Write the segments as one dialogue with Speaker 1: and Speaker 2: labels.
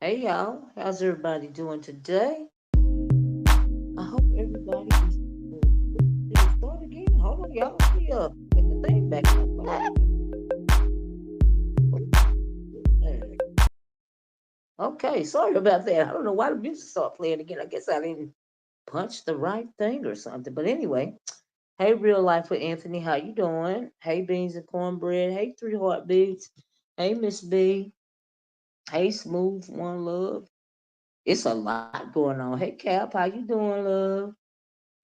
Speaker 1: Hey y'all, how's everybody doing today? I hope everybody is. Did it start again? Hold on, y'all. Let me get the thing back up. What happened? There. Okay, sorry about that. I don't know why the music started playing again. I guess I didn't punch the right thing or something. But anyway, hey, real life with Anthony, how you doing? Hey, beans and cornbread. Hey, three heartbeats. Hey, Miss B. Hey, smooth one love. It's a lot going on. Hey, Cap, how you doing, love?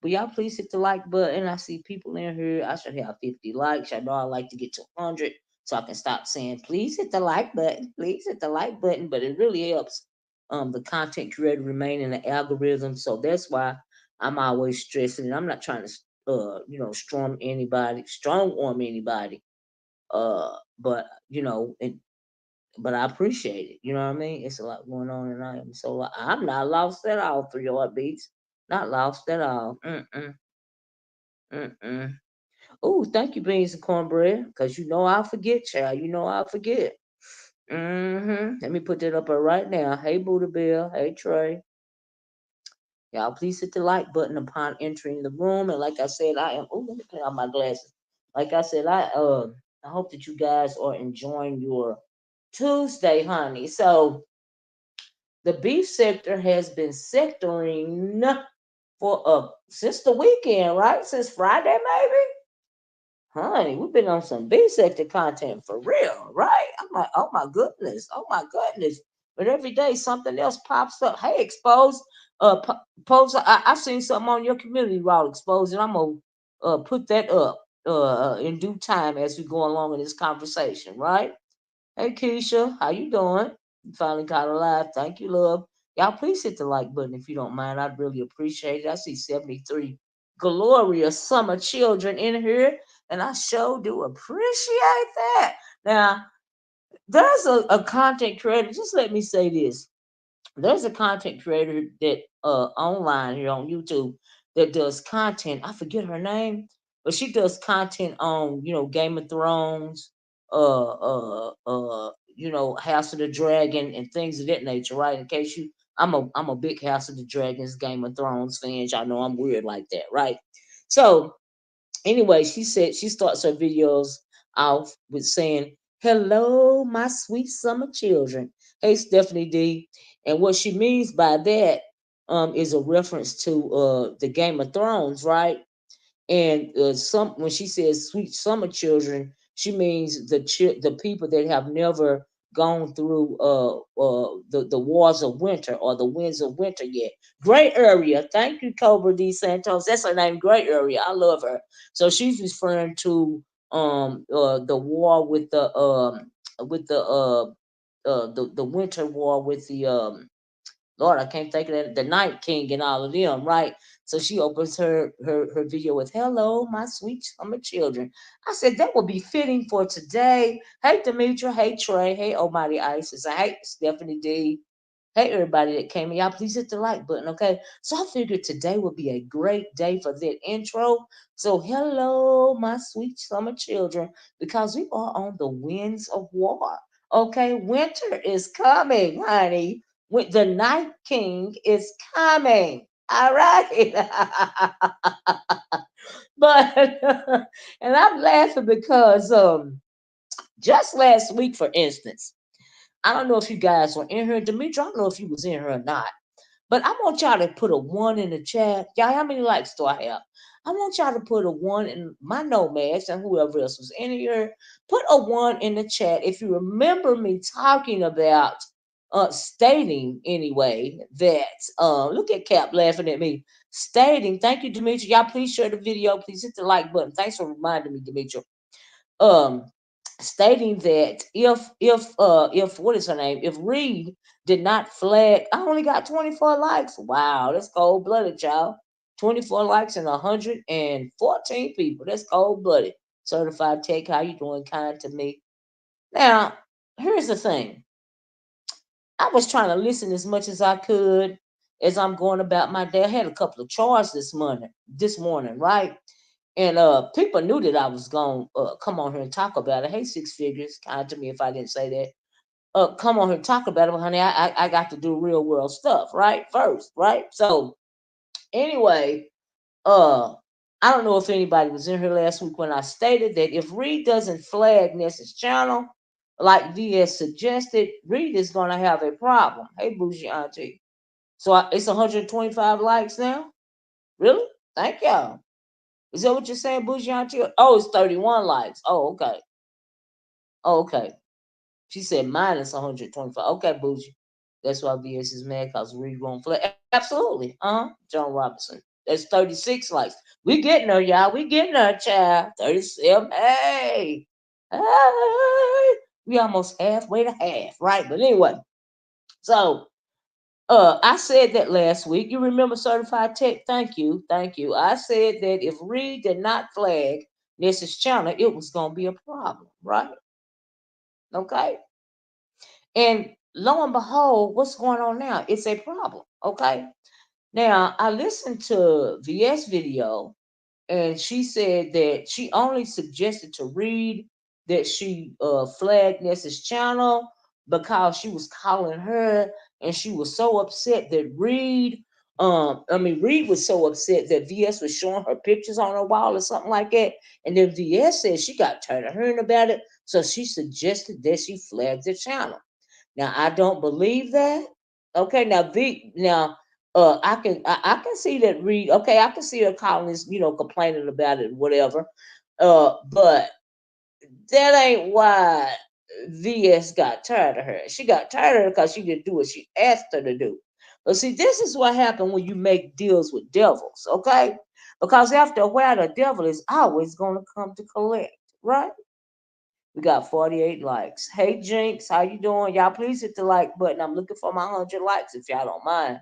Speaker 1: But y'all please hit the like button. I see people in here. I should have 50 likes. I know I like to get to 100 so I can stop saying, please hit the like button. Please hit the like button. But it really helps the content creator remain in the algorithm. So that's why I'm always stressing it. I'm not trying to, strong arm anybody. But, but I appreciate it. You know what I mean? It's a lot going on, and I'm not lost at all. Three heartbeats, not lost at all. Mm-mm. Mm-mm. Oh, thank you, beans and cornbread. Cause you know I'll forget, child. You know I'll forget. Let me put that up there right now. Hey, Buddha Bill. Hey, Trey. Y'all, please hit the like button upon entering the room. And like I said, I am. Oh, let me put on my glasses. Like I said, I hope that you guys are enjoying your Tuesday, honey. So the beef sector has been sectoring for since the weekend, right? Since Friday, maybe. Honey, we've been on some B sector content for real, right? I'm like, oh my goodness. But every day something else pops up. Hey, expose, pose. I seen something on your community wall exposed, and I'm gonna put that up in due time as we go along in this conversation, right? Hey, Keisha, how you doing? You finally got alive. Thank you, love. Y'all, please hit the like button if you don't mind. I'd really appreciate it. I see 73 glorious summer children in here, and I sure do appreciate that. Now, there's a content creator. Just let me say this. There's a content creator that online here on YouTube that does content. I forget her name, but she does content on Game of Thrones, House of the Dragon and things of that nature. Right? In case I'm a big House of the Dragons, Game of Thrones fan. Y'all know I'm weird like that, right? So anyway, she said she starts her videos off with saying, "Hello, my sweet summer children." Hey, Stephanie D. And what she means by that is a reference to the Game of Thrones, right? And some when she says sweet summer children, she means the people that have never gone through the wars of winter or the winds of winter yet. Great area. Thank you, Cobra D Santos. That's her name, Great Area. I love her. So she's referring to the war with the winter war with the Lord, I can't think of that. The Night King and all of them, right? So she opens her video with "Hello, my sweet summer children." I said that would be fitting for today. Hey, Demetra. Hey, Trey. Hey, Almighty Isis. Hey, Stephanie D. Hey, everybody that came in. Y'all, please hit the like button, okay? So I figured today would be a great day for that intro. So, hello, my sweet summer children, because we are on the winds of war. Okay, winter is coming, honey. The Night King is coming. All right. But and I'm laughing because Just last week, for instance, I don't know if you guys were in here. Demetri, I don't know if you was in here or not. But I want y'all to put a one in the chat. Y'all, how many likes do I have? I want y'all to put a one in my nomads and whoever else was in here. Put a one in the chat if you remember me talking about stating anyway that look at Cap laughing at me. Stating, thank you, Demetri. Y'all please share the video. Please hit the like button. Thanks for reminding me, Demetri. Um Stating that if what is her name, if Reed did not flag, I only got 24 likes. Wow, that's cold blooded, y'all. 24 likes and 114 people. That's cold blooded. Certified Tech, how you doing? Kind to me. Now, here's the thing. I was trying to listen as much as I could as I'm going about my day. I had a couple of chores this morning, right? And people knew that I was going to come on here and talk about it. Hey, six figures, kind to me if I didn't say that. Come on here and talk about it, but honey, I got to do real world stuff, right? First, right? So anyway, uh, I don't know if anybody was in here last week when I stated that if Reed doesn't flag Ness's channel, like VS suggested, Reed is going to have a problem. Hey, Bougie Auntie. So it's 125 likes now? Really? Thank y'all. Is that what you're saying, Bougie Auntie? Oh, it's 31 likes. Oh, okay. Oh, okay. She said minus 125. Okay, Bougie. That's why VS is mad because Reed won't play. Absolutely. John Robinson. That's 36 likes. We getting there, y'all. We getting there, child. 37. Hey. Hey. We almost halfway to half, right? But anyway, so I said that last week. You remember Certified Tech? Thank you. Thank you. I said that if Reed did not flag Ness's channel, it was going to be a problem, right? Okay. And lo and behold, what's going on now? It's a problem. Okay. Now, I listened to VS video and she said that she only suggested to Reed that she flagged Ness's channel because she was calling her and she was so upset that Reed was so upset that VS was showing her pictures on her wall or something like that. And then VS said she got tired of hearing about it, so she suggested that she flagged the channel. Now I don't believe that. Okay, now I can see that Reed. Okay, I can see her calling this, complaining about it, whatever. But that ain't why VS got tired of her. She got tired of her because she didn't do what she asked her to do. But see, this is what happened when you make deals with devils, okay? Because after a while, the devil is always going to come to collect, right? We got 48 likes. Hey Jinx, how you doing? Y'all please hit the like button. I'm looking for my 100 likes if y'all don't mind.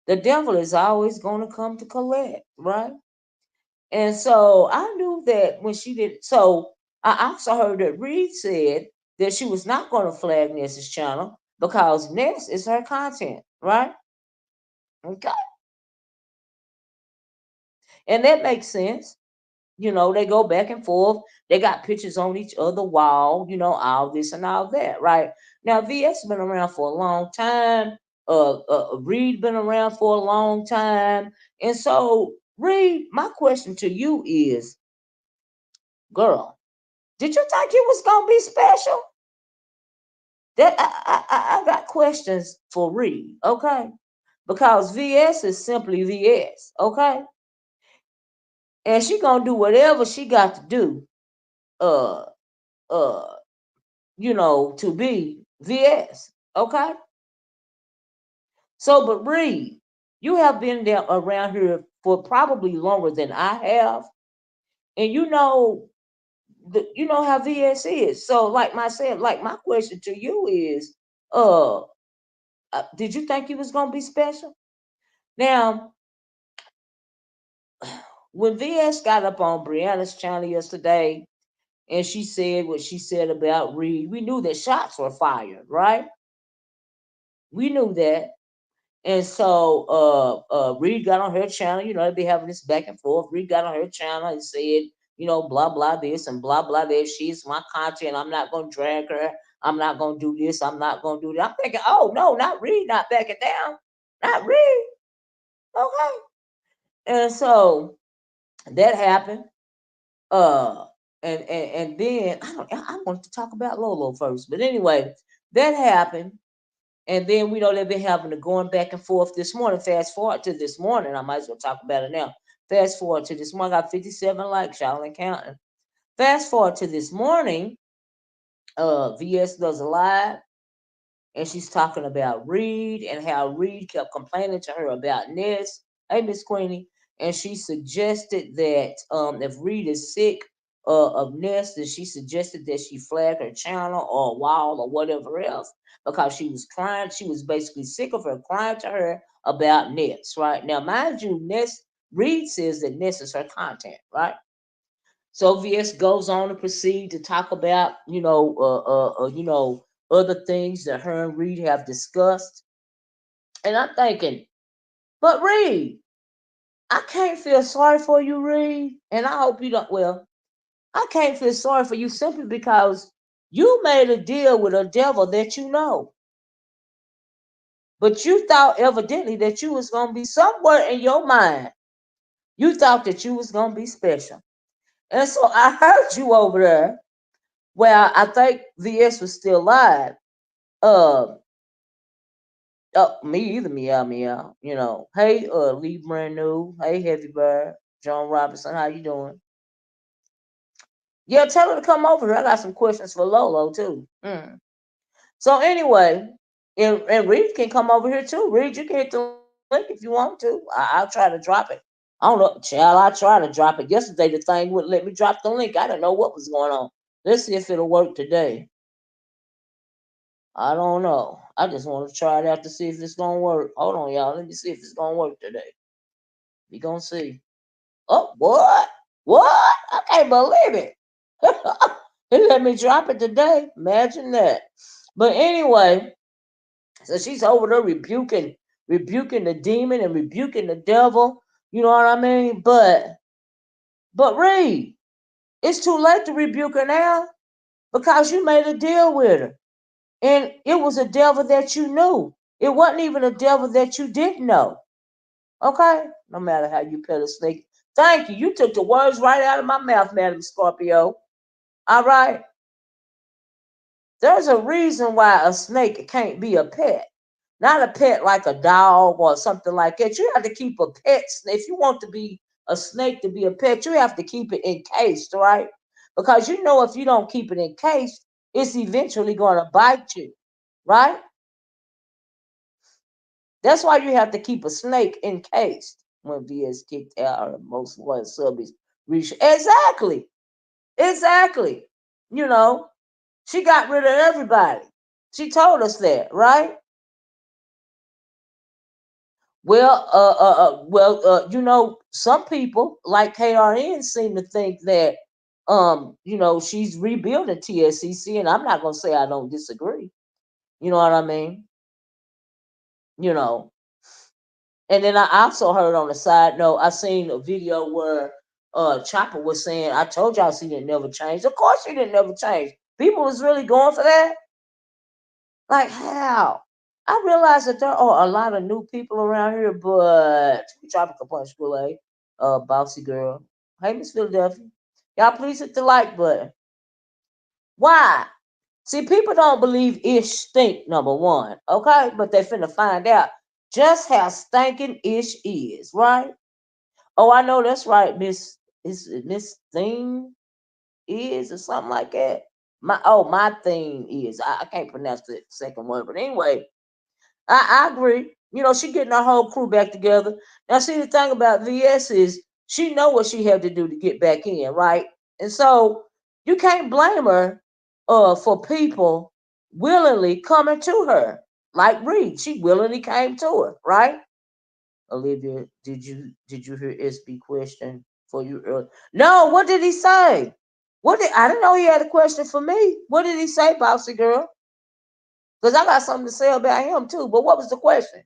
Speaker 1: The devil is always going to come to collect, right? And so I knew that when she did. So I also heard that Reed said that she was not going to flag Ness's channel because Ness is her content, right? Okay. And that makes sense. They go back and forth. They got pictures on each other wall, all this and all that, right? Now, VS been around for a long time. Reed been around for a long time. And so, Reed, my question to you is, girl, did you think you was going to be special? That I got questions for Reed, okay? Because VS is simply VS, okay? And she going to do whatever she got to do uh uh to be VS. Okay. So, but Reed, you have been there around here for probably longer than I have, and you know how VS is. So, like myself, like my question to you is, uh, did you think you was gonna be special? Now, when VS got up on Brianna's channel yesterday, and she said what she said about Reed, we knew that shots were fired, right? We knew that. And so Reed got on her channel, they be having this back and forth. Reed got on her channel and said, blah, blah, this and blah, blah, that. She's my content. I'm not going to drag her. I'm not going to do this. I'm not going to do that. I'm thinking, oh, no, not Reed, not backing down. Not Reed. Okay. And so that happened. Uh, and then I want to talk about Lolo first, but anyway, that happened. And then we know they've been having a going back and forth this morning. Fast forward to this morning. I might as well talk about it now. Fast forward to this morning. I got 57 likes, y'all, and counting. Fast forward to this morning. VS does a live, and she's talking about Reed and how Reed kept complaining to her about Ness. Hey, Miss Queenie. And she suggested that if Reed is sick of Ness, then she suggested that she flag her channel or wall or whatever else because she was crying. She was basically sick of her crying to her about Ness, right? Now, mind you, Ness, Reed says that Ness is her content, right? So VS goes on to proceed to talk about, other things that her and Reed have discussed. And I'm thinking, but Reed, I can't feel sorry for you, Reed. And I hope you don't. Well, I can't feel sorry for you simply because you made a deal with a devil that you know. But you thought evidently that you was gonna be somewhere in your mind. You thought that you was gonna be special. And so I heard you over there. Well, I think VS was still live. Uh, me either, meow meow. Hey, Lee Brand New. Hey, Heavy Bird. John Robinson, how you doing? Yeah, tell her to come over here. I got some questions for Lolo too. So anyway, and Reed can come over here too. Reed, you can hit the link if you want to. I'll try to drop it. I don't know, child. I try to drop it. Yesterday the thing wouldn't let me drop the link. I didn't know what was going on. Let's see if it'll work today. I don't know. I just want to try it out to see if it's gonna work. Hold on, y'all. Let me see if it's gonna work today. We gonna see. Oh, what? What? I can't believe it. It let me drop it today. Imagine that. But anyway, so she's over there rebuking the demon and rebuking the devil. You know what I mean? But Reed, it's too late to rebuke her now because you made a deal with her. And it was a devil that you knew. It wasn't even a devil that you didn't know. Okay? No matter how you pet a snake. Thank you. You took the words right out of my mouth, Madam Scorpio. All right? There's a reason why a snake can't be a pet. Not a pet like a dog or something like that. You have to keep a pet. If you want to be a snake to be a pet, you have to keep it encased, right? Because you know if you don't keep it encased, it's eventually going to bite you, right? That's why you have to keep a snake encased when VS kicked out or most one subbies reach. Exactly. Exactly. You know, she got rid of everybody. She told us that, right? Some people like KRN seem to think that, she's rebuilding TSCC, and I'm not gonna say I don't disagree. You know what I mean? You know, and then I also heard on the side note, I seen a video where Chopper was saying, I told y'all she didn't never change. Of course she didn't never change. People was really going for that. Like how? I realize that there are a lot of new people around here, but Tropical Punch Kool-Aid, Bossy Girl. Hey, Miss Philadelphia. Y'all please hit the like button. Why? See, people don't believe Ish stink, number one, okay? But they finna find out just how stinking Ish is, right? Oh, I know that's right, Miss Thing is or something like that. My thing is. I can't pronounce the second word, but anyway, I agree. She getting her whole crew back together. Now, see, the thing about VS is she know what she had to do to get back in, right? And so you can't blame her for people willingly coming to her. Like Reed, she willingly came to her, right? Olivia, did you hear SB question for you earlier? No, what did he say? I didn't know he had a question for me. What did he say, Bossy Girl? Because I got something to say about him too. But what was the question?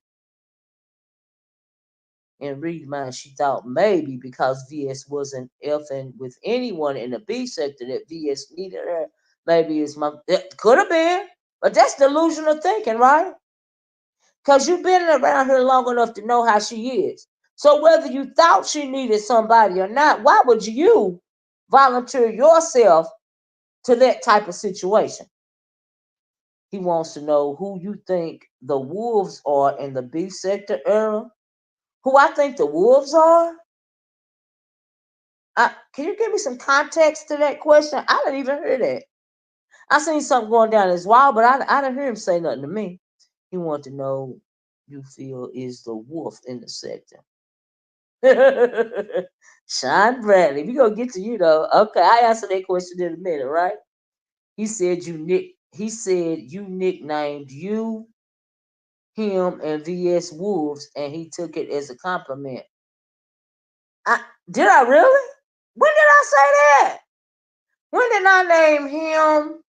Speaker 1: In Reed's mind, she thought maybe because VS wasn't effing with anyone in the B sector that VS needed her. Maybe it could have been, but that's delusional thinking, right? Because you've been around her long enough to know how she is. So whether you thought she needed somebody or not, why would you volunteer yourself to that type of situation. He wants to know who you think the wolves are in the beef sector era. Who I think the wolves are? Can you give me some context to that question? I didn't even hear that. I seen something going down as wild, but I didn't hear him say nothing to me. He wanted to know you feel is the wolf in the sector. Sean Bradley, we gonna get to you though. Okay, I answer that question in a minute, right? He said you nicknamed you, him, and VS Wolves, and he took it as a compliment. Did I really? When did I say that? When did I name him,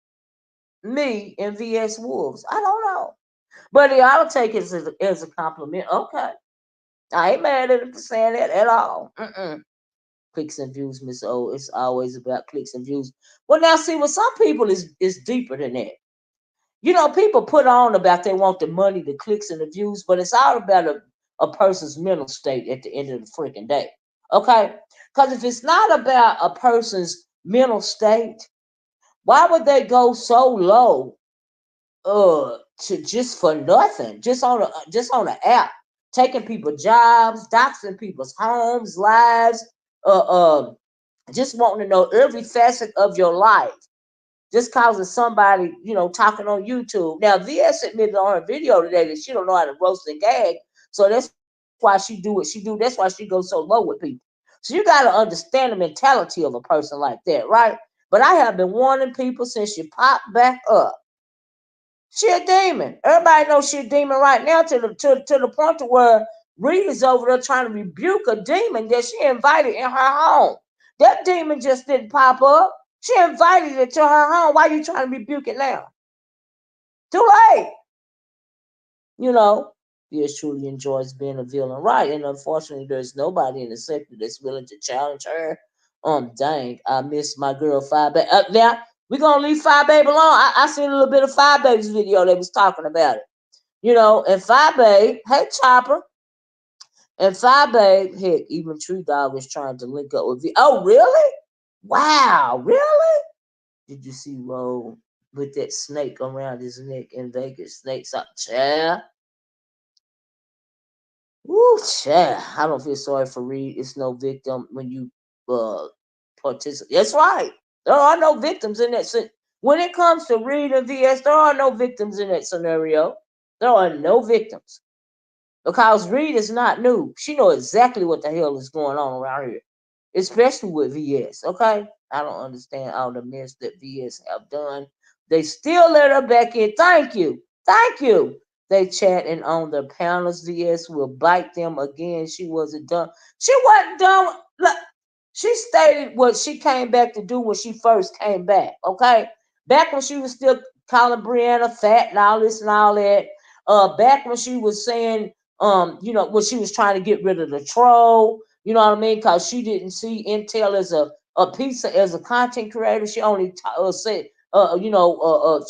Speaker 1: me, and VS Wolves? I don't know. But yeah, I'll take it as a compliment. Okay. I ain't mad at him for saying that at all. Mm-mm. Clicks and views, Miss O. It's always about clicks and views. Well, now see, with some people is deeper than that. People put on about they want the money, the clicks, and the views, but it's all about a person's mental state at the end of the freaking day. Okay? Because if it's not about a person's mental state, why would they go so low to just for nothing, just on an app, taking people jobs, doxing people's homes, lives, uh, uh, just wanting to know every facet of your life, just causing somebody, talking on YouTube. Now, VS admitted on her video today that she don't know how to roast and gag, so that's why she do what she do. That's why she goes so low with people. So you got to understand the mentality of a person like that, right? But I have been warning people since she popped back up. She a demon. Everybody knows she a demon right now to the point to where Reed is over there trying to rebuke a demon that she invited in her home. That demon just didn't pop up. She invited it to her home. Why are you trying to rebuke it now? Too late. You know, Fierce truly enjoys being a villain, right? And unfortunately, there's nobody in the sector that's willing to challenge her. Dang, I miss my girl Five Baby. Now we're gonna leave Five Baby alone. I seen a little bit of Five Baby's video that was talking about it. And Five Babe, hey Chopper, and Five Babe, heck, even True Dog was trying to link up with V. Oh, really? Wow, really? Did you see Lolo with that snake around his neck in Vegas? Snakes up, chair. Woo, chair. I don't feel sorry for Reed. It's no victim when you uh participate. That's right. There are no victims in that. When it comes to Reed and VS, there are no victims in that scenario. There are no victims. Because Reed is not new. She know exactly what the hell is going on around here, especially with VS. Okay, I don't understand all the mess that VS have done. They still let her back in. Thank you, thank you. They chatting on the panels. VS will bite them again. She wasn't done. She wasn't done. Look, she stated what she came back to do when she first came back. Okay, back when she was still calling Brianna fat and all this and all that. Back when she was saying when she was trying to get rid of the troll, you know what I mean? Because she didn't see Intel as a piece as a content creator. She only said,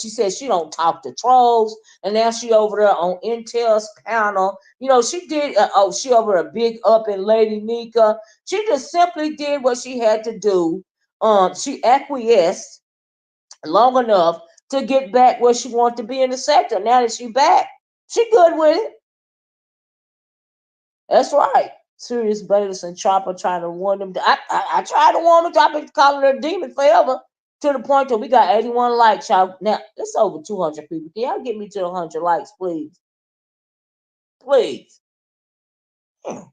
Speaker 1: she said she don't talk to trolls, and now she over there on Intel's panel. She did. She over a big up in Lady Nika. She just simply did what she had to do. She acquiesced long enough to get back where she wanted to be in the sector. Now that she back, she good with it. That's right. Sirius Bayless and Chopper trying to warn them. I tried to warn them. I've been calling her a demon forever to the point that we got 81 likes, y'all. Now, it's over 200 people. Can y'all get me to 100 likes, please? Please. Yeah.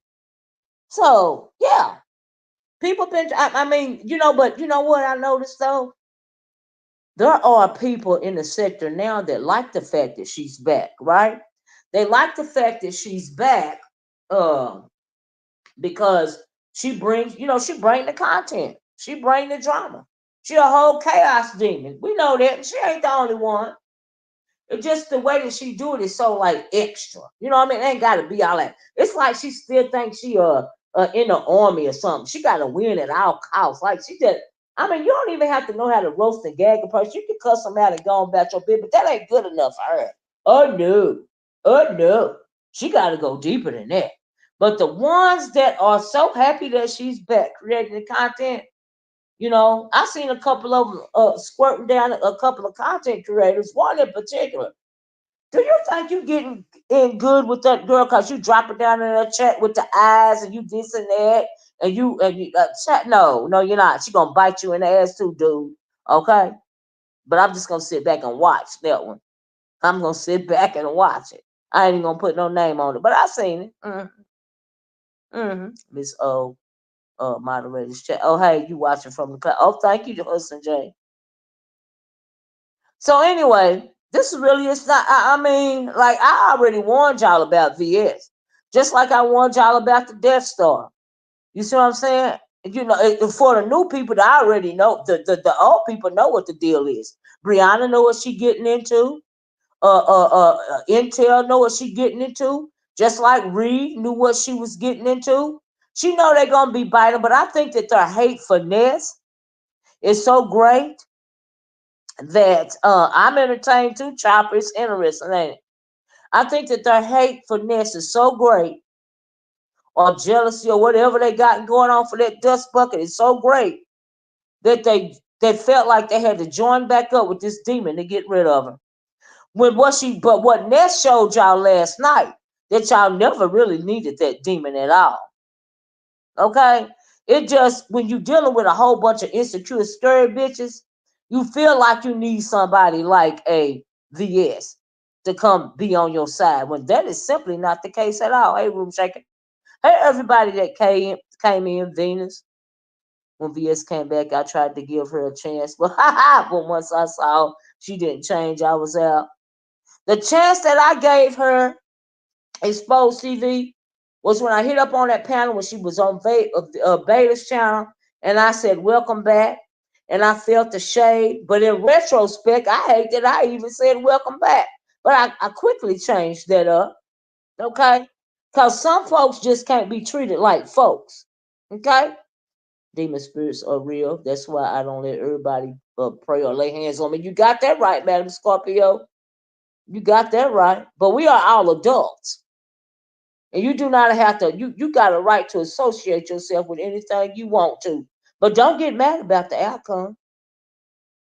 Speaker 1: So, yeah. People been, I mean, but you know what I noticed though? There are people in the sector now that like the fact that she's back, right? They like the fact that she's back. Um, because she bring the content. She bring the drama. She a whole chaos demon. We know that. She ain't the only one. It's just the way that she do it is so like extra. You know what I mean? It ain't gotta be all that. It's like she still thinks she in the army or something. She gotta win at all costs. Like she just I mean, you don't even have to know how to roast and gag a person. You can cuss them out and go on about your bit, but that ain't good enough for her. Oh no. Oh no. She gotta go deeper than that. But the ones that are so happy that she's back creating the content, I seen a couple of them squirting down a couple of content creators, one in particular. Do you think you getting in good with that girl because you drop it down in her chat with the eyes and you this and that and you chat? No, no, you're not. She gonna bite you in the ass too, dude. Okay, but I'm just gonna sit back and watch that one. I'm gonna sit back and watch it. I ain't even gonna put no name on it, but I seen it. Miss O, moderator's chat. Oh, hey, you watching from the class? Oh, thank you, Hudson J. So anyway, this really is not. I mean, like I already warned y'all about VS, just like I warned y'all about the Death Star. You see what I'm saying? For the new people that already know, the old people know what the deal is. Brianna know what she getting into. Intel know what she getting into. Just like Reed knew what she was getting into. She know they're gonna be biting, but I think that their hate for Ness is so great that I'm entertained too. Chopper is interesting, ain't it? I think that their hate for Ness is so great, or jealousy, or whatever they got going on for that dust bucket is so great that they felt like they had to join back up with this demon to get rid of her. But what Ness showed y'all last night, that y'all never really needed that demon at all. Okay? It just, when you dealing with a whole bunch of insecure, scared bitches, you feel like you need somebody like a VS to come be on your side, when that is simply not the case at all. Hey, room shaker. Hey, everybody that came in, Venus. When VS came back, I tried to give her a chance, but but once I saw she didn't change, I was out. The chance that I gave her Exposed TV was when I hit up on that panel when she was on Beta's channel, and I said, "Welcome back." And I felt the shade, but in retrospect, I hate that I even said "Welcome back." But I quickly changed that up, okay? Because some folks just can't be treated like folks, okay? Demon spirits are real. That's why I don't let everybody pray or lay hands on me. You got that right, Madam Scorpio. You got that right. But we are all adults. And you do not have to, you got a right to associate yourself with anything you want to. But don't get mad about the outcome.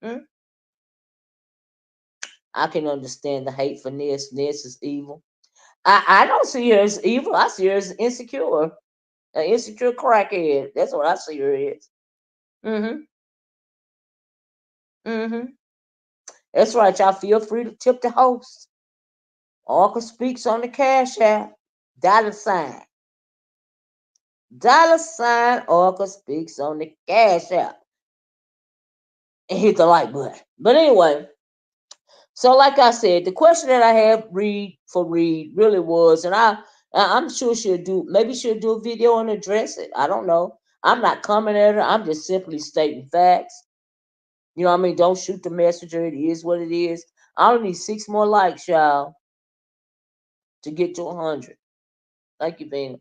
Speaker 1: Hmm? I can understand the hate for Ness. Ness is evil. I don't see her as evil. I see her as insecure. An insecure crackhead. That's what I see her as. Mm-hmm. Mm-hmm. That's right, y'all. Feel free to tip the host. Orca speaks on the Cash App. Dollar sign. Dollar sign Orca speaks on the Cash App. And hit the like button. But anyway, so like I said, the question that I have Reed really was, and I'm sure maybe she'll do a video and address it. I don't know. I'm not coming at her. I'm just simply stating facts. You know what I mean? Don't shoot the messenger. It is what it is. I only need 6 more likes, y'all, to get to 100. Thank you, Vina.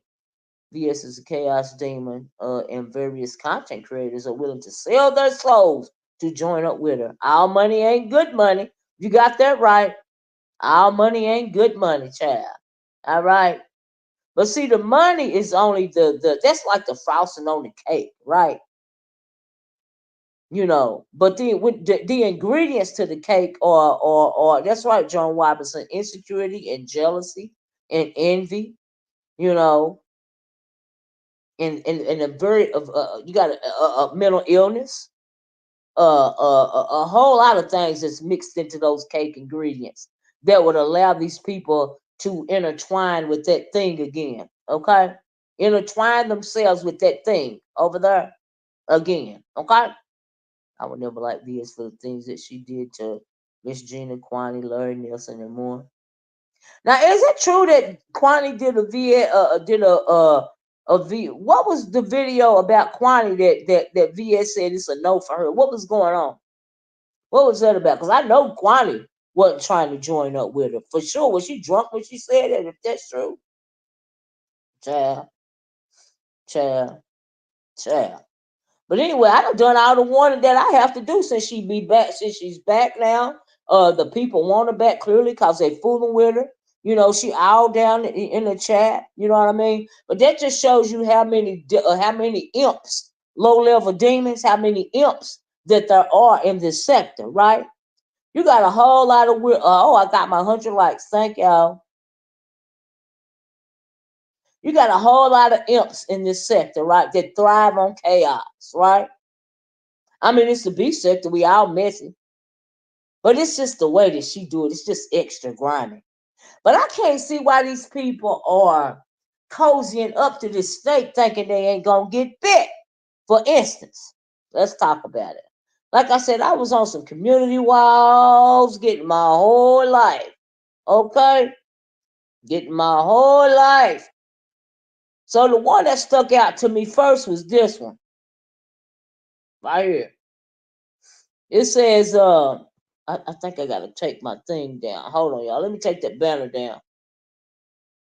Speaker 1: VS is a chaos demon, and various content creators are willing to sell their souls to join up with her. Our money ain't good money. You got that right. Our money ain't good money, child. All right. But see, the money is only the that's like the frosting on the cake, right? But the ingredients to the cake are that's right, John Robinson, insecurity and jealousy and envy, you know, and a very you got a mental illness, a whole lot of things that's mixed into those cake ingredients that would allow these people to intertwine with that thing again. Okay, intertwine themselves with that thing over there again. Okay, I would never like VS for the things that she did to Miss Gina, Kwani, Larry Nelson, and more. Now, is it true that Kwani what was the video about Kwani that VS said it's a no for her? What was going on? What was that about? Because I know Kwani wasn't trying to join up with her. For sure. Was she drunk when she said that? If that's true? Child, child, child. But anyway, I done all the warning that I have to do since she's back now. The people want her back clearly because they fooling with her. She all down in the chat. You know what I mean? But that just shows you how many imps low-level demons, how many imps that there are in this sector, right? You got a whole lot of weird. Oh, I got my 100 likes. Thank y'all. You got a whole lot of imps in this sector, right? That thrive on chaos, right? I mean, it's the B sector. We all messy. But it's just the way that she do it. It's just extra grimy. But I can't see why these people are cozying up to this snake thinking they ain't going to get bit. For instance, let's talk about it. Like I said, I was on some community walls getting my whole life. Okay? Getting my whole life. So the one that stuck out to me first was this one. Right here. It says, I think I gotta take my thing down. Hold on, y'all. Let me take that banner down.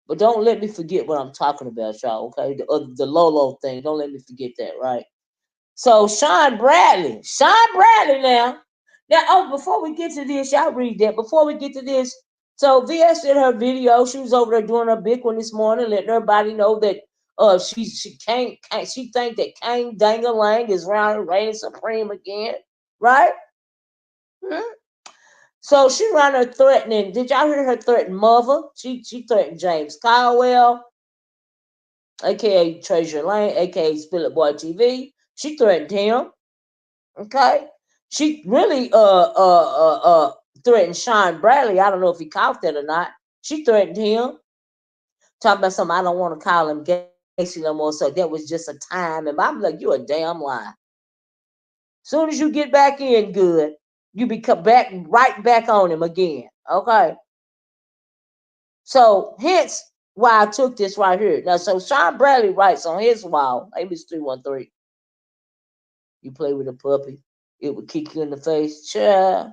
Speaker 1: But don't let me forget what I'm talking about, y'all. Okay, the Lolo thing. Don't let me forget that, right? So Sean Bradley now. Now, oh, before we get to this, y'all read that. Before we get to this, so VS did her video. She was over there doing her big one this morning, letting everybody know that she can't she think that Kane Dangalang is around reigning supreme again, right? Hmm? So she ran her threatening. Did y'all hear her threaten Mother? She threatened James Caldwell, aka Treasure Lane, aka Philip Boy TV. She threatened him. Okay. She really threatened Sean Bradley. I don't know if he caught that or not. She threatened him, talking about something. I don't want to call him Gacy no more. So that was just a time. And I'm like, you a damn lie. Soon as you get back in good, you become back right back on him again. Okay. So hence why I took this right here. Now, so Sean Bradley writes on his wall, Amos 313. You play with a puppy, it would kick you in the face. Child.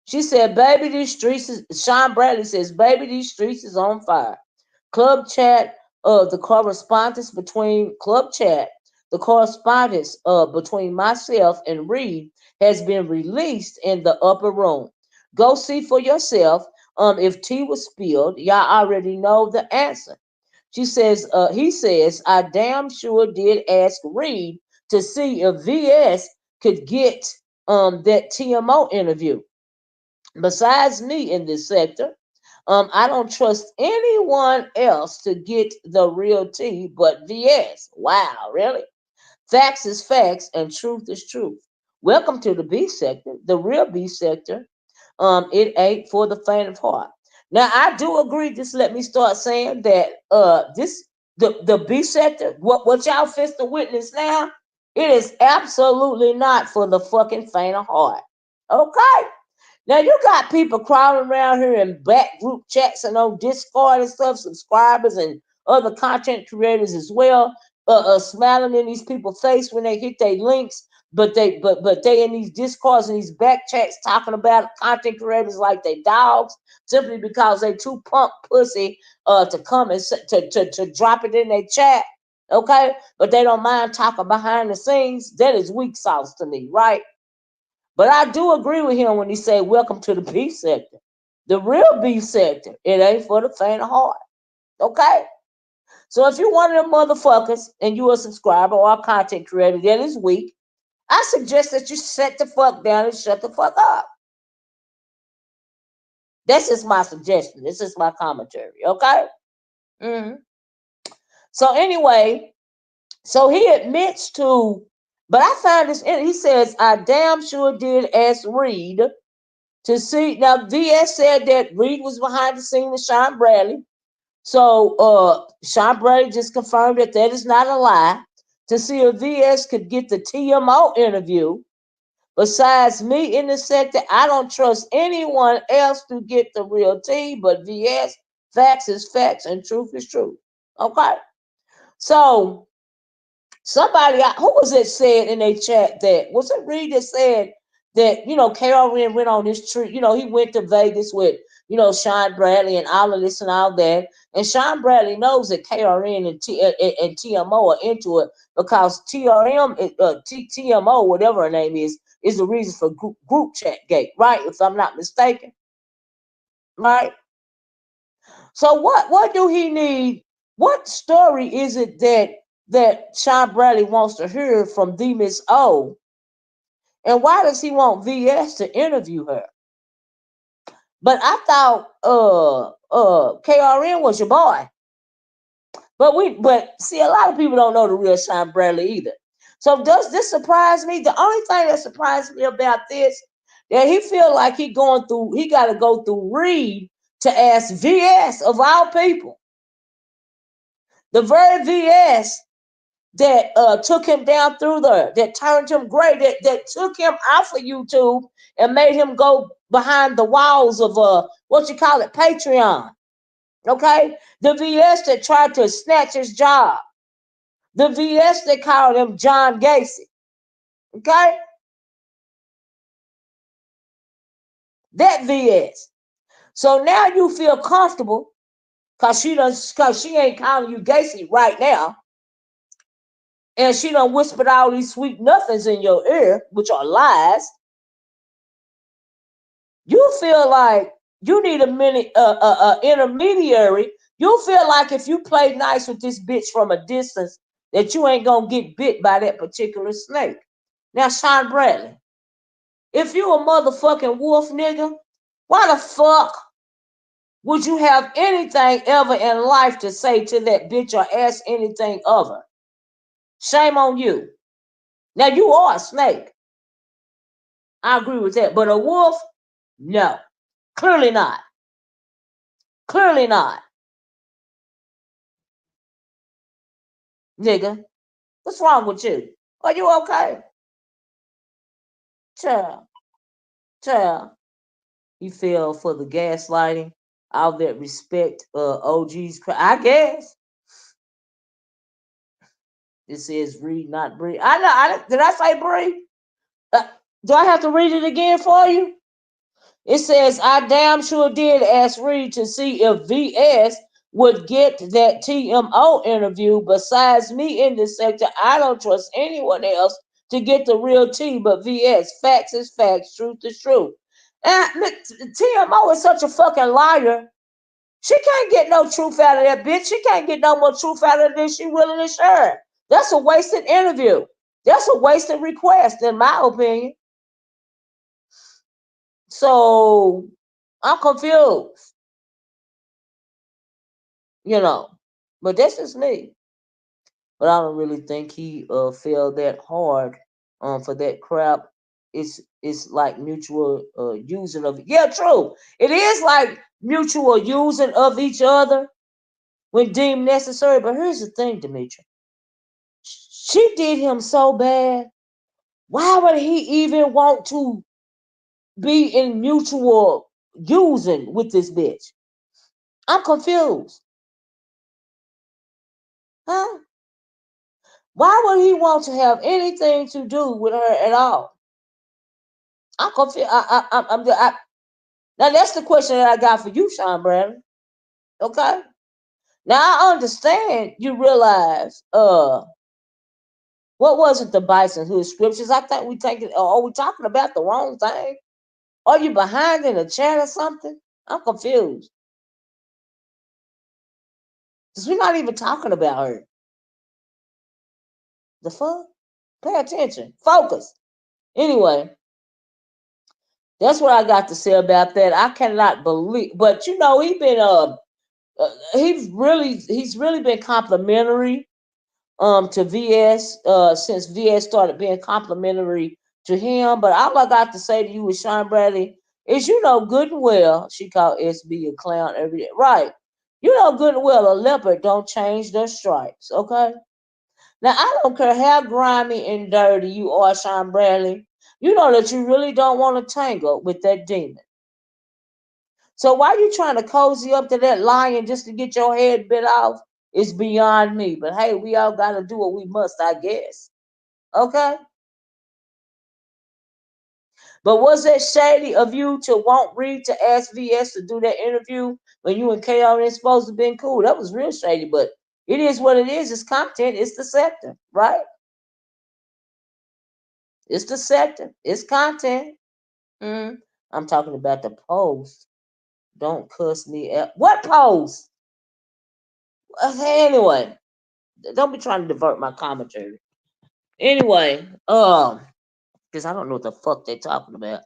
Speaker 1: She said, baby, these streets is, Sean Bradley says, baby, these streets is on fire. Club chat, the correspondence between Club chat, the correspondence between myself and Reed has been released in the upper room. Go see for yourself. If tea was spilled, y'all already know the answer. She says, he says, I damn sure did ask Reed to see if VS could get that TMO interview. Besides me in this sector, I don't trust anyone else to get the real tea but VS. Wow, really? Facts is facts and truth is truth. Welcome to the B sector, the real B sector. It ain't for the faint of heart. Now I do agree. Just let me start saying that the B sector, what y'all fist to witness now, it is absolutely not for the fucking faint of heart. Okay. Now you got people crawling around here in back group chats and on Discord and stuff, subscribers and other content creators as well, smiling in these people's face when they hit their links, but they in these discords and these back chats talking about content creators like they dogs simply because they too punk pussy to come and to drop it in their chat. Okay, but they don't mind talking behind the scenes. That is weak sauce to me, right? But I do agree with him when he say, welcome to the beef sector. The real beef sector, it ain't for the faint of heart. Okay? So if you're one of them motherfuckers and you're a subscriber or a content creator that is weak, I suggest that you set the fuck down and shut the fuck up. That's just my suggestion. This is my commentary. Okay? Mm-hmm. So anyway, so he admits to, but I found this, he says, I damn sure did ask Reed to see. Now VS said that Reed was behind the scene with Sean Bradley. So Sean Bradley just confirmed that that is not a lie. To see if VS could get the TMO interview. Besides me in the sector, I don't trust anyone else to get the real tea, but VS, facts is facts and truth is truth. Okay? So somebody, who was it said in a chat that, was it Reed that said that, KRN went on this trip, he went to Vegas with, Sean Bradley and all of this and all that. And Sean Bradley knows that KRN and TMO are into it because TMO, whatever her name is the reason for group chat gate, right? If I'm not mistaken, right? So what do he need? What story is it that that Sean Bradley wants to hear from the Miss O, and why does he want VS to interview her? But I thought KRN was your boy. But see, a lot of people don't know the real Sean Bradley either. So does this surprise me? The only thing that surprised me about this, that he feel like he got to go through Reed to ask VS of all people. The very VS that took him down through that turned him gray, that took him off of YouTube and made him go behind the walls of Patreon. Okay? The VS that tried to snatch his job. The VS that called him John Gacy. Okay? That VS. So now you feel comfortable cause she ain't calling you Gacy right now. And she done whispered all these sweet nothings in your ear, which are lies. You feel like you need a intermediary. You feel like if you play nice with this bitch from a distance, that you ain't gonna get bit by that particular snake. Now, Sean Bradley, if you a motherfucking wolf nigga, why the fuck would you have anything ever in life to say to that bitch or ask anything of her? Shame on you. Now, you are a snake. I agree with that. But a wolf, no. Clearly not. Clearly not. Nigga, what's wrong with you? Are you okay? Child, child. You fell for the gaslighting, all that respect, OGs. I guess it says read, not breathe. I know. Did I say breathe? Do I have to read it again for you? It says, I damn sure did ask Reed to see if VS would get that TMO interview. Besides me in this sector, I don't trust anyone else to get the real tea but VS. Facts is facts, truth is truth. And TMO is such a fucking liar. She can't get no truth out of that bitch. She can't get no more truth out of it than she willing to share. That's a wasted interview. That's a wasted request, in my opinion. So I'm confused, but that's just me. But I don't really think he fell that hard for that crap. It's like mutual using of it. Yeah, true. It is like mutual using of each other when deemed necessary. But here's the thing, Demetri. She did him so bad. Why would he even want to be in mutual using with this bitch? I'm confused. Huh? Why would he want to have anything to do with her at all? I'm confused. Now that's the question that I got for you, Sean Bradley. Okay. Now I understand. You realize, what was it? The Bison Hood scriptures. I think we taking. Are we talking about the wrong thing? Are you behind in the chat or something? I'm confused. Because we're not even talking about her. The fuck? Pay attention. Focus. Anyway, that's what I got to say about that. I cannot believe, but he's really been complimentary to VS since VS started being complimentary to him. But all I got to say to you with Sean Bradley is, good and well, she called SB a clown every day. Right. Good and well, a leopard don't change their stripes. Okay. Now, I don't care how grimy and dirty you are, Sean Bradley. You know that you really don't want to tangle with that demon. So why you trying to cozy up to that lion just to get your head bit off is beyond me. But hey, we all got to do what we must, I guess. Okay? But was that shady of you to want Reed to ask VS to do that interview when you and KRN supposed to have been cool? That was real shady, but it is what it is. It's content. It's deceptive, right? It's deceptive. It's content. I'm talking about the post. Don't cuss me out. What post? Anyway, Don't be trying to divert my commentary. Anyway, because I don't know what the fuck they're talking about.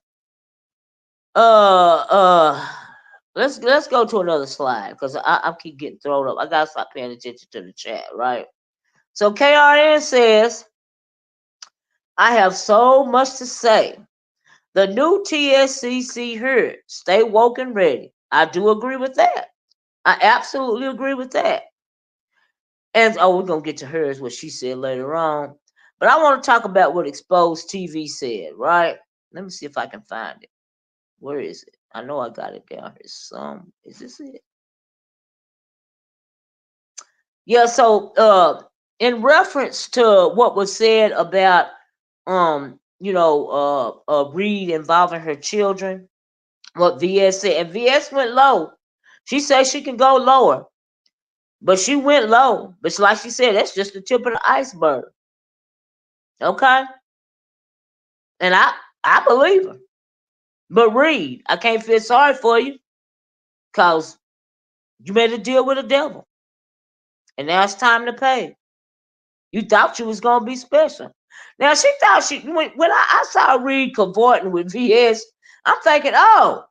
Speaker 1: Uh, uh, let's go to another slide because I keep getting thrown up. I gotta stop paying attention to the chat, right? So KRN says, I have so much to say. The new TSCC here. Stay woke and ready. I do agree with that. I absolutely agree with that. And oh, we're gonna get to hers, what she said later on. But I want to talk about what Exposed TV said, right? Let me see if I can find it. Where is it? I know I got it down here. Some is this it? Yeah, so in reference to what was said about Reed involving her children, what VS said, and VS went low. She said she can go lower, but she went low. But like she said, that's just the tip of the iceberg. Okay? And I believe her. But Reed, I can't feel sorry for you because you made a deal with the devil. And now it's time to pay. You thought you was gonna be special. Now she thought when I saw Reed cavorting with VS, I'm thinking, oh,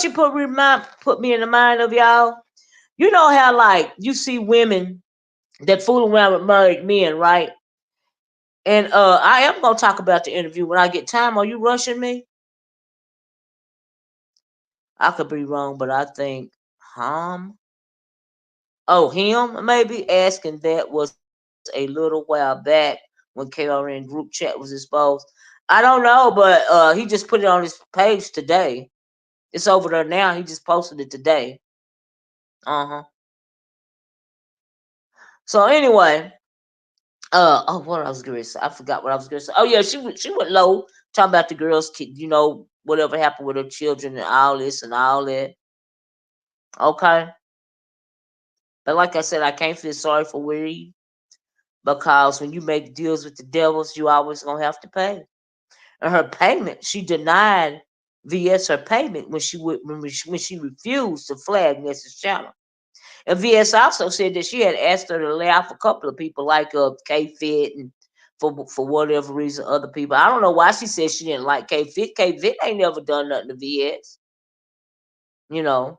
Speaker 1: she put me in the mind of y'all. You know how like you see women that fool around with married men, right? And I am gonna talk about the interview when I get time. Are you rushing me? I could be wrong, but I think him maybe asking that was a little while back when KRN group chat was exposed. I don't know, but he just put it on his page today. It's over there now. He just posted it today. Uh-huh. So anyway, what I was gonna say, I forgot what I was gonna say. Oh yeah, she went low talking about the girls, whatever happened with her children and all this and all that. Okay, but like I said, I can't feel sorry for Weary because when you make deals with the devils, you always gonna have to pay. And her payment, she denied VS her payment when she refused to flag Ness's channel. And VS also said that she had asked her to lay off a couple of people like K Fit and for whatever reason other people. I don't know why she said she didn't like K Fit. K Fit ain't never done nothing to VS. You know,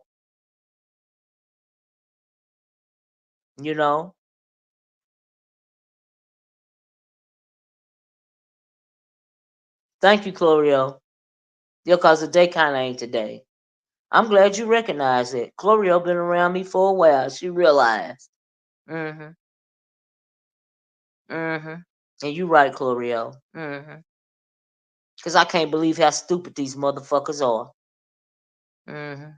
Speaker 1: you know. Thank you, Chlorio. Yeah, cause the day kinda ain't today. I'm glad you recognize it. Chlorio been around me for a while. She realized. Mm-hmm. Mm-hmm. And you right, Chlorio. Mm-hmm. Cause I can't believe how stupid these motherfuckers are. Mm-hmm.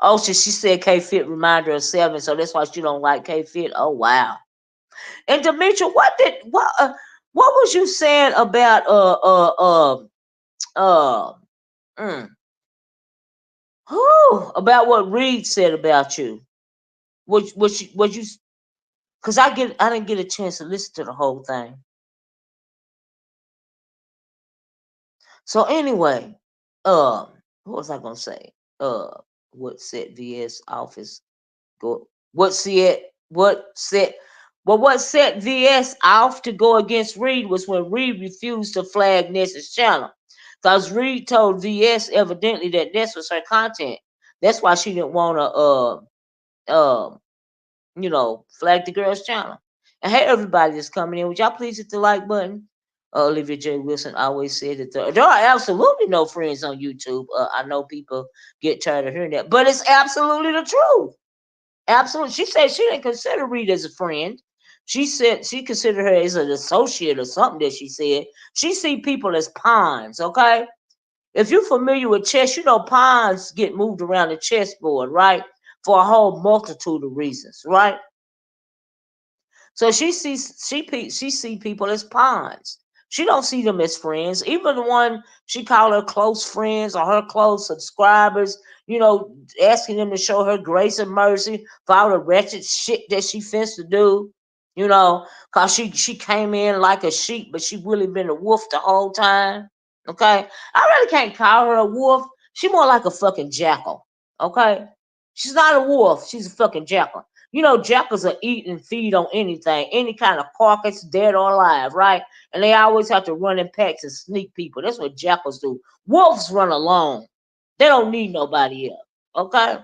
Speaker 1: Oh, she said K Fit reminder of Seven, so that's why she don't like K Fit. Oh wow. And Demetria, what was you saying about uh mm, about what Reed said about you? What you? Because I didn't get a chance to listen to the whole thing. So anyway, what was I gonna say? What set VS office go? What set? Well, what set VS off to go against Reed was when Reed refused to flag Ness's channel, because Reed told VS evidently that Ness was her content. That's why she didn't want to flag the girl's channel. And hey, everybody that's coming in, would y'all please hit the like button? Olivia J. Wilson always said that there are absolutely no friends on YouTube. I know people get tired of hearing that, but it's absolutely the truth. Absolutely. She said she didn't consider Reed as a friend. She said she considered her as an associate or something that she said. She see people as pawns, okay? If you're familiar with chess, you know pawns get moved around the chessboard, right? For a whole multitude of reasons, right? So she see people as pawns. She don't see them as friends. Even the one she call her close friends or her close subscribers, asking them to show her grace and mercy for all the wretched shit that she finna to do. Cause she came in like a sheep, but she really been a wolf the whole time. Okay, I really can't call her a wolf. She more like a fucking jackal. Okay, she's not a wolf. She's a fucking jackal. You know, jackals will eat and feed on anything, any kind of carcass, dead or alive, right? And they always have to run in packs and sneak people. That's what jackals do. Wolves run alone. They don't need nobody else. Okay?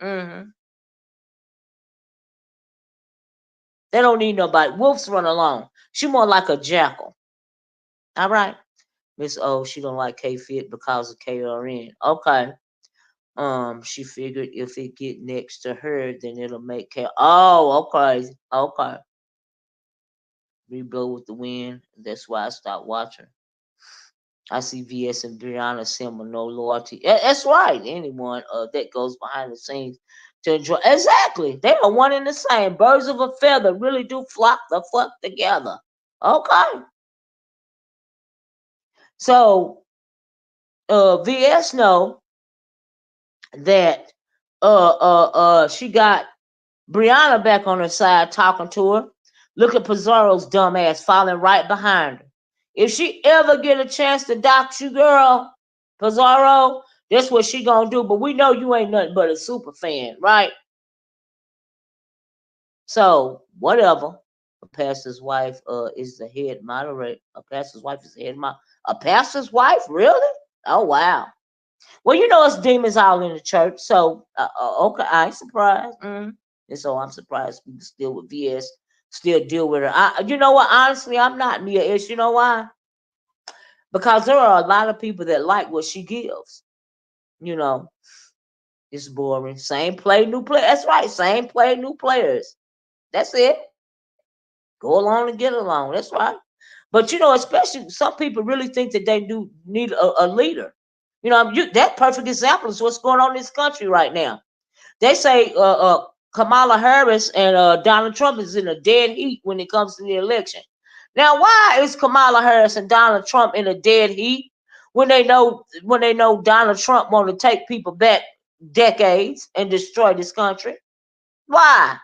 Speaker 1: hmm They don't need nobody. Wolves run alone. She more like a jackal. All right. Miss O, she don't like K Fit because of KRN. Okay. She figured if it get next to her, then it'll make K. Oh, okay. Okay. Reblow with the wind. That's why I stopped watching. I see VS and Brianna symbol no loyalty. That's right. Anyone that goes behind the scenes to enjoy. Exactly. They are one and the same. Birds of a feather really do flock the fuck together. Okay. So VS know that she got Brianna back on her side talking to her. Look at Pizarro's dumb ass falling right behind her. If she ever get a chance to dox you, girl, Pizarro, that's what she gonna do. But we know you ain't nothing but a super fan, right? So whatever. A pastor's wife is the head moderator. A pastor's wife is the head mod. A pastor's wife, really? Oh wow. Well, you know it's demons all in the church, so okay, I ain't surprised. And so I'm surprised people still with VS, still deal with her. You know what? Honestly, I'm not Mia Ish. You know why? Because there are a lot of people that like what she gives. You know, it's boring. Same play, new play. That's right. Same play, new players. That's it. Go along and get along. That's right. But you know, especially some people really think that they do need a leader. You know, that perfect example is what's going on in this country right now. They say Kamala Harris and Donald Trump is in a dead heat when it comes to the election. Now, why is Kamala Harris and Donald Trump in a dead heat when they know Donald Trump want to take people back decades and destroy this country? Why?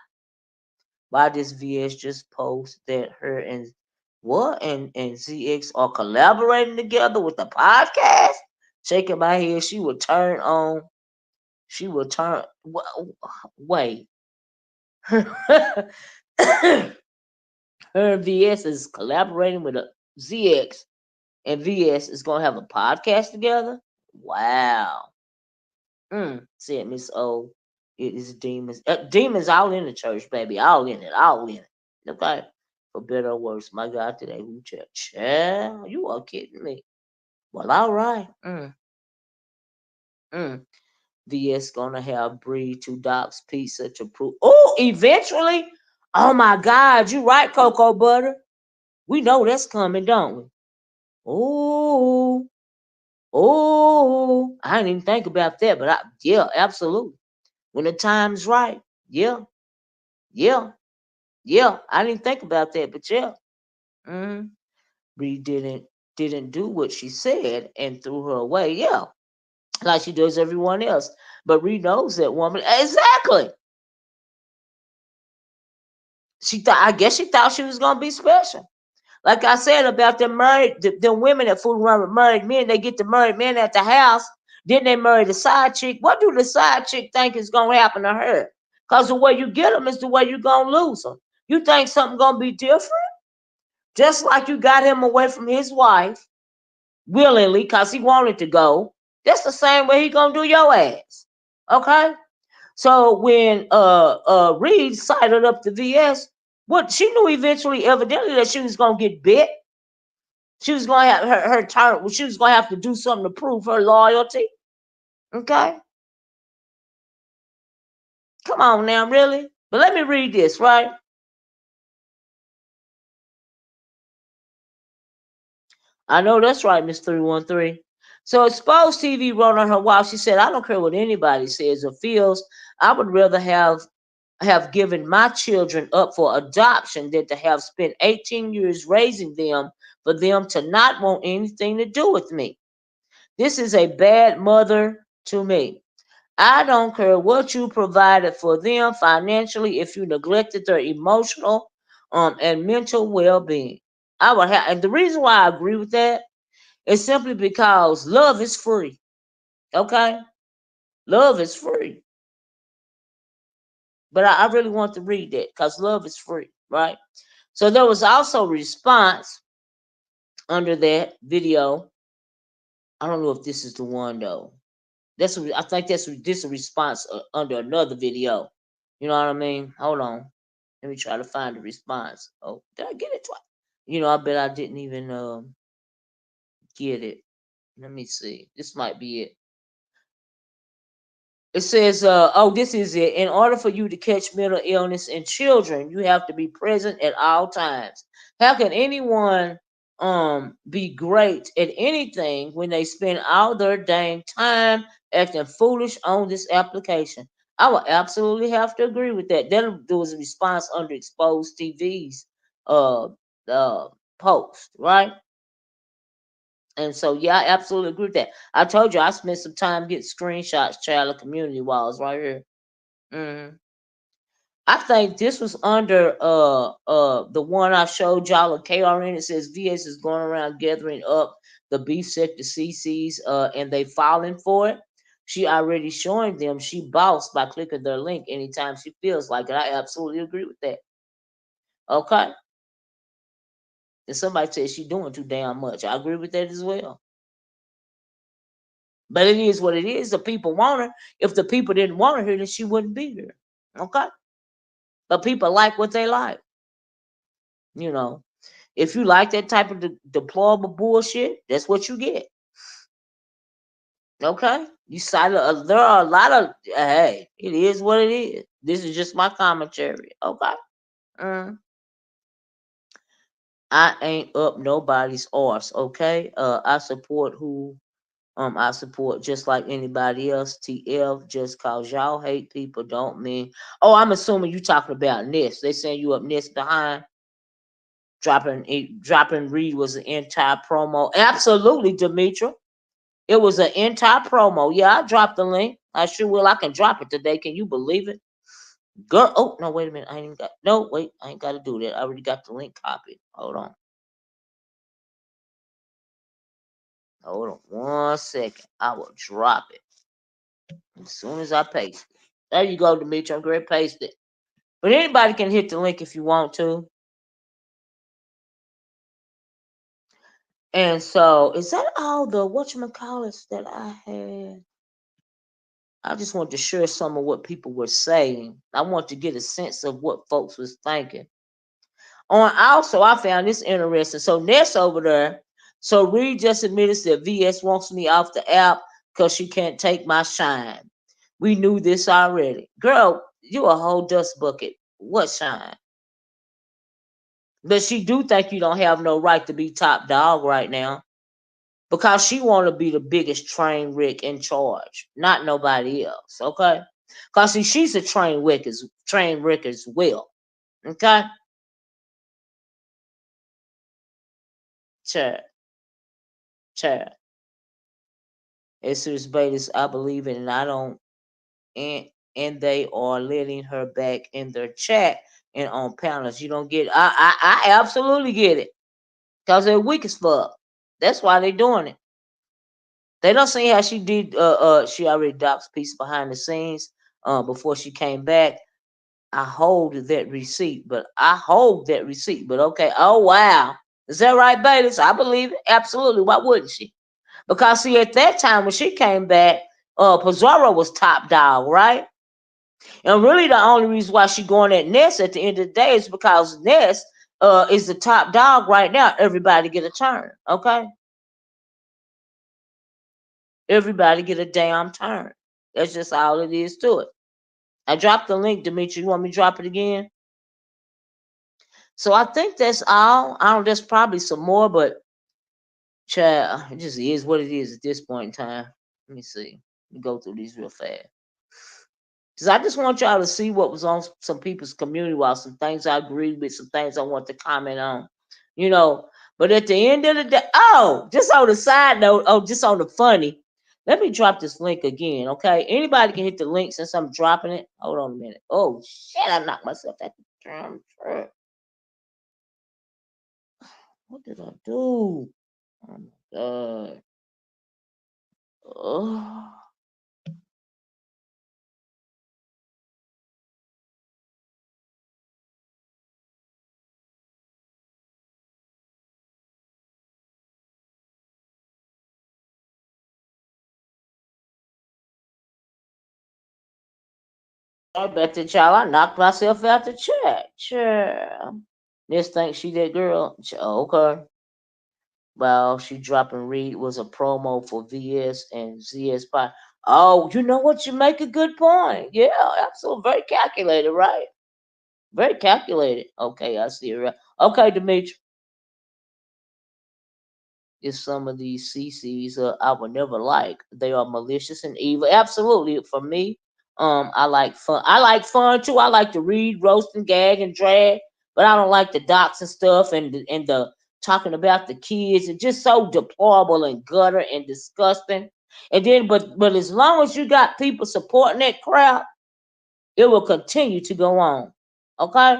Speaker 1: Why does VS just post that her and what and ZX are collaborating together with the podcast? Shaking my head, she will turn on. She will turn. Wait. Her and VS is collaborating with a ZX, and VS is gonna have a podcast together. Wow. Said Miss O. It is demons. Demons all in the church, baby. All in it. All in it. Okay. For better or worse, my God, today who church? Yeah, you are kidding me. Well, all right. Mm. VS gonna have Bree to Doc's pizza to prove. Oh, eventually. Oh my God, you right, Cocoa Butter. We know that's coming, don't we? Oh, oh. I didn't even think about that, but yeah, absolutely. When the time's right, yeah, yeah, yeah. I didn't think about that, but yeah. Mm-hmm. Bree didn't do what she said and threw her away. Yeah, like she does everyone else. But Ree knows that woman exactly. She thought. I guess she thought she was gonna be special. Like I said about them married, them women that fool around with married men, they get the married men at the house. Then they marry the side chick. What do the side chick think is gonna happen to her? Cause the way you get them is the way you gonna lose them. You think something gonna be different? Just like you got him away from his wife willingly, cause he wanted to go. That's the same way he gonna do your ass. Okay. So when Reed sided up to VS, what she knew eventually, evidently, that she was gonna get bit. She was gonna have her turn. She was gonna have to do something to prove her loyalty. Okay, come on now, really. But let me read this, right? I know that's right, Miss 313. So Exposed TV wrote on her while she said, "I don't care what anybody says or feels. I would rather have given my children up for adoption than to have spent 18 years raising them for them to not want anything to do with me. This is a bad mother to me. I don't care what you provided for them financially if you neglected their emotional and mental well-being. I would have, and the reason why I agree with that is simply because love is free. Okay, love is free. But I really want to read that because love is free, right? So there was also a response under that video. I don't know if this is the one though. I think this is a response under another video. You know what I mean? Hold on. Let me try to find the response. Oh, did I get it twice? I bet I didn't even get it. Let me see. This might be it. It says, this is it. In order for you to catch mental illness in children, you have to be present at all times. How can anyone be great at anything when they spend all their dang time acting foolish on this application? I would absolutely have to agree with that. That was a response under Exposed TV's uh uh post, right? And so, yeah, I absolutely agree with that. I told you I spent some time getting screenshots, child, of community walls right here. hmm I think this was under the one I showed y'all of KRN. It says VS is going around gathering up the beef sector CCs and they falling for it. She already showing them she bossed by clicking their link anytime she feels like it. I absolutely agree with that. Okay. And somebody says she doing too damn much. I agree with that as well. But it is what it is. The people want her. If the people didn't want her here, then she wouldn't be here. Okay. But people like what they like. You know. If you like that type of deplorable bullshit, that's what you get. Okay? You cited there are a lot of hey, it is what it is. This is just my commentary. Okay. Mm. I ain't up nobody's arse. Okay. I support just like anybody else. TF, just cause y'all hate people don't mean. Oh, I'm assuming you talking about Ness. They saying you up Ness behind. Dropping Reed was an entire promo. Absolutely, Demetra. It was an entire promo. Yeah, I dropped the link. I sure will. I can drop it today. Can you believe it? Girl, oh no, wait a minute. I ain't got no wait, I ain't gotta do that. I already got the link copied. Hold on. Hold on 1 second. I will drop it as soon as I paste it. There you go, Demetra. I'm great paste it. But anybody can hit the link if you want to. And so is that all the whatchamacallits that I had? I just want to share some of what people were saying. I want to get a sense of what folks was thinking. On also, I found this interesting. So Ness over there. So Reed just admitted that VS wants me off the app because she can't take my shine. We knew this already. Girl, you a whole dust bucket. What shine? But she do think you don't have no right to be top dog right now. Because she want to be the biggest train wreck in charge, not nobody else. Okay, because see, she's a train wreck as well. Okay, chat, chat. It's Batis, I believe it, and I don't, and they are letting her back in their chat and on panels. You don't get. I absolutely get it because they're weak as fuck. That's why they doing it. They don't see how she did. She already doxed piece behind the scenes. Before she came back. I hold that receipt, but I hold that receipt. But okay, oh wow, is that right, Bayless? I believe it absolutely. Why wouldn't she? Because see, at that time when she came back, Pizarro was top dog, right? And really, the only reason why she going at Ness at the end of the day is because Ness is the top dog right now. Everybody get a turn, okay? Everybody get a damn turn. That's just all it is to it. I dropped the link, Dimitri. You want me to drop it again? So I think that's all. I don't. There's probably some more, but child, it just is what it is at this point in time. Let me see. Let me go through these real fast. Cause I just want y'all to see what was on some people's community while some things I agreed with, some things I want to comment on. You know, but at the end of the day, oh, just on the side note, oh, just on the funny. Let me drop this link again, okay? Anybody can hit the link since I'm dropping it. Hold on a minute. Oh shit, I knocked myself at the damn truck. What did I do? Oh my god. Oh, Sorry about that, child. I knocked myself out the chat. Sure. Ness thinks she that girl. Okay. Well, she dropping read was a promo for VS and ZS Pie. Oh, you know what? You make a good point. Yeah, absolutely. Very calculated, right? Very calculated. Okay, I see it. Right. Okay, Demetri. Is some of these CCs I would never like. They are malicious and evil. Absolutely, for me, I like fun. I like fun too. I like to read, roast and gag and drag, but I don't like the docs and stuff and the talking about the kids. It's just so deplorable and gutter and disgusting. And then, but as long as you got people supporting that crap, it will continue to go on. Okay,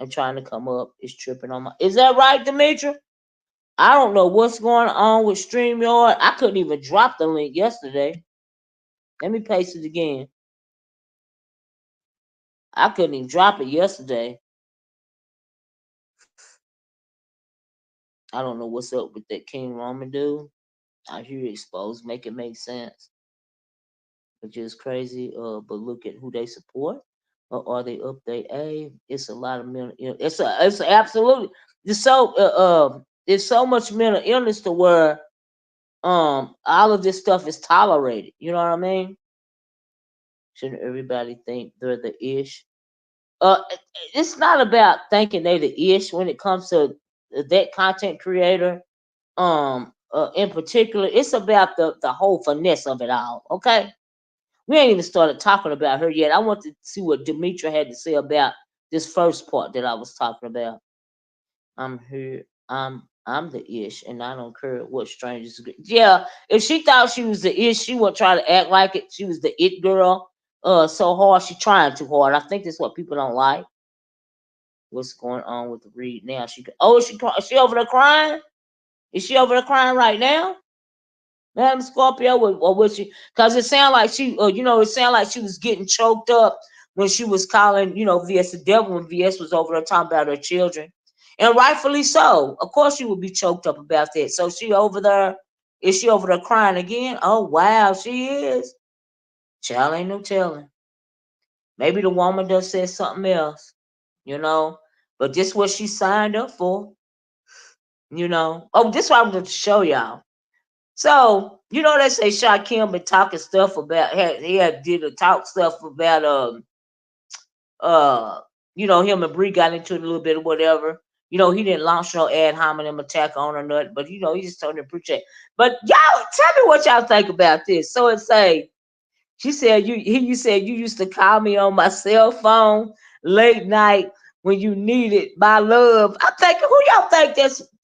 Speaker 1: I'm trying to come up. It's tripping on my. Is that right, Demetri? I don't know what's going on with StreamYard. I couldn't even drop the link yesterday. Let me paste it again. I couldn't even drop it yesterday. I don't know what's up with that King Roman dude. I hear exposed, make it make sense. Which is crazy. But look at who they support. Or are they up there? Hey, it's a lot of mental illness. It's absolutely it's so much mental illness to where all of this stuff is tolerated. You know what I mean? Shouldn't everybody think they're the ish? uh it's not about thinking they the ish when it comes to that content creator in particular. It's about the whole finesse of it all. Okay, we ain't even started talking about her yet. I want to see what Demetra had to say about this first part that I was talking about. I'm here. I'm the ish, and I don't care what strangers agree. Yeah, if she thought she was the ish, she would try to act like it. She was the it girl. So hard. She trying too hard. I think that's what people don't like. What's going on with the read now? Is she over there crying? Is she over there crying right now? Madam Scorpio, or was she? Because it sounded like it sounded like she was getting choked up when she was calling, VS the devil when VS was over there talking about her children. And rightfully so. Of course she would be choked up about that. So she over there, is she over there crying again? Oh wow, she is. Child ain't no telling. Maybe the woman does say something else, you know. But this what she signed up for. Oh, this what I'm going to show y'all. So, they say Shaquem been talking stuff about he had did a talk stuff about uh him and Bree got into it a little bit or whatever. He didn't launch no ad hominem attack on or nothing, but he just told him to appreciate. But y'all tell me what y'all think about this. So it say you said you used to call me on my cell phone late night when you needed my love. I'm thinking, who y'all think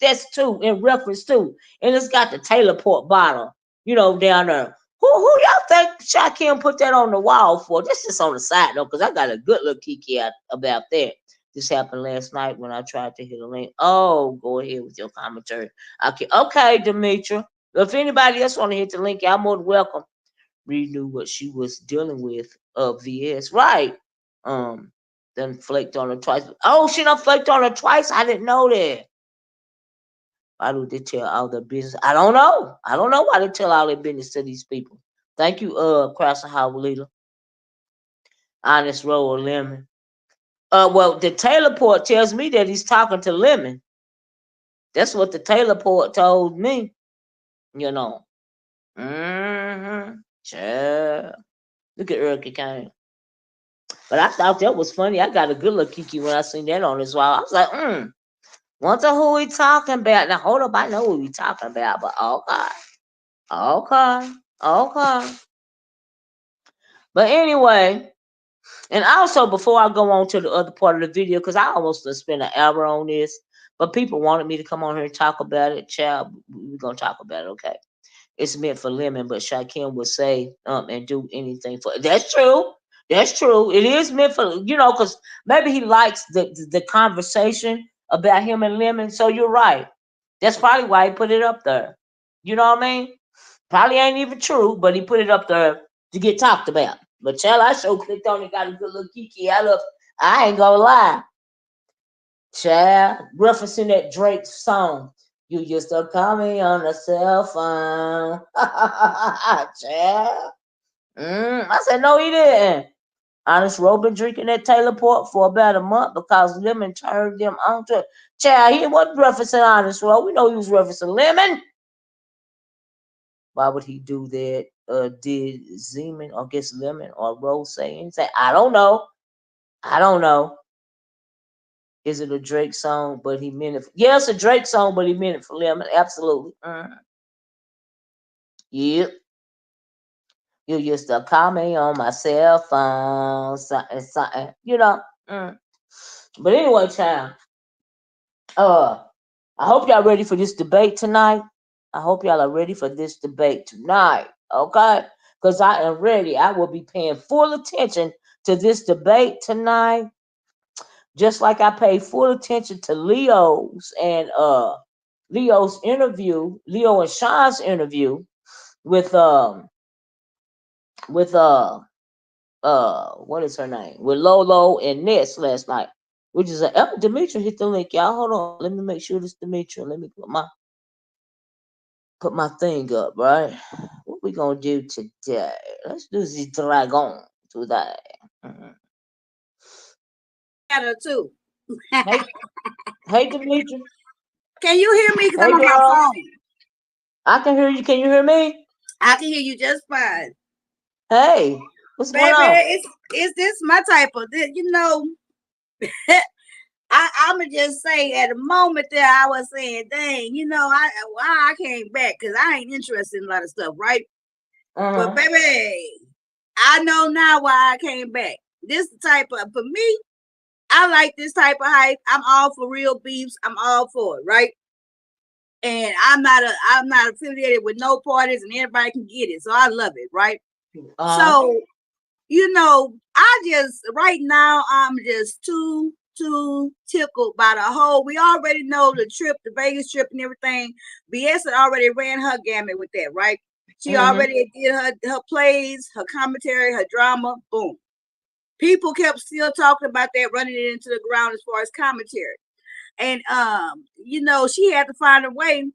Speaker 1: that's to in reference to? And it's got the Taylor Port bottle, down there. Who y'all think Shaquem put that on the wall for? This is on the side though, because I got a good little kiki out about that. This happened last night when I tried to hit a link. Oh, go ahead with your commentary. Okay, Demetra. If anybody else want to hit the link, y'all more than welcome. Reed knew what she was dealing with of VS. Right. Um, then flaked on her twice. Oh, she done flaked on her twice. I didn't know that. Why do they tell all their business? I don't know. I don't know why they tell all their business to these people. Thank you, Crosser Howell, Honest Roll or Lemon. Well, the Taylor Port tells me that he's talking to Lemon. That's what the Taylor Port told me. You know. Mm-hmm. Sure. Look at Erica Kane. But I thought that was funny. I got a good look kiki when I seen that on his wall. I was like, wonder who we talking about. Now hold up, I know who we talking about, but okay. Okay. Okay. But anyway, and also before I go on to the other part of the video, because I almost spent an hour on this, but people wanted me to come on here and talk about it. Child, we're gonna talk about it, okay? It's meant for Lemon, but Shaquem would say and do anything for it. That's true. That's true. It is meant for because maybe he likes the conversation about him and Lemon. So you're right. That's probably why he put it up there. You know what I mean? Probably ain't even true, but he put it up there to get talked about. But child, I sure clicked on it, got a good little kiki out of. I ain't gonna lie. Child, referencing that Drake song. You used to call me on the cell phone. Child. I said, no, he didn't. Honest Roe been drinking that Taylor Port for about a month because Lemon turned them on to it. Child, he wasn't referencing Honest Roe. We know he was referencing Lemon. Why would he do that? Did Zeman or guess Lemon or Rose say anything? I don't know. I don't know. Is it a Drake song? But he meant it. Yeah, it's a Drake song, but he meant it for Lemon. Absolutely. Yep. You used to call me on my cell phone, something, something, But anyway, child. Uh, I hope y'all ready for this debate tonight. I hope y'all are ready for this debate tonight. Okay? Because I am ready. I will be paying full attention to this debate tonight. Just like I paid full attention to Leo's interview, Leo and Sean's interview with with what is her name? With Lolo and Ness last night. Which is Demetria hit the link, y'all. Hold on. Let me make sure this Demetria. Let me put my thing up, right? What we gonna do today? Let's do the dragon today. Mm-hmm.
Speaker 2: Better too.
Speaker 1: Hey, hey, Demetria.
Speaker 2: Can you hear me? Because I'm
Speaker 1: Hey,
Speaker 2: on my
Speaker 1: girl.
Speaker 2: phone.
Speaker 1: I can hear you. Can you hear me?
Speaker 2: I can hear you just fine.
Speaker 1: Hey, what's going
Speaker 2: Baby,
Speaker 1: on?
Speaker 2: it's this my type of I'ma just say at the moment that I was saying, dang, why I came back, because I ain't interested in a lot of stuff, right? But
Speaker 1: Uh-huh.
Speaker 2: baby, I know now why I came back. This type of, for me, I like this type of hype. I'm all for real beefs. I'm all for it, right? And I'm not affiliated with no parties, and everybody can get it. So I love it, right?
Speaker 1: Uh-huh.
Speaker 2: So, I just right now I'm just too tickled by the whole. We already know the trip, the Vegas trip and everything. BS had already ran her gamut with that, right? She
Speaker 1: Mm-hmm.
Speaker 2: already did her plays, her commentary, her drama. Boom. People kept still talking about that, running it into the ground as far as commentary. And she had to find a way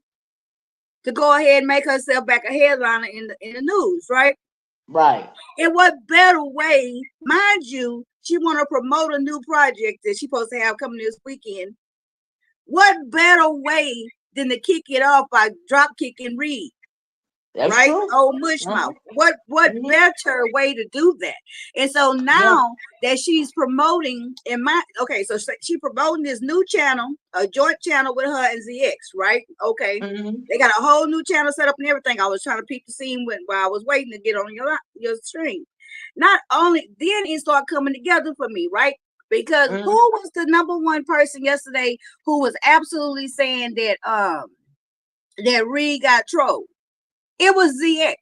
Speaker 2: to go ahead and make herself back a headliner in the news, right?
Speaker 1: Right.
Speaker 2: In what better way, mind you, she want to promote a new project that she's supposed to have coming this weekend. What better way than to kick it off by drop kicking Reed?
Speaker 1: That's
Speaker 2: Right?
Speaker 1: true.
Speaker 2: Oh, mush
Speaker 1: Uh-huh.
Speaker 2: mouth. What
Speaker 1: Mm-hmm.
Speaker 2: better way to do that? And so
Speaker 1: Yeah.
Speaker 2: now that she's promoting so she promoting this new channel, a joint channel with her and ZX, right? Okay.
Speaker 1: Mm-hmm.
Speaker 2: They got a whole new channel set up and everything. I was trying to peek the scene while I was waiting to get on your stream. Not only then it started coming together for me, right? Because who
Speaker 1: Mm-hmm.
Speaker 2: was the number one person yesterday who was absolutely saying that Reed got trolled? It was ZX,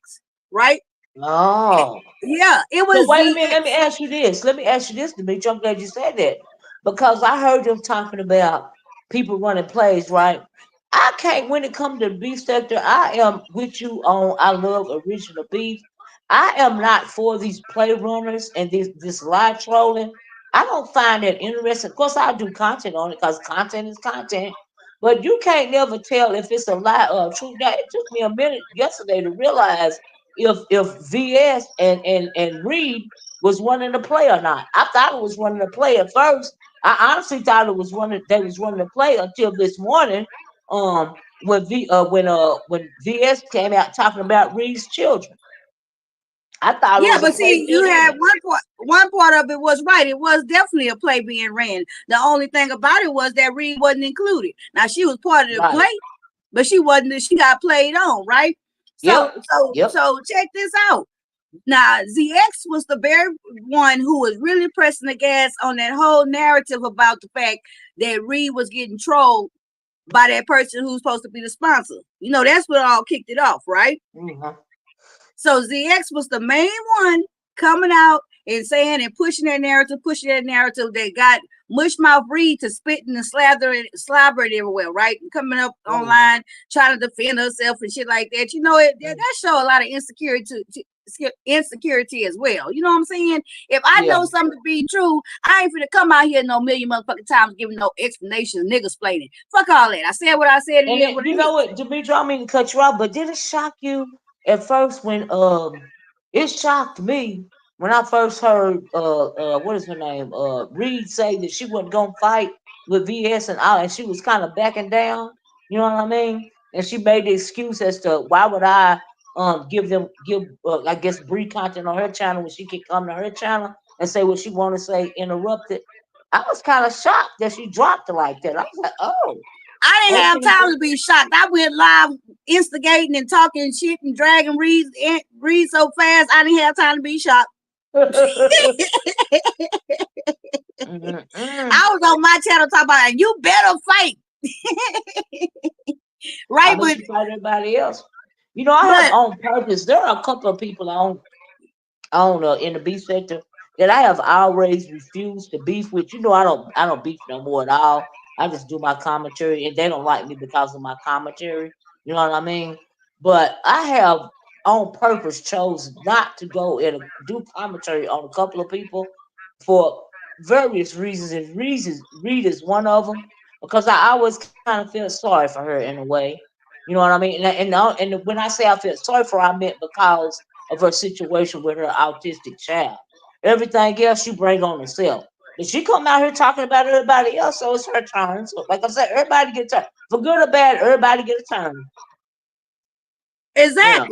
Speaker 2: right?
Speaker 1: Oh.
Speaker 2: Yeah, it
Speaker 1: So
Speaker 2: was
Speaker 1: wait a minute, let me
Speaker 2: ZX.
Speaker 1: ask you this. Let me ask you this, Demetri. I'm glad you said that. Because I heard them talking about people running plays, right? I can't when it comes to the beef sector, I am with you on I love original beef. I am not for these play runners and this live trolling. I don't find that interesting. Of course, I do content on it because content is content. But you can't never tell if it's a lie or a truth. Now, it took me a minute yesterday to realize if VS and Reed was running the play or not. I thought it was running the play at first. I honestly thought they was running the play until this morning. When VS came out talking about Reed's children. I thought it
Speaker 2: Yeah,
Speaker 1: was a
Speaker 2: but
Speaker 1: play
Speaker 2: see,
Speaker 1: till
Speaker 2: you had
Speaker 1: then.
Speaker 2: one part of it was right. It was definitely a play being ran. The only thing about it was that Reed wasn't included. Now she was part of the
Speaker 1: Right.
Speaker 2: play, but she wasn't. She got played on, right? So
Speaker 1: Yep.
Speaker 2: so
Speaker 1: Yep.
Speaker 2: so check this out. Now ZX was the very one who was really pressing the gas on that whole narrative about the fact that Reed was getting trolled by that person who's supposed to be the sponsor. That's what all kicked it off, right?
Speaker 1: Mm-hmm.
Speaker 2: So ZX was the main one coming out and saying and pushing that narrative that got Mushmouth Reed to spitting and slobber it everywhere, right? And coming up
Speaker 1: Mm-hmm.
Speaker 2: online trying to defend herself and shit like that. That show a lot of insecurity as well. You know what I'm saying? If I
Speaker 1: Yeah.
Speaker 2: know something to be true, I ain't finna come out here no million motherfucking times giving no explanations, niggas explaining. Fuck all that. I said what I said. It
Speaker 1: And
Speaker 2: is
Speaker 1: it,
Speaker 2: what
Speaker 1: you
Speaker 2: it
Speaker 1: know
Speaker 2: is.
Speaker 1: what, Demetri, I don't mean to cut you off, but did it shock you at first when it shocked me when I first heard what is her name? Reed say that she wasn't gonna fight with VS and all, and she was kind of backing down. You know what I mean? And she made the excuse as to why would I give I guess Bree content on her channel when she could come to her channel and say what she want to say interrupted. I was kind of shocked that she dropped it like that. I was like, oh,
Speaker 2: I didn't have
Speaker 1: okay.
Speaker 2: time to be shocked. I went live instigating and talking shit and dragging Reed so fast. I didn't have time to be shocked. I was on my channel talking about you better fight.
Speaker 1: I
Speaker 2: Right,
Speaker 1: bet you fight everybody else. You know, I have
Speaker 2: but
Speaker 1: on purpose. There are a couple of people on in the beef sector that I have always refused to beef with. You know, I don't beef no more at all. I just do my commentary, and they don't like me because of my commentary. You know what I mean? But I have on purpose chose not to go and do commentary on a couple of people for various reasons, and reasons Reed is one of them because I always kind of feel sorry for her in a way. You know what I mean? And when I say I feel sorry for her, I meant because of her situation with her autistic child. Everything else you bring on herself. But she come out here talking about everybody else, so it's her turn. So like I said, everybody get a turn. For good or bad, everybody get a turn. You know.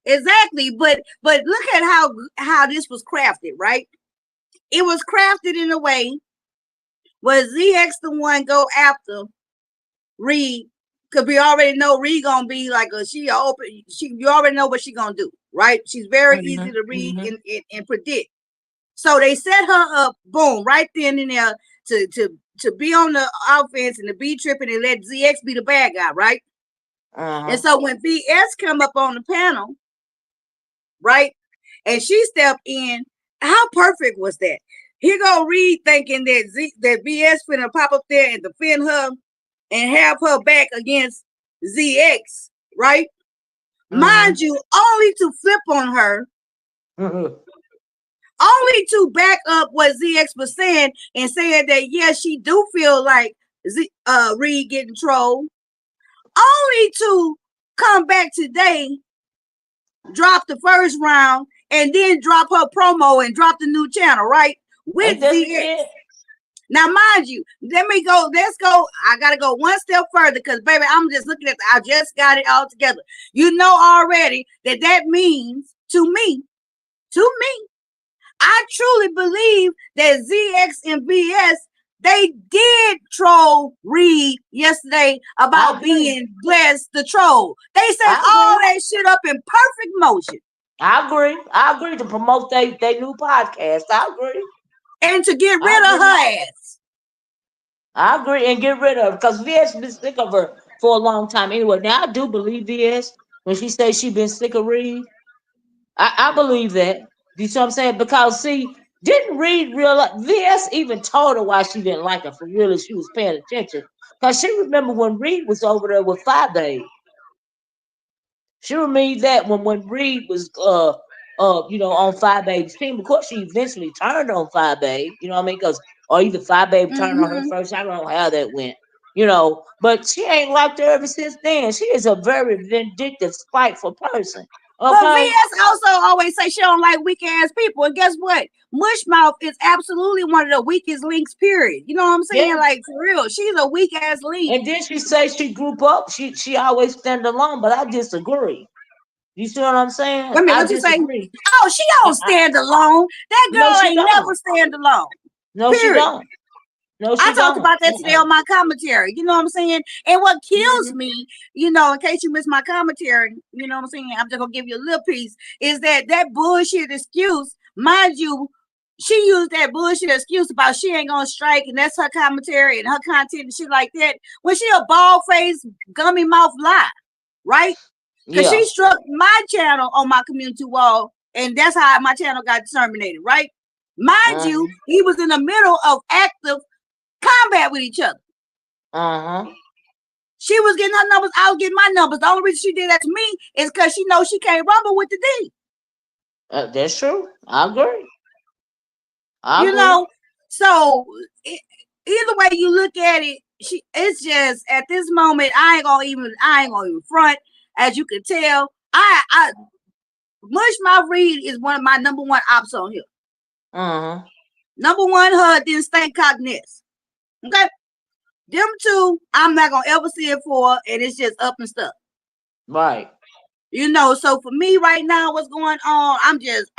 Speaker 2: exactly. But look at how this was crafted, right? It was crafted in a way where ZX the one go after Reed, because we already know Reed gonna be like you already know what she gonna do, right? She's very easy to read
Speaker 1: Mm-hmm.
Speaker 2: and predict. So they set her up, boom, right then and there to be on the offense and to be tripping and let ZX be the bad guy, right? And
Speaker 1: Uh-huh.
Speaker 2: so when BS come up on the panel, right, and she stepped in, how perfect was that? Here go Reed thinking that BS finna pop up there and defend her and have her back against ZX, right? Mind
Speaker 1: Mm-hmm.
Speaker 2: you, only to flip on her,
Speaker 1: Mm-hmm.
Speaker 2: only to back up what ZX was saying and saying that yes, she do feel like Reed getting trolled, only to come back today, drop the first round, and then drop her promo and drop the new channel, right? With
Speaker 1: Ain't that some
Speaker 2: ZX.
Speaker 1: shit?
Speaker 2: Now, mind you, let's go. I gotta go one step further because baby, I'm just looking at I just got it all together. You know already that means to me, I truly believe that ZX and BS they did troll Reed yesterday
Speaker 1: I
Speaker 2: about
Speaker 1: agree.
Speaker 2: being blessed the troll. They set
Speaker 1: I
Speaker 2: all
Speaker 1: agree.
Speaker 2: that shit up in perfect motion.
Speaker 1: I agree. I agree to promote they new podcast. I agree.
Speaker 2: And to get
Speaker 1: I
Speaker 2: rid of
Speaker 1: agree.
Speaker 2: her ass.
Speaker 1: I agree and get rid of her because VS been sick of her for a long time anyway. Now I do believe VS when she says she been sick of Reed. I believe that. You see what I'm saying? Because see, didn't Reed realize VS even told her why she didn't like her for real if she was paying attention. Because she remember when Reed was over there with Five Babe. She remembered that when Reed was on Five Babe's team. Of course she eventually turned on Five Babe, you know what I mean? Because or either Five Babe turned on her
Speaker 2: Mm-hmm.
Speaker 1: first. I don't know how that went. But she ain't liked her ever since then. She is a very vindictive, spiteful person.
Speaker 2: But
Speaker 1: Okay?
Speaker 2: VS also always say she don't like weak ass people. And guess what? Mushmouth is absolutely one of the weakest links, period. You know what I'm saying?
Speaker 1: Yeah.
Speaker 2: Like for real. She's a weak ass link.
Speaker 1: And then she say she grew up. She always stand alone, but I disagree. You see what I'm saying?
Speaker 2: Wait a minute,
Speaker 1: I
Speaker 2: what you say?
Speaker 1: disagree.
Speaker 2: Oh, she don't stand alone. That
Speaker 1: No,
Speaker 2: girl
Speaker 1: she
Speaker 2: ain't never
Speaker 1: don't.
Speaker 2: stand alone.
Speaker 1: No, she
Speaker 2: Period.
Speaker 1: don't. No,
Speaker 2: I
Speaker 1: she
Speaker 2: talked
Speaker 1: don't.
Speaker 2: about that today on my commentary. You know what I'm saying? And what kills
Speaker 1: Mm-hmm.
Speaker 2: me, in case you missed my commentary, you know what I'm saying? I'm just gonna give you a little piece. Is that bullshit excuse? Mind you, she used that bullshit excuse about she ain't gonna strike, and that's her commentary and her content and shit like that. When she a bald face, gummy mouth lie, right? Because she
Speaker 1: Yeah.
Speaker 2: struck my channel on my community wall, and that's how my channel got terminated, right? Mind you,
Speaker 1: Uh-huh.
Speaker 2: he was in the middle of active combat with each other.
Speaker 1: Uh-huh.
Speaker 2: She was getting her numbers, I was getting my numbers. The only reason she did that to me is because she knows she can't rumble with the D.
Speaker 1: That's true. I agree. I
Speaker 2: You
Speaker 1: agree.
Speaker 2: know, so either way you look at it, it's just at this moment I ain't gonna even front. As you can tell, I Mush Mouth Reed is one of my number one ops on here.
Speaker 1: Uh-huh.
Speaker 2: Number one, her then stank cock Ness. Okay? Them two, I'm not gonna ever see it for, and it's just up and stuff.
Speaker 1: Right.
Speaker 2: You know, so for me right now, what's going on?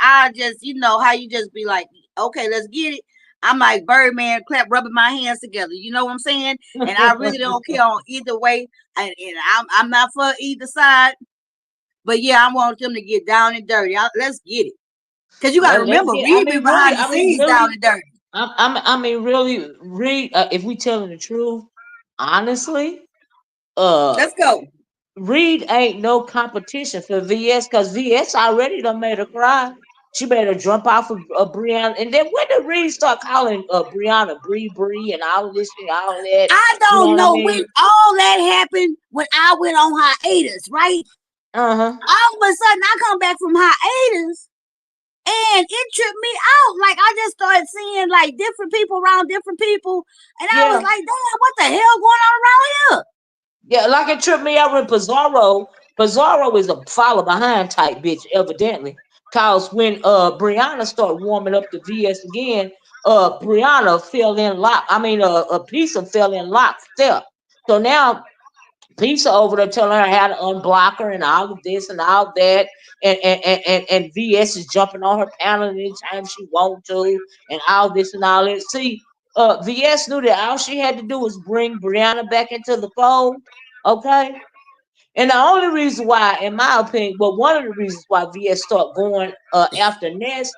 Speaker 2: I just, you know, how you just be like, okay, let's get it. I'm like Birdman, clap, rubbing my hands together. You know what I'm saying? And I really don't care on either way. And I'm not for either side. But yeah, I want them to get down and dirty. Let's get it. Because you got to
Speaker 1: Let's
Speaker 2: remember,
Speaker 1: get. I
Speaker 2: Reed be
Speaker 1: mean, really.
Speaker 2: behind the
Speaker 1: I mean,
Speaker 2: scenes down
Speaker 1: really.
Speaker 2: and dirty.
Speaker 1: I mean, really. Read. If we telling the truth, honestly, uh,
Speaker 2: Let's go.
Speaker 1: Reed ain't no competition for VS because VS already done made her cry. She made her jump off of Brianna. And then when did Reed start calling Brianna Bree and all of this and all of that?
Speaker 2: I
Speaker 1: You know
Speaker 2: don't
Speaker 1: what I
Speaker 2: know when
Speaker 1: mean?
Speaker 2: all that happened when I went on hiatus, right?
Speaker 1: Uh-huh.
Speaker 2: All of a sudden, I come back from hiatus and it tripped me out. Like, I just started seeing like different people around different people. And I was
Speaker 1: Yeah.
Speaker 2: like, damn, what the hell going on around here?
Speaker 1: Yeah, like it tripped me out with Pizarro. Pizarro is a follow behind type bitch, evidently. Cause when Brianna started warming up the VS again, Brianna fell in lock. I mean a piece of fell in lockstep. So now Lisa over there telling her how to unblock her and all of this and all that. And VS is jumping on her panel anytime she want to and all this and all that. See, VS knew that all she had to do was bring Brianna back into the fold. Okay. And the only reason why, in my opinion, well, one of the reasons why VS started going after Ness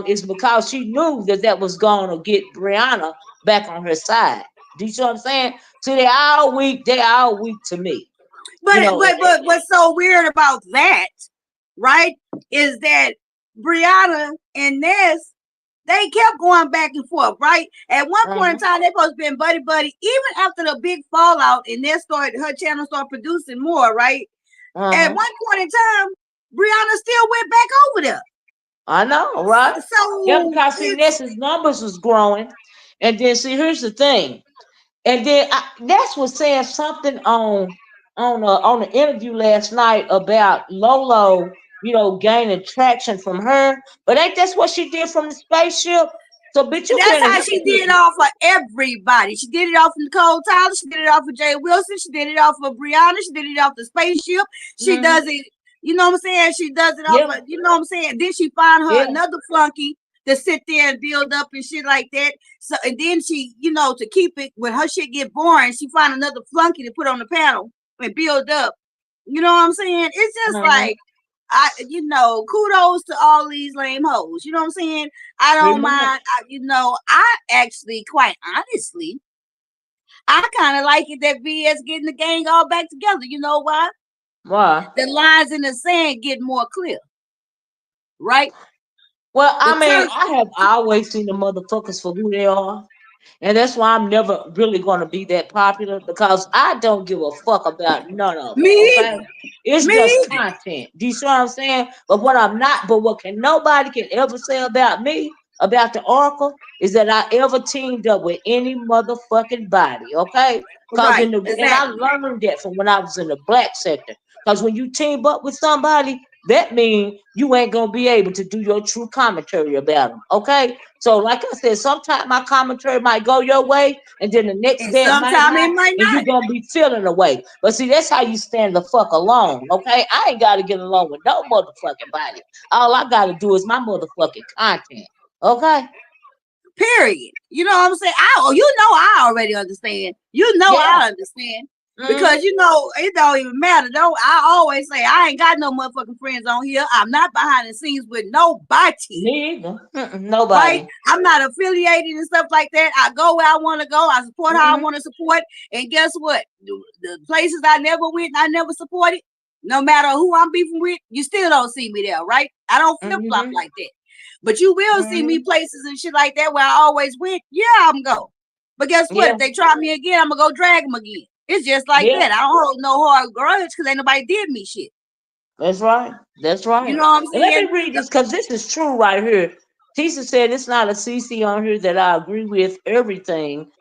Speaker 1: is because she knew that that was going to get Brianna back on her side. Do you see what I'm saying? See, they all weak. They all weak to me. You
Speaker 2: But
Speaker 1: know,
Speaker 2: but but what's so weird about that, right, is that Brianna and Ness, they kept going back and forth, right? At one point in
Speaker 1: uh-huh,
Speaker 2: time, they supposed to been buddy buddy. Even after the big fallout, and Ness started her channel started producing more, right? At
Speaker 1: uh-huh.
Speaker 2: one point in time, Brianna still went back over there.
Speaker 1: I know, right? Yeah,
Speaker 2: So
Speaker 1: because see,
Speaker 2: it's
Speaker 1: Ness's numbers was growing, and then see, here's the thing. And then Ness was saying something on the interview last night about Lolo, you know, gaining traction from her. But ain't that's what she did from the spaceship? So bitch, you
Speaker 2: that's
Speaker 1: better
Speaker 2: how she did it
Speaker 1: hypocrite.
Speaker 2: off of everybody. She did it off of Nicole Tyler. She did it off of Jay Wilson. She did it off of Brianna. She did it off the spaceship. She does
Speaker 1: Mm-hmm.
Speaker 2: it, you know what I'm saying? She does it off
Speaker 1: Yeah,
Speaker 2: of, you know what I'm saying? Then she find her
Speaker 1: yeah.
Speaker 2: another flunky to sit there and build up and shit like that. So and then she, you know, to keep it when her shit get boring, she find another flunky to put on the panel and build up. You know what I'm saying? It's just
Speaker 1: Uh-huh.
Speaker 2: like you know, kudos to all these lame hoes. You know what I'm saying? I
Speaker 1: Pretty
Speaker 2: don't
Speaker 1: much.
Speaker 2: mind. You know, I actually, quite honestly, I kind of like it that VS getting the gang all back together. You know why?
Speaker 1: Why?
Speaker 2: The lines in the sand get more clear, right?
Speaker 1: Well,
Speaker 2: The
Speaker 1: I mean,
Speaker 2: turf.
Speaker 1: I have always seen the motherfuckers for who they are. And that's why I'm never really going to be that popular because I don't give a fuck about none of them.
Speaker 2: Me
Speaker 1: Okay,
Speaker 2: either.
Speaker 1: it's
Speaker 2: Me
Speaker 1: just
Speaker 2: either.
Speaker 1: content. Do you see what I'm saying? But what can nobody can ever say about me about the Oracle is that I ever teamed up with any motherfucking body. Okay, cause
Speaker 2: Right.
Speaker 1: and I
Speaker 2: Exactly.
Speaker 1: learned that from when I was in the black sector. Cause when you team up with somebody, that means you ain't gonna be able to do your true commentary about them. Okay, so, like I said, sometimes my commentary might go your way, and then the next
Speaker 2: And
Speaker 1: day it might
Speaker 2: sometimes it
Speaker 1: not,
Speaker 2: might
Speaker 1: and you're
Speaker 2: not.
Speaker 1: gonna be feeling away. But see, that's how you stand the fuck alone, okay? I ain't gotta get along with no motherfucking body. All I gotta do is my motherfucking content, okay?
Speaker 2: Period. You know what I'm saying? You know, I already understand. You know,
Speaker 1: Yeah.
Speaker 2: I understand
Speaker 1: Mm-hmm.
Speaker 2: because you know it don't even matter. Don't I always say I ain't got no motherfucking friends on here. I'm not behind the scenes with nobody.
Speaker 1: Me either. Mm-mm,
Speaker 2: Right?
Speaker 1: nobody.
Speaker 2: I'm not affiliated and stuff like that. I go where I want to go. I support how I
Speaker 1: Mm-hmm.
Speaker 2: want to support. And guess what? The places I never went, I never supported. No matter who I'm beefing with, you still don't see me there, right? I don't flip flop
Speaker 1: Mm-hmm.
Speaker 2: like that. But you will see me
Speaker 1: Mm-hmm.
Speaker 2: places and shit like that where I always went. Yeah, I'm go. But guess what?
Speaker 1: Yeah.
Speaker 2: If they try me again, I'm gonna go drag them again. It's just like
Speaker 1: Yeah.
Speaker 2: that. I don't hold no hard grudge because ain't nobody did me shit.
Speaker 1: That's right. That's
Speaker 2: You
Speaker 1: right.
Speaker 2: know what I'm
Speaker 1: And let me
Speaker 2: saying?
Speaker 1: read this because this is true right here. Tisa said it's not a CC on here that I agree with everything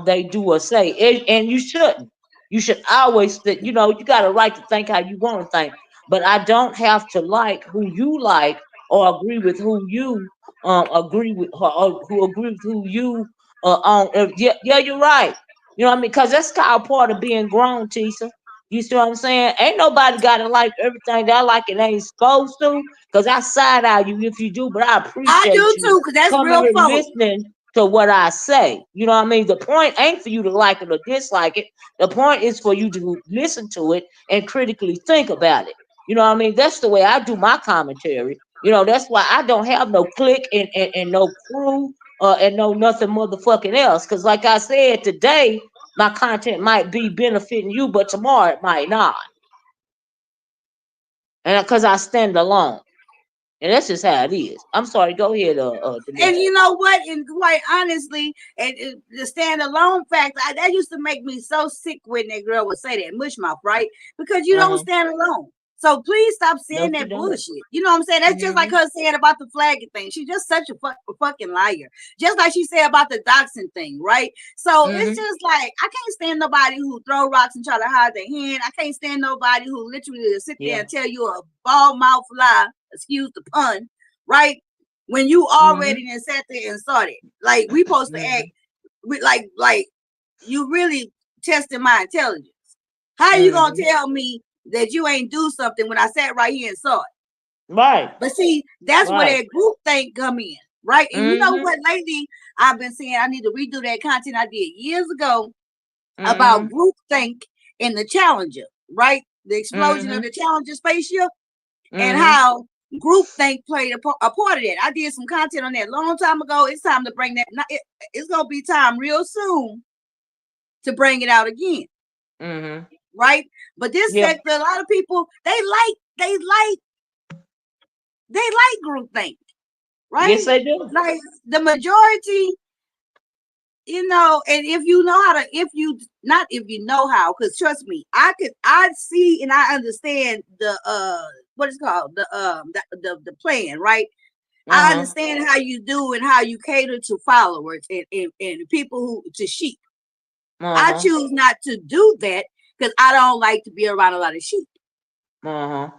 Speaker 1: they do or say. And you shouldn't. You should always that you got a right to think how you want to think. But I don't have to like who you like or agree with who you agree with her, or who agree with who you on. Yeah, yeah, you're right. You know what I mean? Because that's called part of being grown, Tisa. You see what I'm saying? Ain't nobody gotta like everything that I like and ain't supposed to. Cause I side eye you if you do, but I
Speaker 2: I
Speaker 1: appreciate
Speaker 2: do
Speaker 1: you
Speaker 2: too, because that's
Speaker 1: coming
Speaker 2: real
Speaker 1: here
Speaker 2: folk.
Speaker 1: listening to what I say. You know what I mean? The point ain't for you to like it or dislike it. The point is for you to listen to it and critically think about it. You know what I mean? That's the way I do my commentary. You know, that's why I don't have no clique and no crew and no nothing motherfucking else. Cause like I said, today my content might be benefiting you, but tomorrow it might not. And because I stand alone. And that's just how it is. I'm sorry, go ahead,
Speaker 2: And
Speaker 1: Demetri.
Speaker 2: you know what? And quite honestly, and the stand-alone fact, that used to make me so sick when that girl would say that mush mouth, right? Because you don't
Speaker 1: Uh-huh.
Speaker 2: stand alone. So please stop
Speaker 1: No,
Speaker 2: saying
Speaker 1: she
Speaker 2: that
Speaker 1: don't.
Speaker 2: bullshit. You know what I'm saying? That's just like
Speaker 1: Mm-hmm.
Speaker 2: her saying about the flagging thing. She's just such a fucking liar. Just like she said about the doxing thing, right? So it's
Speaker 1: Mm-hmm.
Speaker 2: just like I can't stand nobody who throw rocks and try to hide their hand. I can't stand nobody who literally will sit there
Speaker 1: Yeah.
Speaker 2: and tell you a bald mouth lie, excuse the pun, right? When you
Speaker 1: Mm-hmm.
Speaker 2: already then sat there and started. Like we supposed to act
Speaker 1: Mm-hmm.
Speaker 2: with like you really testing my intelligence. How you gonna
Speaker 1: Mm-hmm.
Speaker 2: tell me that you ain't do something when I sat right here and saw it?
Speaker 1: Right.
Speaker 2: But see, that's where
Speaker 1: Right.
Speaker 2: that group thing come in, right? And you know
Speaker 1: Mm-hmm.
Speaker 2: what? Lately, I've been saying I need to redo that content I did years ago about
Speaker 1: Mm-hmm.
Speaker 2: group think in the Challenger, right? The explosion of
Speaker 1: Mm-hmm.
Speaker 2: the Challenger spaceship and
Speaker 1: Mm-hmm.
Speaker 2: how groupthink played a part of that. I did some content on that a long time ago. It's time to bring that. It's gonna be time real soon to bring it out again,
Speaker 1: Mm-hmm.
Speaker 2: right? But this
Speaker 1: Yeah.
Speaker 2: sector, a lot of people they like groupthink,
Speaker 1: Yes,
Speaker 2: right?
Speaker 1: they do.
Speaker 2: Like the majority, you know. And if you know how to, if you not if you know how, because trust me, I see and I understand the what is called the plan, right? I
Speaker 1: Uh-huh.
Speaker 2: understand how you do and how you cater to followers and people who to sheep. I
Speaker 1: Uh-huh.
Speaker 2: choose not to do that because I don't like to be around a lot of sheep.
Speaker 1: Uh-huh.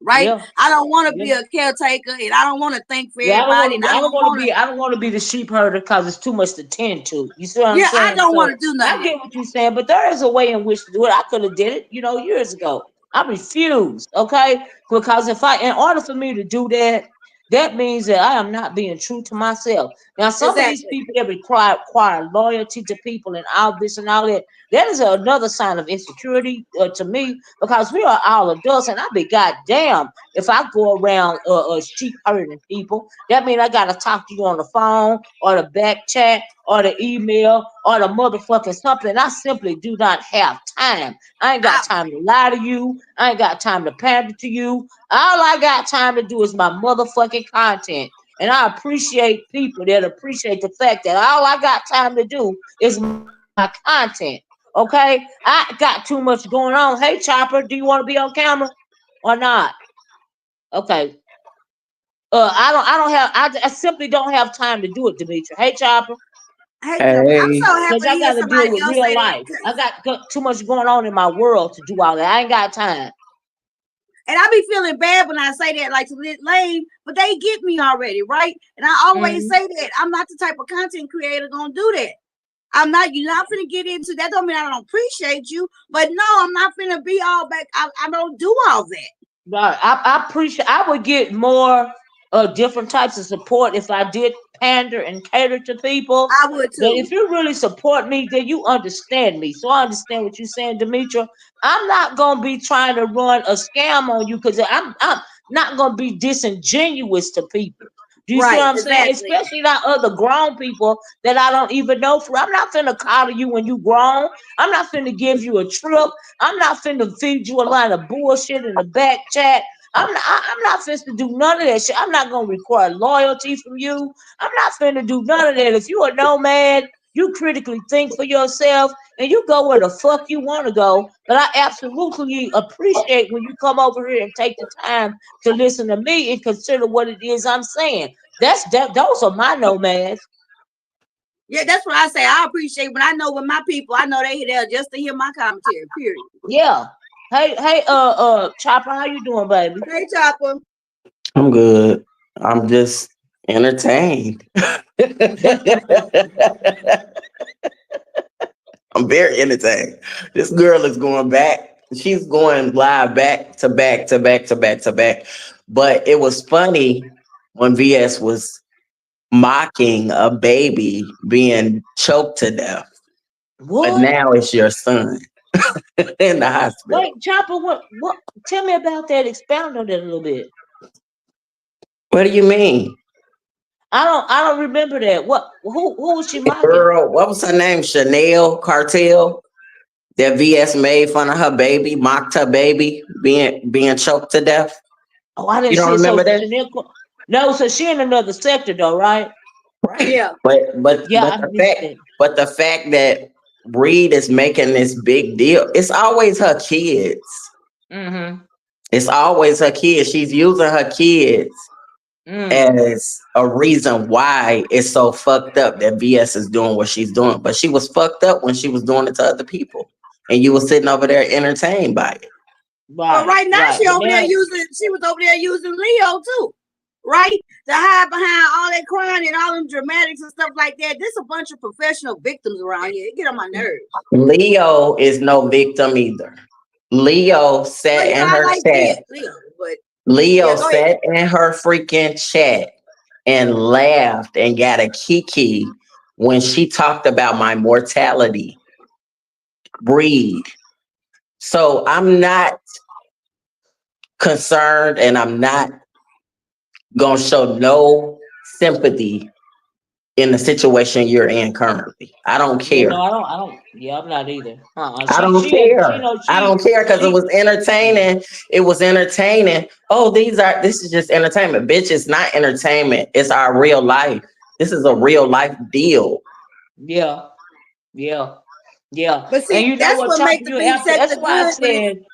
Speaker 2: Right?
Speaker 1: Yeah.
Speaker 2: I don't want to
Speaker 1: Yeah.
Speaker 2: be a caretaker and I don't want to think for
Speaker 1: Yeah, I don't
Speaker 2: everybody
Speaker 1: want
Speaker 2: and
Speaker 1: to.
Speaker 2: I
Speaker 1: I don't
Speaker 2: don't
Speaker 1: want to
Speaker 2: want to.
Speaker 1: be. I don't want to be the sheep herder because it's too much to tend to. You see what I'm
Speaker 2: Yeah, I
Speaker 1: saying?
Speaker 2: don't want
Speaker 1: So
Speaker 2: to do none of
Speaker 1: I
Speaker 2: that.
Speaker 1: get what you're saying, but there is a way in which to do it. I could have did it, years ago. I refused. Okay, because in order for me to do that, that means that I am not being true to myself. Now, some of these
Speaker 2: Exactly.
Speaker 1: people that require loyalty to people and all this and all that, that is another sign of insecurity to me because we are all adults, and I be goddamn if I go around sheep herding people. That means I gotta talk to you on the phone or the back chat or the email or the motherfucking something. I simply do not have time. I ain't got
Speaker 2: I,
Speaker 1: time to lie to you. I ain't got time to pander to you. All I got time to do is my motherfucking content. And I appreciate people that appreciate the fact that all I got time to do is my content. Okay? I got too much going on. Hey Chopper, do you want to be on camera or not? Okay. I simply don't have time to do it, Demetri. Hey Chopper.
Speaker 2: hey, Trevor, I'm
Speaker 3: Hey,
Speaker 2: so
Speaker 1: Because
Speaker 2: happy to
Speaker 1: I
Speaker 2: hear
Speaker 1: got to deal
Speaker 2: somebody
Speaker 1: with
Speaker 2: else
Speaker 1: real
Speaker 2: say that.
Speaker 1: life. I got too much going on in my world to do all that. I ain't got time.
Speaker 2: And I be feeling bad when I say that, like to lame, but they get me already, right? And I always
Speaker 1: Mm-hmm.
Speaker 2: say that I'm not the type of content creator gonna do that. I'm not. You're not finna get into that. Don't mean I don't appreciate you, but no, I'm not finna be all back. I don't do all that.
Speaker 1: Right. I appreciate. I would get more different types of support if I did pander and cater to people.
Speaker 2: I would
Speaker 1: But
Speaker 2: too.
Speaker 1: if you really support me, then you understand me. So I understand what you're saying, Demetra. I'm not gonna be trying to run a scam on you because I'm not gonna be disingenuous to people. Do you see what
Speaker 2: Right,
Speaker 1: I'm saying?
Speaker 2: exactly.
Speaker 1: Especially not other grown people that I don't even know. For I'm not finna call you when you grown. I'm not finna give you a trip. I'm not finna feed you a line of bullshit in the back chat. I'm not finna do none of that shit. I'm not gonna require loyalty from you. I'm not finna do none of that. If you a nomad, you critically think for yourself and you go where the fuck you want to go. But I absolutely appreciate when you come over here and take the time to listen to me and consider what it is I'm saying. Those are my nomads.
Speaker 2: Yeah, that's what I say. I appreciate when I know with my people, I know they there just to hear my commentary. Period.
Speaker 1: Yeah. Hey, Chopper, how you doing, baby?
Speaker 2: Hey, Chopper.
Speaker 3: I'm good. I'm just Entertained. I'm very entertained. This girl is going back. She's going live back to back to back to back to back. But it was funny when VS was mocking a baby being choked to death. But
Speaker 1: What?
Speaker 3: now it's your son in the hospital.
Speaker 1: Wait, Chopper, what? Tell me about that. Expound on that a little bit.
Speaker 3: What do you mean?
Speaker 1: I don't remember that. What? Who was she mocking?
Speaker 3: Girl, what was her name? Chanel Cartel. That VS made fun of her baby, mocked her baby being choked to death.
Speaker 1: Oh, I
Speaker 3: You
Speaker 1: didn't
Speaker 3: don't
Speaker 1: see it. So
Speaker 3: remember that?
Speaker 1: Chanel, no, so she in another sector though, right?
Speaker 3: Right.
Speaker 2: Yeah.
Speaker 1: Yeah, I missed that.
Speaker 3: But the fact that Reed is making this big deal, it's always her kids.
Speaker 1: Mm-hmm.
Speaker 3: It's always her kids. She's using her kids
Speaker 1: Mm.
Speaker 3: as a reason why it's so fucked up that VS is doing what she's doing. But she was fucked up when she was doing it to other people. And you were sitting over there entertained by it.
Speaker 2: But
Speaker 1: Right,
Speaker 2: right now
Speaker 1: right.
Speaker 2: she
Speaker 1: But
Speaker 2: over there
Speaker 1: now,
Speaker 2: using. She was over there using Leo too, right? To hide behind all that crying and all them dramatics and stuff like that. There's a bunch of professional victims around here. It get on my nerves.
Speaker 3: Leo is no victim either. Leo
Speaker 2: Well,
Speaker 3: sat
Speaker 2: you know
Speaker 3: in
Speaker 2: I
Speaker 3: her
Speaker 2: like
Speaker 3: chat.
Speaker 2: Leo, but yeah,
Speaker 3: Leo
Speaker 2: go ahead.
Speaker 3: sat in her freaking chat and laughed and got a kiki when she talked about my mortality breed. So I'm not concerned and I'm not going to show no sympathy in the situation you're in currently. I don't
Speaker 1: yeah, no,
Speaker 3: care.
Speaker 1: I don't. Yeah, I'm not either.
Speaker 3: I
Speaker 1: She,
Speaker 3: don't
Speaker 1: you
Speaker 3: care.
Speaker 1: know,
Speaker 3: I don't care because it
Speaker 1: she.
Speaker 3: was entertaining. It was entertaining. Oh, this is just entertainment. Bitch, it's not entertainment. It's our real life. This is a real life deal.
Speaker 1: Yeah, yeah, yeah.
Speaker 2: But
Speaker 1: And
Speaker 2: see,
Speaker 1: you know
Speaker 2: that's
Speaker 1: what,
Speaker 2: what
Speaker 1: Chopper?
Speaker 2: makes the
Speaker 1: You
Speaker 2: beef
Speaker 1: have to.
Speaker 2: sector
Speaker 1: That's why I
Speaker 2: good when it's
Speaker 1: said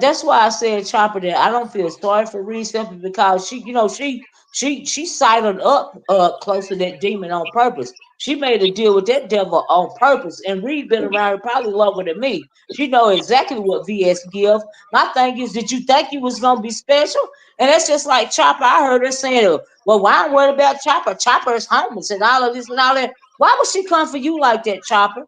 Speaker 1: that's why I said, Chopper, that I don't feel sorry for Reed simply because she, you know, she sidled up close to that demon on purpose. She made a deal with that devil on purpose. And Reed been around her probably longer than me. She know exactly what VS give. My thing is, did you think you was gonna be special? And that's just like Chopper. I heard her saying, well, why I'm worried about Chopper? Chopper is homeless and all of this and all that. Why would she come for you like that, Chopper?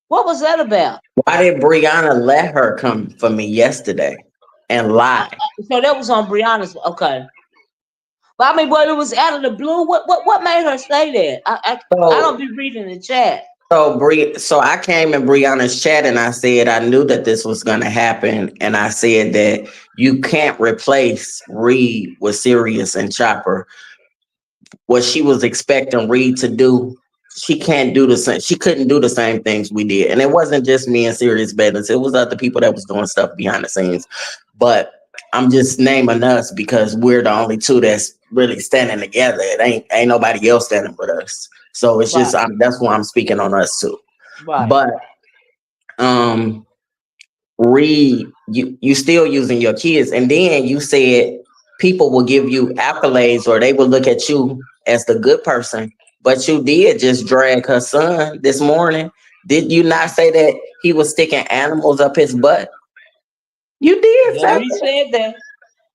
Speaker 1: What was that about?
Speaker 3: Why did Brianna let her come for me yesterday and lie?
Speaker 1: So that was on Brianna's. Okay. But I mean, but it was out of the blue. What made her say that? I don't
Speaker 3: So
Speaker 1: be reading the chat.
Speaker 3: so I came in Brianna's chat and I said I knew that this was gonna happen. And I said that you can't replace Reed with Sirius and Chopper. What she was expecting Reed to do, she can't do the same. She couldn't do the same things we did. And it wasn't just me and Serious Business. It was other people that was doing stuff behind the scenes. But I'm just naming us because we're the only two that's really standing together. It ain't nobody else standing with us. So it's just
Speaker 1: Right,
Speaker 3: that's why I'm speaking on us too.
Speaker 1: right.
Speaker 3: But um Reed, you still using your kids, and then you said people will give you accolades or they will look at you as the good person, but you did just drag her son this morning. Did you not say that he was sticking animals up his butt? You did
Speaker 1: Yeah,
Speaker 3: say
Speaker 1: Reed said that.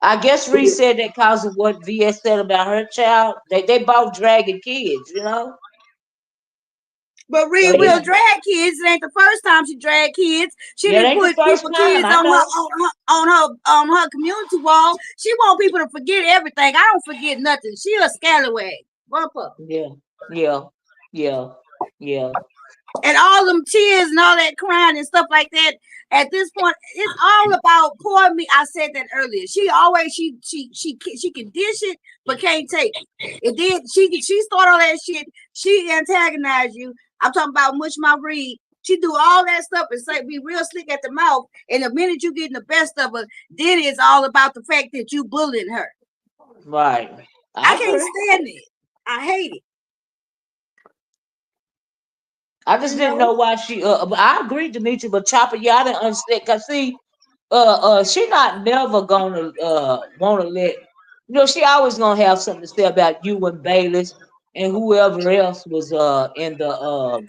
Speaker 1: I guess Reed
Speaker 3: that.
Speaker 1: said that because of what VS said about her child. They both dragging kids, you know.
Speaker 2: but
Speaker 1: So
Speaker 2: Reed will
Speaker 1: yeah,
Speaker 2: drag kids. It ain't the first time she dragged kids. She
Speaker 1: yeah, it
Speaker 2: didn't
Speaker 1: ain't the
Speaker 2: put
Speaker 1: first
Speaker 2: people
Speaker 1: time.
Speaker 2: kids
Speaker 1: I know.
Speaker 2: on her community wall. She want people to forget everything. I don't forget nothing. She a scallywag. Bumper.
Speaker 1: Yeah, yeah, yeah, yeah.
Speaker 2: And all them tears and all that crying and stuff like that. At this point, it's all about poor me. I said that earlier. She always she can dish it, but can't take it. And then she start all that shit. She antagonize you. I'm talking about Mush My Reed. She do all that stuff and say be real slick at the mouth. And the minute you getting the best of her, then it's all about the fact that you bullying her.
Speaker 1: Right.
Speaker 2: I
Speaker 1: I
Speaker 2: can't
Speaker 1: agree.
Speaker 2: stand it. I hate it.
Speaker 1: I just
Speaker 2: You
Speaker 1: didn't
Speaker 2: know.
Speaker 1: know why she. But I agree, Demetri. But Chopper, yeah, I didn't understand. Cause see, she not never gonna want to let. You know, she always gonna have something to say about you and Bayless and whoever else was in the uh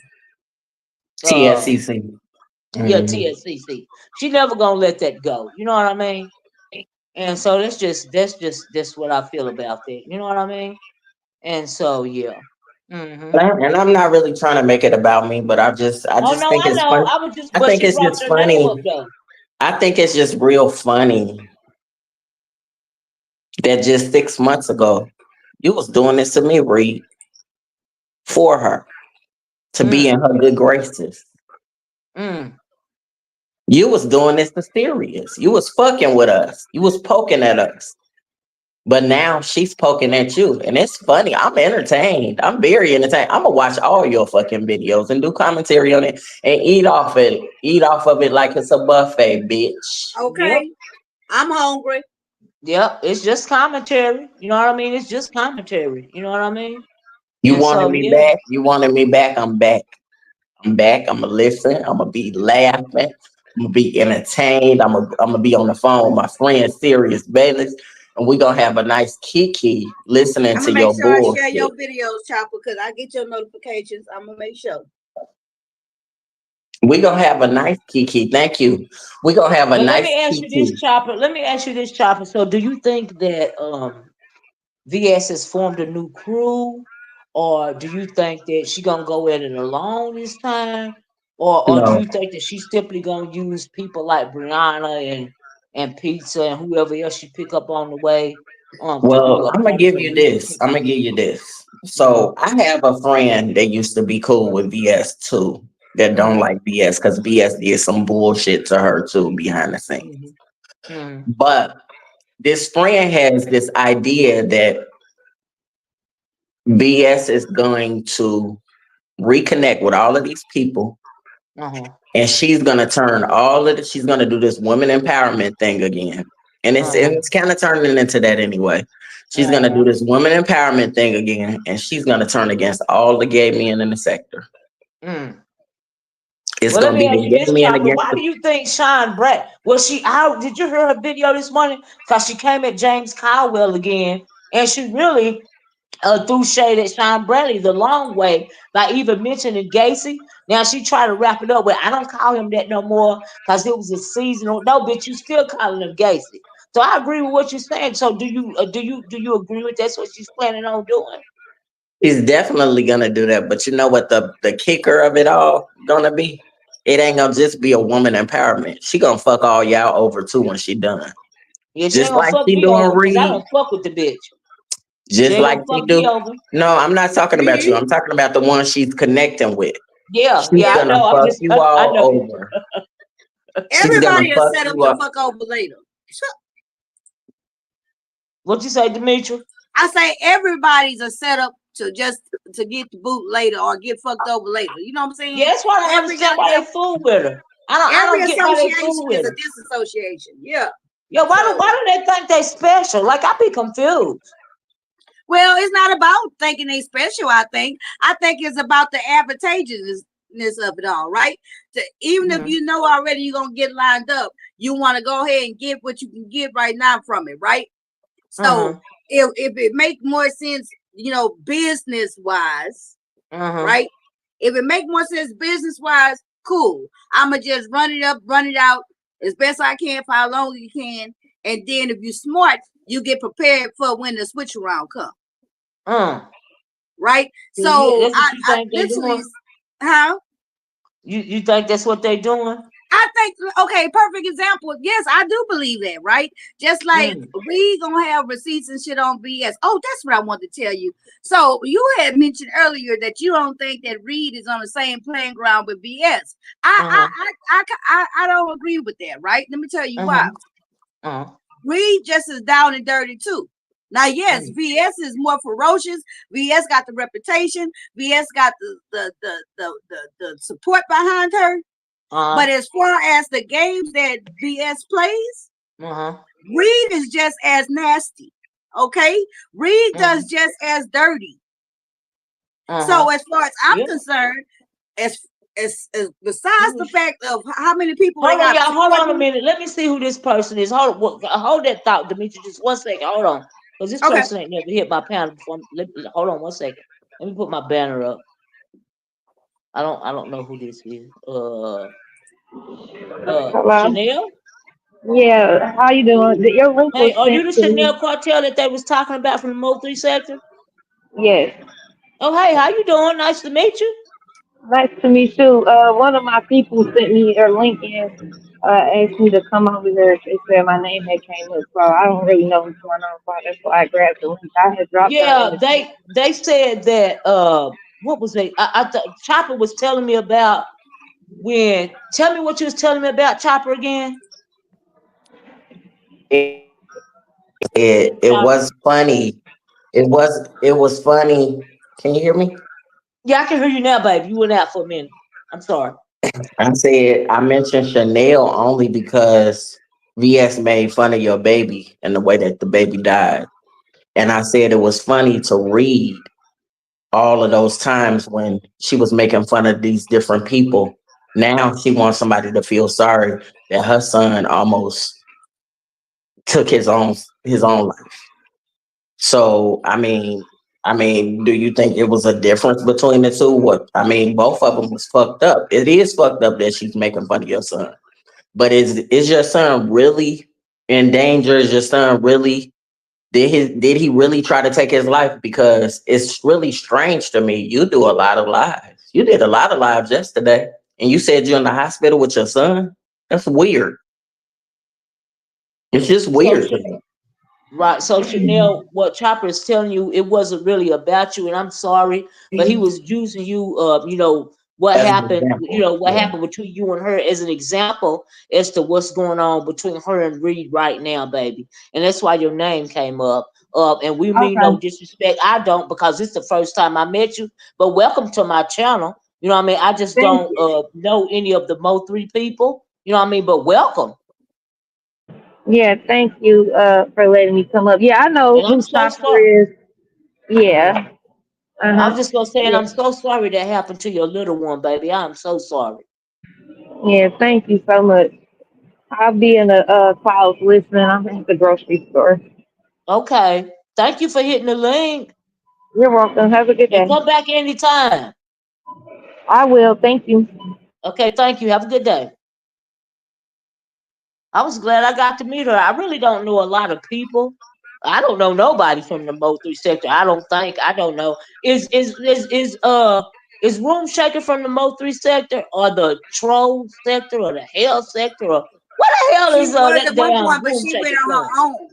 Speaker 3: TSCC.
Speaker 1: yeah
Speaker 3: Mhm.
Speaker 1: TSCC. She never gonna let that go. You know what I mean? And so that's what I feel about that. You know what I mean? And so yeah. Mm-hmm.
Speaker 3: And I'm not really trying to make it about me, but I
Speaker 1: Oh
Speaker 3: just
Speaker 1: no,
Speaker 3: think
Speaker 1: I
Speaker 3: it's
Speaker 1: know.
Speaker 3: fun.
Speaker 1: I was just,
Speaker 3: I
Speaker 1: but
Speaker 3: think
Speaker 1: she
Speaker 3: it's
Speaker 1: brought
Speaker 3: just
Speaker 1: your name
Speaker 3: funny.
Speaker 1: up though.
Speaker 3: I think it's just real funny that just 6 months ago you was doing this to me, Reed, for her to be
Speaker 1: Mm,
Speaker 3: in her good graces.
Speaker 1: mm.
Speaker 3: You was doing this for serious. You was fucking with us. You was poking at us. But now she's poking at you. And it's funny. I'm entertained. I'm very entertained. I'm gonna watch all your fucking videos and do commentary on it and eat off it. Eat off of it like it's a buffet, bitch.
Speaker 1: Yep.
Speaker 2: Okay, I'm hungry.
Speaker 1: Yep. It's just commentary. You know what I mean? It's just commentary. You know what I mean?
Speaker 3: You
Speaker 1: And
Speaker 3: wanted
Speaker 1: so
Speaker 3: me
Speaker 1: yeah.
Speaker 3: back? You wanted me back? I'm back. I'm back. I'm gonna listen. I'm gonna be laughing. I'm gonna be entertained. I'm gonna be on the phone with my friend, Serious Bayless, and we gonna have a nice kiki listening
Speaker 2: I'm
Speaker 3: to
Speaker 2: gonna make
Speaker 3: your
Speaker 2: sure I share
Speaker 3: bullshit.
Speaker 2: your videos, Chopper, because I get your notifications. I'm gonna make sure.
Speaker 3: We gonna have a nice kiki. Thank you. We gonna have a
Speaker 1: But let
Speaker 3: nice
Speaker 1: me ask you this,
Speaker 3: kiki.
Speaker 1: Chopper. Let me ask you this, Chopper. So do you think that VS has formed a new crew, or do you think that she gonna go at it alone this time, or do
Speaker 3: No.
Speaker 1: you think that she's simply gonna use people like Brianna and Pizza and whoever else she pick up on the way to be
Speaker 3: Well,
Speaker 1: a
Speaker 3: I'm gonna
Speaker 1: part of
Speaker 3: give
Speaker 1: her
Speaker 3: you
Speaker 1: new
Speaker 3: this.
Speaker 1: crew?
Speaker 3: I'm gonna give you this.
Speaker 1: Mm-hmm.
Speaker 3: So I have a friend that used to be cool with VS too. That don't
Speaker 1: Mm-hmm.
Speaker 3: like VS because VS did some bullshit to her too behind the scenes.
Speaker 1: Mm-hmm.
Speaker 3: But this friend has this idea that BS is going to reconnect with all of these people
Speaker 1: Uh-huh.
Speaker 3: and she's gonna turn all of it, she's gonna do this women empowerment thing again. And
Speaker 1: Uh-huh.
Speaker 3: it's kind of turning into that anyway. She's gonna
Speaker 1: Uh-huh.
Speaker 3: do this women empowerment thing again, and she's gonna turn against all the gay men in the sector.
Speaker 1: Mm.
Speaker 3: It's
Speaker 1: Well, let
Speaker 3: gonna
Speaker 1: me
Speaker 3: be
Speaker 1: ask
Speaker 3: the
Speaker 1: you
Speaker 3: gay
Speaker 1: this,
Speaker 3: men
Speaker 1: Chopper.
Speaker 3: against
Speaker 1: Why
Speaker 3: the
Speaker 1: do you think Sean Brett was she out? Did you hear her video this morning? Because she came at James Caldwell again, and she really threw shade at Sean Bradley the long way by even mentioning Gacy. Now she tried to wrap it up with, I don't call him that no more because it was a seasonal. No, bitch, you still calling him Gacy. So I agree with what you're saying. So do you agree with that's what she's planning on doing?
Speaker 3: He's definitely gonna do that. But you know what the kicker of it all gonna be? It ain't gonna just be a woman empowerment. She gonna fuck all y'all over too when she done.
Speaker 1: Yeah, she ain't
Speaker 3: Just
Speaker 1: gonna
Speaker 3: like
Speaker 1: fuck
Speaker 3: she
Speaker 1: me
Speaker 3: doing
Speaker 1: over because I
Speaker 3: Reed.
Speaker 1: don't fuck with the bitch. She
Speaker 3: Just
Speaker 1: ain't
Speaker 3: like
Speaker 1: gonna
Speaker 3: she
Speaker 1: fuck me
Speaker 3: do.
Speaker 1: over.
Speaker 3: No, I'm not talking about you.
Speaker 2: Read.
Speaker 3: I'm talking about the one she's connecting with.
Speaker 1: Yeah,
Speaker 3: She's
Speaker 1: yeah, I
Speaker 2: Yeah.
Speaker 3: gonna
Speaker 1: know. I'm
Speaker 3: fuck
Speaker 1: just,
Speaker 3: you
Speaker 1: I
Speaker 3: all
Speaker 1: know.
Speaker 3: over. She's gonna
Speaker 2: Everybody is
Speaker 3: fuck
Speaker 2: set up
Speaker 3: you
Speaker 2: to
Speaker 3: up.
Speaker 2: fuck over later. So
Speaker 1: What you say, Demetri?
Speaker 2: I say everybody's a setup to just to get the boot later or get fucked over later. You know what I'm
Speaker 1: Yeah,
Speaker 2: saying?
Speaker 1: that's why I don't
Speaker 2: Every
Speaker 1: understand why they
Speaker 2: goddamn
Speaker 1: fool with her. I
Speaker 2: every
Speaker 1: don't get why they
Speaker 2: association
Speaker 1: fool
Speaker 2: is
Speaker 1: with
Speaker 2: a
Speaker 1: her.
Speaker 2: disassociation. Yeah.
Speaker 1: Yo, why
Speaker 2: So
Speaker 1: do they think they special? Like I be confused.
Speaker 2: well, it's not about thinking they special. I think it's about the advantageousness of it all, right? Even if
Speaker 1: Mm-hmm.
Speaker 2: you know already you're gonna get lined up, you want to go ahead and get what you can get right now from it, right? So
Speaker 1: Uh-huh.
Speaker 2: if it make more sense, business wise,
Speaker 1: Uh-huh.
Speaker 2: right? If it make more sense business wise, cool. I'ma just run it up, run it out as best I can for how long you can, and then if you're smart, you get prepared for when the switch around come,
Speaker 1: Uh.
Speaker 2: right?
Speaker 1: Yeah,
Speaker 2: So
Speaker 1: that's what
Speaker 2: I,
Speaker 1: you
Speaker 2: I
Speaker 1: think they
Speaker 2: literally,
Speaker 1: doing?
Speaker 2: how
Speaker 1: You think that's what they doing?
Speaker 2: I think, okay, perfect example. Yes, I do believe that, right? Just like
Speaker 1: Mm.
Speaker 2: we gonna have receipts and shit on BS. Oh, that's what I wanted to tell you. So you had mentioned earlier that you don't think that Reed is on the same playing ground with BS.
Speaker 1: Uh-huh.
Speaker 2: I don't agree with that, right? Let me tell you why.
Speaker 1: Uh-huh. Uh-huh.
Speaker 2: Reed just is down and dirty too. Now, yes,
Speaker 1: Mm.
Speaker 2: VS is more ferocious. VS got the reputation. VS got the support behind her. But
Speaker 1: Uh-huh.
Speaker 2: as far as the games that BS plays,
Speaker 1: Uh-huh.
Speaker 2: Reed is just as nasty. Okay? Reed does
Speaker 1: Uh-huh.
Speaker 2: just as dirty. So
Speaker 1: Uh-huh.
Speaker 2: as far as I'm
Speaker 1: Yeah.
Speaker 2: concerned, as besides the fact of how many people they
Speaker 1: Hold on,
Speaker 2: got
Speaker 1: y'all. Hold on a
Speaker 2: supporting,
Speaker 1: minute. Let me see who this person is. Hold that thought, Demetri. Just 1 second. Hold on, because this
Speaker 2: okay,
Speaker 1: person ain't never hit my panel before. Hold on 1 second. Let me put my banner up. I don't know who this is.
Speaker 3: Hello.
Speaker 1: Chanel.
Speaker 4: Yeah, how you doing? Your link was
Speaker 1: Hey, are you
Speaker 4: sent
Speaker 1: the
Speaker 4: to me.
Speaker 1: Chanel cartel that they was talking about from the Mo 3 sector?
Speaker 4: Yes.
Speaker 1: Oh, hey, how you doing? Nice to meet you.
Speaker 4: Nice to meet you. One of my people sent me their link and asked me to come over here. They said my name had came up, so I don't really know what's going on. So that's why I grabbed the link. I had dropped her in
Speaker 1: Yeah,
Speaker 4: the chat.
Speaker 1: they said that what was it? Chopper was telling me about when. Tell me what you was telling me about Chopper again.
Speaker 3: It
Speaker 1: Chopper.
Speaker 3: was funny. It was funny. Can you hear me?
Speaker 1: Yeah, I can hear you now, baby. You went out for a minute. I'm sorry.
Speaker 3: I said I mentioned Chanel only because VS made fun of your baby and the way that the baby died. And I said it was funny to read all of those times when she was making fun of these different people. Now she wants somebody to feel sorry that her son almost took his own life. So I mean, do you think it was a difference between the two? What I mean, both of them was fucked up. It is fucked up that she's making fun of your son. But is your son really in danger? Is your son really did he really try to take his life? Because it's really strange to me. You do a lot of lives. You did a lot of lives yesterday, and you said you're in the hospital with your son. That's weird. It's just
Speaker 1: So
Speaker 3: weird to me.
Speaker 1: right. So Chanel, what Chopper is telling you, it wasn't really about you, and I'm sorry, but he was using you. What
Speaker 3: As an
Speaker 1: happened.
Speaker 3: example,
Speaker 1: What
Speaker 3: yeah.
Speaker 1: happened between you and her as an example as to what's going on between her and Reed right now, baby. And that's why your name came up. And we mean no
Speaker 4: Okay.
Speaker 1: disrespect. I don't because it's the first time I met you. But welcome to my channel. You know what I mean? I just
Speaker 4: Thank
Speaker 1: don't
Speaker 4: you.
Speaker 1: know any of the Mo 3 people. You know what I mean? But welcome.
Speaker 4: Yeah, thank you for letting me come up. Yeah, I know
Speaker 1: And I'm
Speaker 4: who
Speaker 1: so
Speaker 4: Chopper
Speaker 1: sorry.
Speaker 4: is. Yeah.
Speaker 1: I'm
Speaker 4: Uh-huh.
Speaker 1: just gonna say, and
Speaker 4: Yeah.
Speaker 1: I'm so sorry that happened to your little one, baby. I'm so sorry.
Speaker 4: Yeah, thank you so much. I'll be in the clouds listening. I'm at the grocery store.
Speaker 1: Okay. Thank you for hitting the link.
Speaker 4: You're welcome. Have a good
Speaker 1: And
Speaker 4: day.
Speaker 1: come back anytime.
Speaker 4: I will. Thank you.
Speaker 1: Okay, thank you. Have a good day. I was glad I got to meet her. I really don't know a lot of people. I don't know nobody from the Mo 3 sector. I don't think. I don't know. Is Room Shaker from the Mo 3 sector or the Troll sector or the Hell sector or what the hell
Speaker 2: She
Speaker 1: is
Speaker 2: was
Speaker 1: that
Speaker 2: at one
Speaker 1: damn
Speaker 2: point, but
Speaker 1: Room
Speaker 2: she went
Speaker 1: Shaker
Speaker 2: on
Speaker 1: from?
Speaker 2: her own.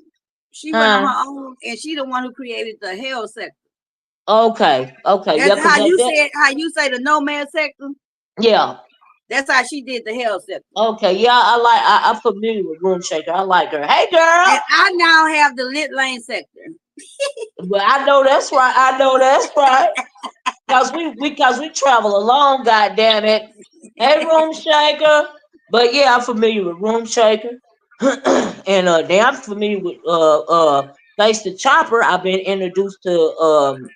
Speaker 2: She went on
Speaker 1: Huh?
Speaker 2: her own, and she the one who created the hell sector.
Speaker 1: Okay, okay, yeah,
Speaker 2: That's
Speaker 1: cause that
Speaker 2: how you say the nomad sector.
Speaker 1: yeah.
Speaker 2: That's how she did the hell sector.
Speaker 1: Okay, yeah, I'm familiar with Room Shaker. I like her. Hey girl.
Speaker 2: And I now have the lit lane sector.
Speaker 1: Well, I know that's right. I know that's right. Cause we travel along, goddamn it. Hey Room Shaker. But yeah, I'm familiar with Room Shaker. And I'm familiar with thanks to Chopper, I've been introduced to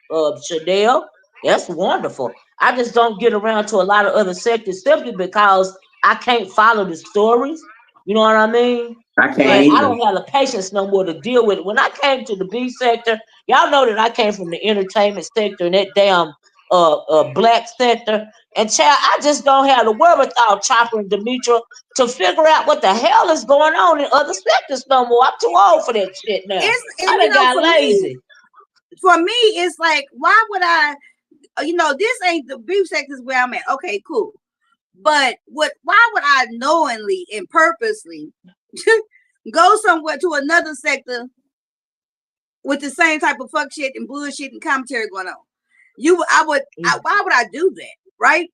Speaker 1: Chanel. That's wonderful. I just don't get around to a lot of other sectors simply because I can't follow the stories. You know what I mean?
Speaker 3: I can't
Speaker 1: And I
Speaker 3: either.
Speaker 1: don't have the patience no more to deal with it. When I came to the B sector, y'all know that I came from the entertainment sector and that damn black sector. And child, I just don't have the wherewithal, Chopper and Demetra, to figure out what the hell is going on in other sectors no more. I'm too old for that shit now.
Speaker 2: It's
Speaker 1: I
Speaker 2: and
Speaker 1: done got lazy.
Speaker 2: for me, it's like, why would I? This ain't the beef sectors where I'm at. Okay, cool. But why would I knowingly and purposely go somewhere to another sector with the same type of fuck shit and bullshit and commentary going on? Why would I do that? Right?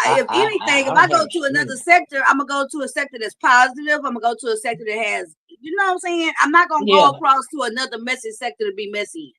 Speaker 2: If anything,
Speaker 1: I
Speaker 2: if
Speaker 1: don't
Speaker 2: I
Speaker 1: have
Speaker 2: go
Speaker 1: a
Speaker 2: to
Speaker 1: clue.
Speaker 2: another sector, I'm gonna go to a sector that's positive. I'm gonna go to a sector that has, you know what I'm saying? I'm not gonna go
Speaker 1: Yeah.
Speaker 2: across to another messy sector to be messy.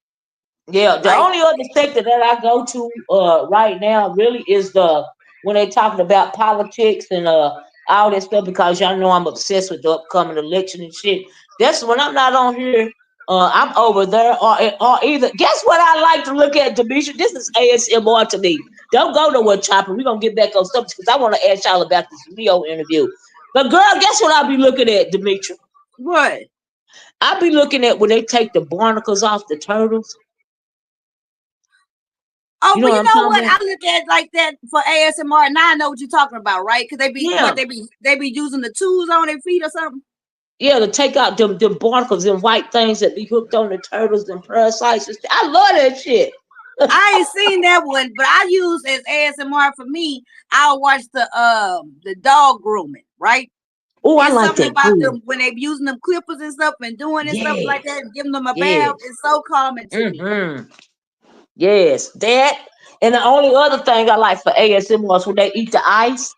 Speaker 1: Yeah, the
Speaker 2: Like,
Speaker 1: only other sector that I go to right now really is the when they talking about politics and all that stuff because y'all know I'm obsessed with the upcoming election and shit. That's when I'm not on here. I'm over there or either. Guess what I like to look at, Demetria? This is ASMR to me. Don't go nowhere, Chopper. We're gonna get back on subject because I want to ask y'all about this Rio interview. But girl, guess what I'll be looking at, Demetria?
Speaker 2: what?
Speaker 1: I'll be looking at when they take the barnacles off the turtles.
Speaker 2: Oh,
Speaker 1: You know
Speaker 2: well,
Speaker 1: what
Speaker 2: you
Speaker 1: I'm
Speaker 2: know
Speaker 1: talking
Speaker 2: what?
Speaker 1: about?
Speaker 2: I look at it like that for ASMR. Now I know what you're talking about, right? Because
Speaker 1: Yeah.
Speaker 2: they be using the tools on their feet or something.
Speaker 1: Yeah, to take out them barnacles and white things that be hooked on the turtles and parasites. I love that shit.
Speaker 2: I ain't seen that one, but I use as ASMR for me. I'll watch the dog grooming, right?
Speaker 1: Oh, I
Speaker 2: It's
Speaker 1: like
Speaker 2: something
Speaker 1: that
Speaker 2: about
Speaker 1: too.
Speaker 2: them when they using them clippers and stuff and doing and stuff
Speaker 1: Yeah,
Speaker 2: like that, and giving them a bath.
Speaker 1: yes.
Speaker 2: It's so calming to me.
Speaker 1: Mm-hmm. Yes, that. And the only other thing I like for ASMR is when they eat the ice.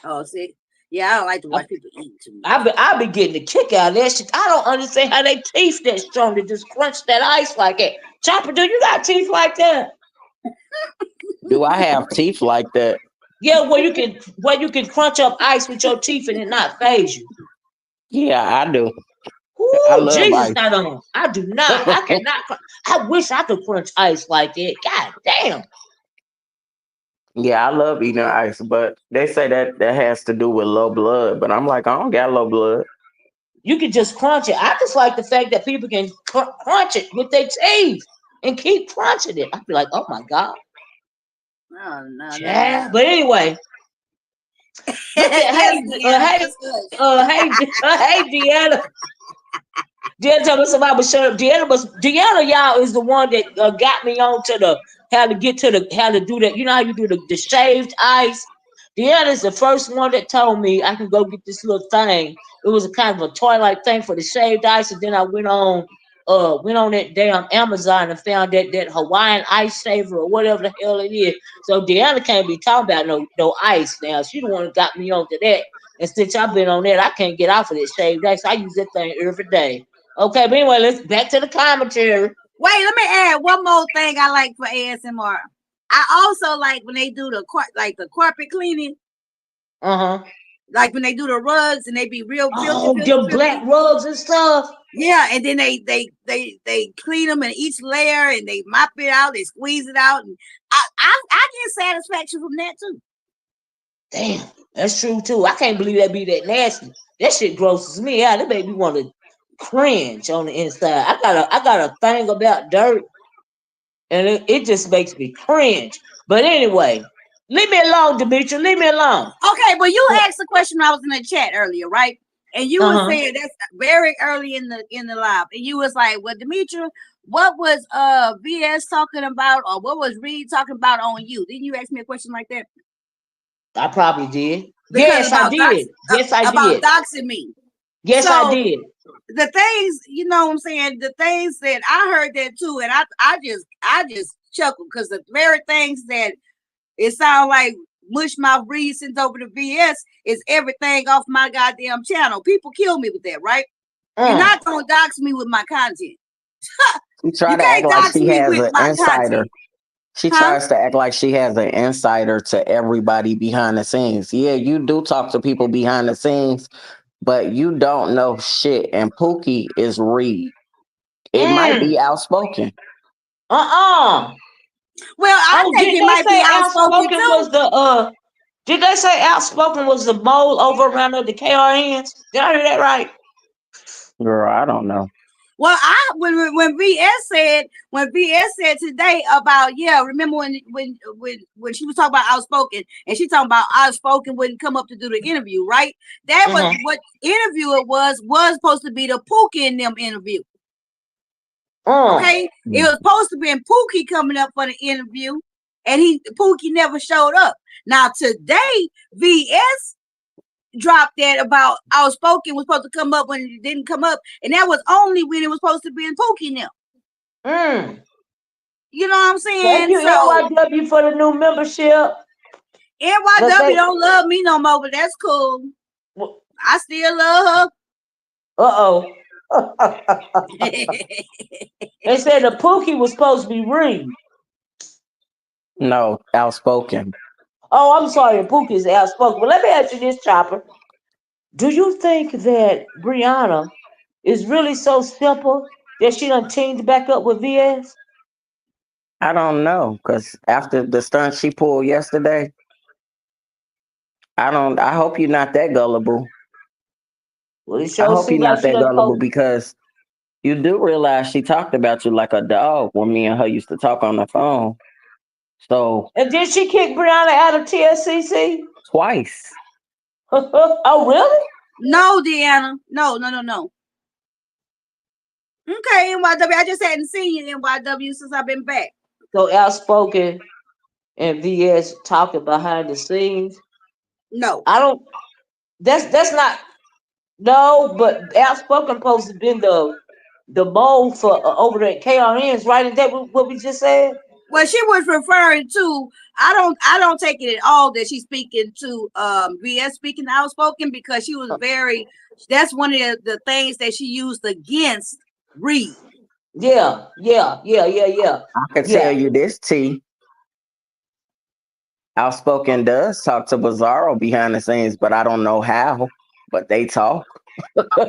Speaker 2: Oh, see, yeah, I don't like to
Speaker 1: I,
Speaker 2: watch people eat too
Speaker 1: I
Speaker 2: much.
Speaker 1: be I be getting a kick out of that shit. I don't understand how they teeth that strong to just crunch that ice like that. Chopper, do you got teeth like that?
Speaker 3: Do I have teeth like that?
Speaker 1: Yeah, where you can crunch up ice with your teeth and it not phase you.
Speaker 3: Yeah, I do. I
Speaker 1: Ooh,
Speaker 3: love
Speaker 1: Jesus,
Speaker 3: ice.
Speaker 1: not on. I do not. I cannot. I wish I could crunch ice like that. God damn.
Speaker 3: Yeah, I love eating ice, but they say that has to do with low blood. But I'm like, I don't got low blood.
Speaker 1: You can just crunch it. I just like the fact that people can crunch it with their teeth and keep crunching it. I'd be like, oh my God.
Speaker 2: No, no, no,
Speaker 1: Yeah.
Speaker 2: no.
Speaker 1: But anyway, look at
Speaker 2: Yes, Deanna,
Speaker 1: hey,
Speaker 2: just hush.
Speaker 1: hey, Deanna. Deanna told me somebody was shut up. Deanna, y'all, is the one that got me on to the how to do that. You know how you do the shaved ice. Deanna is the first one that told me I can go get this little thing. It was a kind of a toy-like thing for the shaved ice, and then I went on that damn Amazon and found that Hawaiian ice shaver or whatever the hell it is. So Deanna can't be talking about no ice now. She the one that got me onto that. And since I've been on that, I can't get off of that shaved ice. I use that thing every day. Okay, but anyway, let's back to the commentary.
Speaker 2: Wait, let me add one more thing I like for ASMR. I also like when they do the carpet cleaning,
Speaker 1: Uh-huh.
Speaker 2: like when they do the rugs and they be real filthy,
Speaker 1: Oh,
Speaker 2: filthy,
Speaker 1: them black
Speaker 2: filthy.
Speaker 1: rugs and stuff.
Speaker 2: Yeah, and then they clean them in each layer and they mop it out, they squeeze it out, and I get satisfaction from that too.
Speaker 1: Damn, that's true too. I can't believe that be that nasty. That shit grosses me out. It made me want to cringe on the inside. I got a thing about dirt, and it just makes me cringe. But anyway, leave me alone, Demetri. Leave me alone.
Speaker 2: Okay, but you asked the question I was in the chat earlier, right? And you were
Speaker 1: Uh-huh.
Speaker 2: saying that's very early in the live, and you was like, "Well, Demetri, what was VS talking about, or what was Reed talking about on you?" Didn't you ask me a question like that?
Speaker 1: I probably did.
Speaker 2: Because
Speaker 1: Yes, I did. Yes, I
Speaker 2: about
Speaker 1: did.
Speaker 2: doxing me.
Speaker 1: Yes, I
Speaker 2: So
Speaker 1: did.
Speaker 2: the things, you know what I'm saying, the things that I heard that too, and I just chuckled because the very things that it sounds like mush mouth Reed sent over to VS is everything off my goddamn channel. People kill me with that, right? You're
Speaker 1: Mm.
Speaker 2: not gonna dox me with my content.
Speaker 3: She try
Speaker 2: You
Speaker 3: to act
Speaker 2: can't
Speaker 3: like
Speaker 2: dox
Speaker 3: she
Speaker 2: me
Speaker 3: has
Speaker 2: with
Speaker 3: an
Speaker 2: my
Speaker 3: insider.
Speaker 2: content,
Speaker 3: She
Speaker 2: huh?
Speaker 3: tries to act like she has an insider to everybody behind the scenes. Yeah, you do talk to people behind the scenes, but you don't know shit. And Pookie is Reed. It might
Speaker 1: Mm.
Speaker 3: be outspoken.
Speaker 1: Uh-uh.
Speaker 2: Well, I
Speaker 1: Oh,
Speaker 2: think
Speaker 1: did
Speaker 2: it
Speaker 1: they
Speaker 2: might be
Speaker 1: say
Speaker 2: outspoken
Speaker 1: outspoken
Speaker 2: too.
Speaker 1: was did they say outspoken was the mole over around the KRNs? Did I hear that right?
Speaker 3: Girl, I don't know.
Speaker 2: Well, when VS said today about, yeah, remember when she was talking about outspoken and she talking about outspoken wouldn't come up to do the interview, right? That was
Speaker 1: Uh-huh.
Speaker 2: what interview it was supposed to be the Pookie in them interview.
Speaker 1: Uh.
Speaker 2: Okay, it was supposed to be in Pookie coming up for the interview, and Pookie never showed up. Now today, VS dropped that about outspoken was supposed to come up when it didn't come up, and that was only when it was supposed to be in Pookie now.
Speaker 1: Mm.
Speaker 2: You know what I'm
Speaker 1: Thank
Speaker 2: saying?
Speaker 1: you,
Speaker 2: So
Speaker 1: NYW, for the new membership. But
Speaker 2: NYW
Speaker 1: they
Speaker 2: don't love me no more, but that's cool. I still love
Speaker 1: uh-oh.
Speaker 2: her.
Speaker 1: They said the Pookie was supposed to be Reed.
Speaker 3: No, outspoken.
Speaker 1: Oh, I'm sorry, the Pookie is outspoken. But let me ask you this, Chopper. Do you think that Brianna is really so simple that she done teamed back up with VS?
Speaker 3: I don't know. Because after the stunt she pulled yesterday, I hope you're not that gullible.
Speaker 1: Well, it
Speaker 3: I
Speaker 1: sure
Speaker 3: hope you're
Speaker 1: seems like
Speaker 3: not
Speaker 1: she
Speaker 3: that
Speaker 1: done
Speaker 3: gullible
Speaker 1: told.
Speaker 3: because you do realize she talked about you like a dog when me and her used to talk on the phone. So
Speaker 1: And did she kick Brianna out of TSCC?
Speaker 3: twice.
Speaker 1: Oh, really?
Speaker 2: No, Deanna. No, no, no, no. Okay, NYW. I just hadn't seen you NYW since I've been back.
Speaker 1: So Outspoken and VS talking behind the scenes.
Speaker 2: No.
Speaker 1: I don't. That's not. No, but Outspoken supposed to been the mold for over there at KRN's, right? Is that what we just said?
Speaker 2: Well, she was referring to. I don't take it at all that she's speaking to VS speaking outspoken, because she was very. That's one of the things that she used against Reed.
Speaker 1: Yeah, yeah, yeah, yeah, yeah,
Speaker 3: I can tell
Speaker 1: yeah.
Speaker 3: you this, T. Outspoken does talk to Bizarro behind the scenes, but I don't know how. But they talk.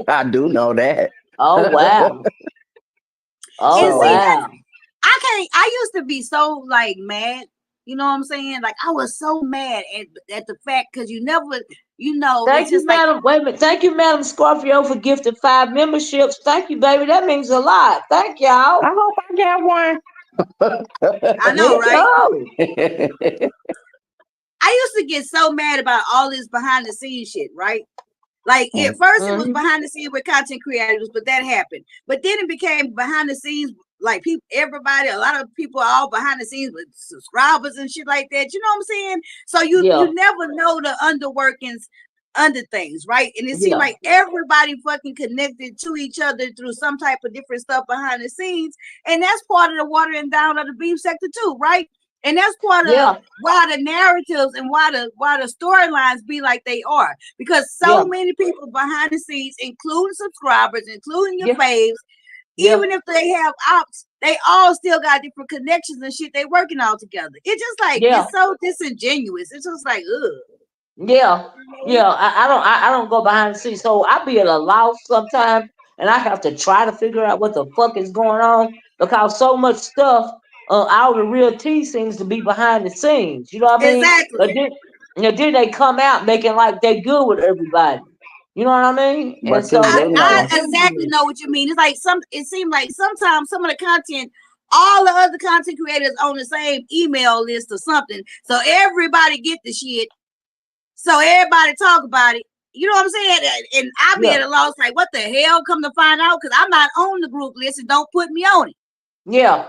Speaker 3: I do know that.
Speaker 1: Oh wow. Oh
Speaker 2: And see,
Speaker 3: So
Speaker 2: that's
Speaker 1: wow.
Speaker 2: I used to be so like mad. You know what I'm saying? Like I was so mad at the fact, because you never, it's
Speaker 1: Thank you,
Speaker 2: just like,
Speaker 1: Madam. Wait a minute. Thank you, Madam Scorpio, for gifting 5 memberships. Thank you, baby. That means a lot. Thank y'all.
Speaker 3: I hope I get
Speaker 2: I
Speaker 3: one.
Speaker 2: know,
Speaker 1: Me
Speaker 2: right?
Speaker 1: too.
Speaker 2: I used to get so mad about all this behind the scenes shit, right? Like at first it was
Speaker 1: Mm-hmm.
Speaker 2: behind the scenes with content creators, but that happened. But then it became behind the scenes, like people, everybody, a lot of people are all behind the scenes with subscribers and shit like that. You know what I'm saying? So you
Speaker 1: Yeah,
Speaker 2: you never know the underworkings under things, right? And it seemed
Speaker 1: yeah,
Speaker 2: like everybody fucking connected to each other through some type of different stuff behind the scenes. And that's part of the watering down of the beef sector too, right? And that's part of
Speaker 1: yeah,
Speaker 2: why the narratives and why the storylines be like they are, because
Speaker 1: yeah,
Speaker 2: so many people behind the scenes, including subscribers, including your
Speaker 1: yeah,
Speaker 2: faves,
Speaker 1: yeah,
Speaker 2: even if they have ops, they all still got different connections and shit. They working all together. It's just like,
Speaker 1: yeah.
Speaker 2: it's so disingenuous. It's just like, ugh.
Speaker 1: Yeah,
Speaker 2: You
Speaker 1: yeah. I don't go behind the scenes, so I be at a loss sometimes, and I have to try to figure out what the fuck is going on because so much stuff, all the real tea seems to be behind the scenes. You know what I mean?
Speaker 2: Exactly.
Speaker 1: And then they come out making like they good with everybody. You know what I mean? And
Speaker 3: But you
Speaker 1: so
Speaker 2: I,
Speaker 3: do
Speaker 1: that's
Speaker 2: I
Speaker 3: know.
Speaker 2: exactly
Speaker 1: disingenuous.
Speaker 2: know what you mean. It's like it seemed like sometimes some of the content, all the other content creators on the same email list or something. So everybody get the shit. So everybody talk about it. You know what I'm saying? And I be
Speaker 1: Yeah,
Speaker 2: at a loss, like, what the hell? Come to find out, because I'm not on the group list and don't put me on it.
Speaker 1: yeah,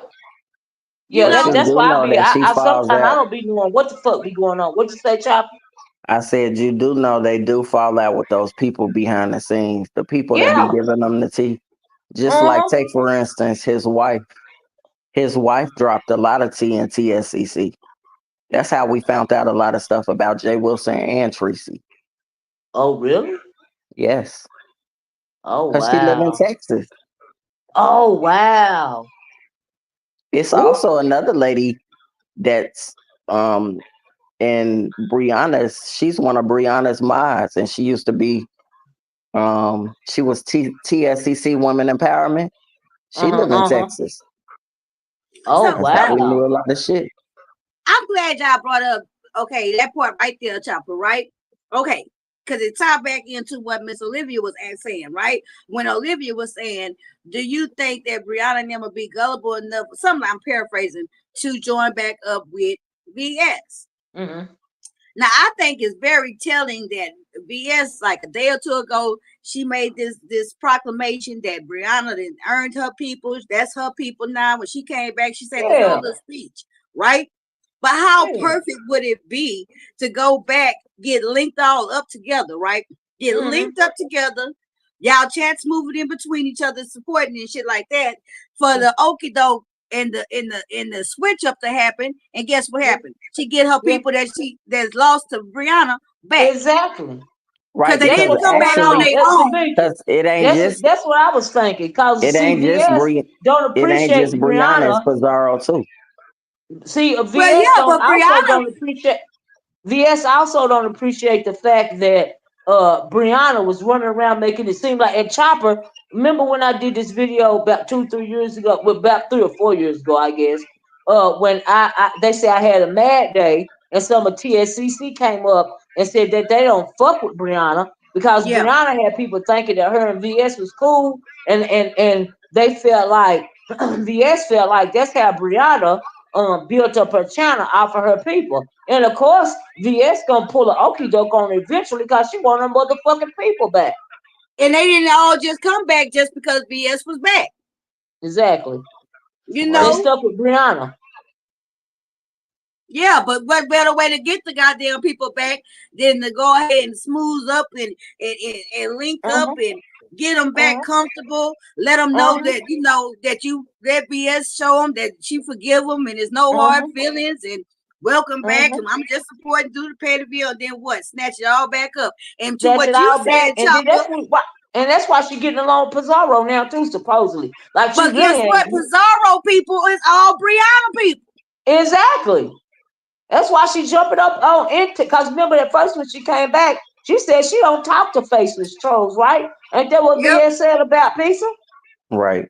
Speaker 2: You
Speaker 1: yeah.
Speaker 3: But
Speaker 1: That's
Speaker 2: know?
Speaker 3: you
Speaker 1: that's
Speaker 3: do
Speaker 1: why I
Speaker 3: know
Speaker 1: be.
Speaker 3: that she
Speaker 1: I
Speaker 3: falls
Speaker 1: sometimes I
Speaker 3: out.
Speaker 1: don't be knowing what the fuck be going on. What you say, Chop?
Speaker 3: I said you do know they do fall out with those people behind the scenes, the people that be
Speaker 1: Yeah.
Speaker 3: giving them the tea. Just like
Speaker 1: Uh-huh.
Speaker 3: take for instance his wife. His wife dropped a lot of tea in TSCC. That's how we found out a lot of stuff about Jay Wilson and Tracy.
Speaker 1: Oh really?
Speaker 3: Yes,
Speaker 1: Oh
Speaker 3: because she live in
Speaker 1: wow.
Speaker 3: Texas.
Speaker 1: Oh wow.
Speaker 3: It's
Speaker 1: Ooh.
Speaker 3: also another lady that's um in Brianna's. She's one of Brianna's mods, and she used to be she was TSCC Women Empowerment. She
Speaker 1: Uh-huh.
Speaker 3: live in
Speaker 1: Uh-huh.
Speaker 3: Texas.
Speaker 1: Oh
Speaker 2: So
Speaker 3: That's how we
Speaker 1: wow.
Speaker 3: knew a lot of shit.
Speaker 2: I'm glad y'all brought up, okay, that part right there, Chopper, right? Okay. Because it tied back into what Miss Olivia was saying, right? When Olivia was saying, do you think that Brianna and them will be gullible enough, something I'm paraphrasing, to join back up with VS?
Speaker 1: Mm-hmm.
Speaker 2: Now, I think it's very telling that VS, like a day or two ago, she made this proclamation that Brianna then earned her people. That's her people now. When she came back, she said this whole
Speaker 1: Yeah.
Speaker 2: little speech, right? But how
Speaker 1: Yeah.
Speaker 2: perfect would it be to go back, get linked all up together, right? Get
Speaker 1: Mm-hmm.
Speaker 2: linked up together. Y'all chats moving in between each other, supporting and shit like that for the okie doke and the switch up to happen. And guess what
Speaker 1: Yeah.
Speaker 2: happened? She get her
Speaker 1: Yeah.
Speaker 2: people that's lost to Brianna back,
Speaker 1: Exactly.
Speaker 2: because
Speaker 3: Right,
Speaker 2: they
Speaker 1: That's
Speaker 3: because
Speaker 2: didn't
Speaker 1: what
Speaker 2: come back on
Speaker 3: actually,
Speaker 2: their own.
Speaker 1: Tamika,
Speaker 3: because it ain't just
Speaker 1: that's what I was thinking. Cause
Speaker 3: it
Speaker 1: see,
Speaker 3: ain't just
Speaker 1: VS don't
Speaker 3: it ain't
Speaker 1: appreciate
Speaker 3: just Brianna, it's
Speaker 1: Brianna.
Speaker 3: Pizarro too.
Speaker 1: See,
Speaker 2: Well,
Speaker 1: VS
Speaker 2: yeah,
Speaker 1: don't
Speaker 2: but
Speaker 1: also
Speaker 2: Brianna,
Speaker 1: don't appreciate VS also don't appreciate the fact that Brianna was running around making it seem like, and Chopper, remember when I did this video about 2, 3 years ago, well, about 3 or 4 years ago, I guess, when I they say I had a mad day and some of TSCC came up and said that they don't fuck with Brianna because
Speaker 2: yeah,
Speaker 1: Brianna had people thinking that her and VS was cool, and they felt like VS felt like that's how Brianna built up her channel off of her people. And of course, VS gonna pull an okie doke on her eventually because she want her motherfucking people back.
Speaker 2: And they didn't all just come back just because VS was back.
Speaker 1: Exactly.
Speaker 2: You
Speaker 1: They
Speaker 2: know?
Speaker 1: stuck with Brianna.
Speaker 2: Yeah, but what better way to get the goddamn people back than to go ahead and smooth up and link up and get them back comfortable. Let them know that, you know, that you let BS show them that you forgive them and there's no hard feelings and welcome back. And I'm just supporting through the pay the bill. And then what? Snatch it all back up. And to
Speaker 1: Snatch
Speaker 2: what
Speaker 1: it
Speaker 2: you
Speaker 1: all back.
Speaker 2: said,
Speaker 1: And then
Speaker 2: Chopper.
Speaker 1: that's why she getting along with Pizarro now too, supposedly. Like she
Speaker 2: But
Speaker 1: really
Speaker 2: guess what? Pizarro people is all Brianna people.
Speaker 1: Exactly. That's why she jumping up on it. Because remember at first when she came back, she said she don't talk to faceless trolls, right? Ain't that what VS said about Pizza?
Speaker 3: Right.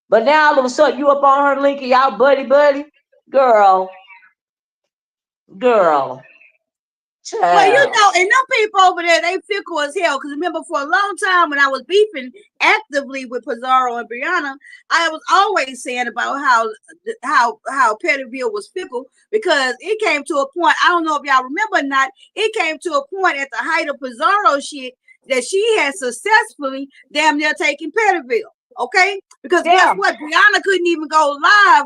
Speaker 1: But now all of a sudden you up on her link and y'all buddy. Girl.
Speaker 2: Well, you
Speaker 1: Child.
Speaker 2: know, and them people over there, they fickle as hell. Because remember, for a long time when I was beefing actively with Pizarro and Brianna, I was always saying about how Pettyville was fickle because it came to a point. I don't know if y'all remember or not. It came to a point at the height of Pizarro shit that she had successfully damn near taken Pettyville. Okay, because guess what? Brianna couldn't even go live.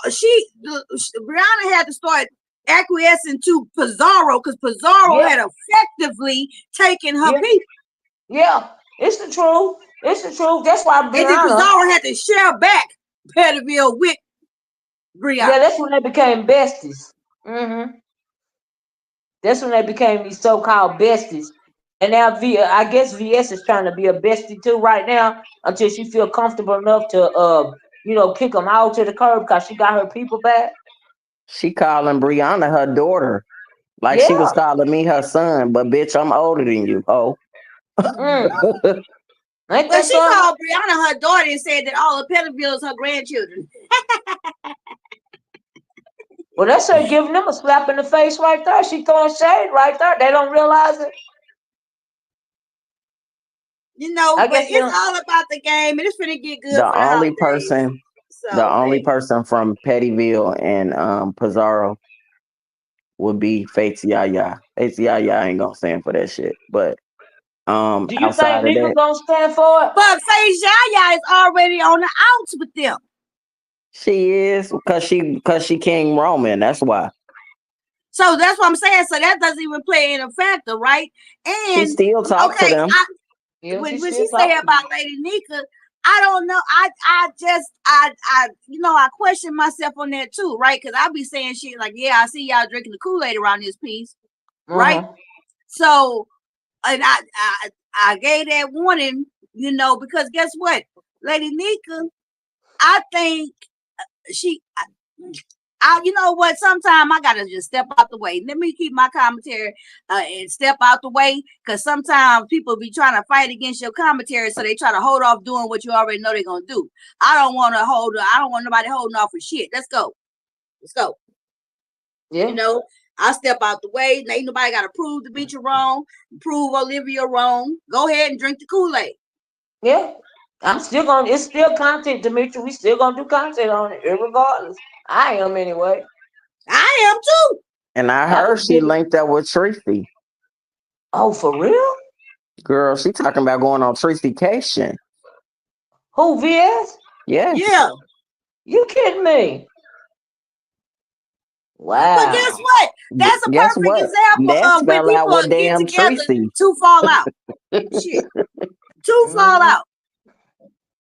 Speaker 2: Brianna had to start acquiescing to Pizarro because Pizarro had effectively taken her people.
Speaker 1: Yeah, it's the truth. It's the truth. That's why Brianna.
Speaker 2: And then Pizarro had to share back Pettyville with Brianna.
Speaker 1: Yeah, that's when they became besties. That's when they became these so-called besties. And now I guess VS is trying to be a bestie too right now until she feel comfortable enough to kick them out to the curb because she got her people back.
Speaker 3: She calling Brianna her daughter. Like she was calling me her son, but bitch, I'm older than you, oh.
Speaker 2: But she called Brianna her daughter and said that all of Pettyville is her grandchildren.
Speaker 1: Well, that's her giving them a slap in the face right there. She throwing shade right there. They don't realize it.
Speaker 2: You know, but it's all about the game, and it's gonna get good for the holidays.
Speaker 3: The only person from Pettyville and Pizarro would be Fates Yaya. Fates Yaya ain't gonna stand for that shit. But
Speaker 1: do you
Speaker 3: outside
Speaker 1: think
Speaker 3: of
Speaker 1: Nika
Speaker 3: that,
Speaker 1: gonna stand for it?
Speaker 2: But Fates Yaya is already on the outs with them.
Speaker 3: She is because she King Roman. That's why.
Speaker 2: So that's what I'm saying. So that doesn't even play in a factor, right? And
Speaker 3: she still talk to them.
Speaker 2: When she say about Lady Nika, I don't know. I question myself on that too, right? Because I be saying shit like, yeah, I see y'all drinking the Kool-Aid around this piece, right? So, and I gave that warning, because guess what, Lady Nika, I think you know what? Sometimes I gotta just step out the way. Let me keep my commentary and step out the way, because sometimes people be trying to fight against your commentary, so they try to hold off doing what you already know they're gonna do. I don't want nobody holding off for shit. Let's go. Yeah. I step out the way. Ain't nobody gotta prove the bitch wrong, prove Olivia wrong. Go ahead and drink the Kool-Aid.
Speaker 1: Yeah. It's still content, Demetri. We still gonna do content on it, regardless. I am anyway.
Speaker 2: I am too.
Speaker 3: And I heard she linked up with Tracy.
Speaker 1: Oh, for real?
Speaker 3: Girl, she talking about going on Tracycation.
Speaker 1: Who, VS?
Speaker 3: Yes.
Speaker 2: Yeah.
Speaker 1: You kidding me? Wow.
Speaker 2: But guess what? That's a perfect example
Speaker 3: Ness
Speaker 2: of when people get together to fall out. Shit. To fall out.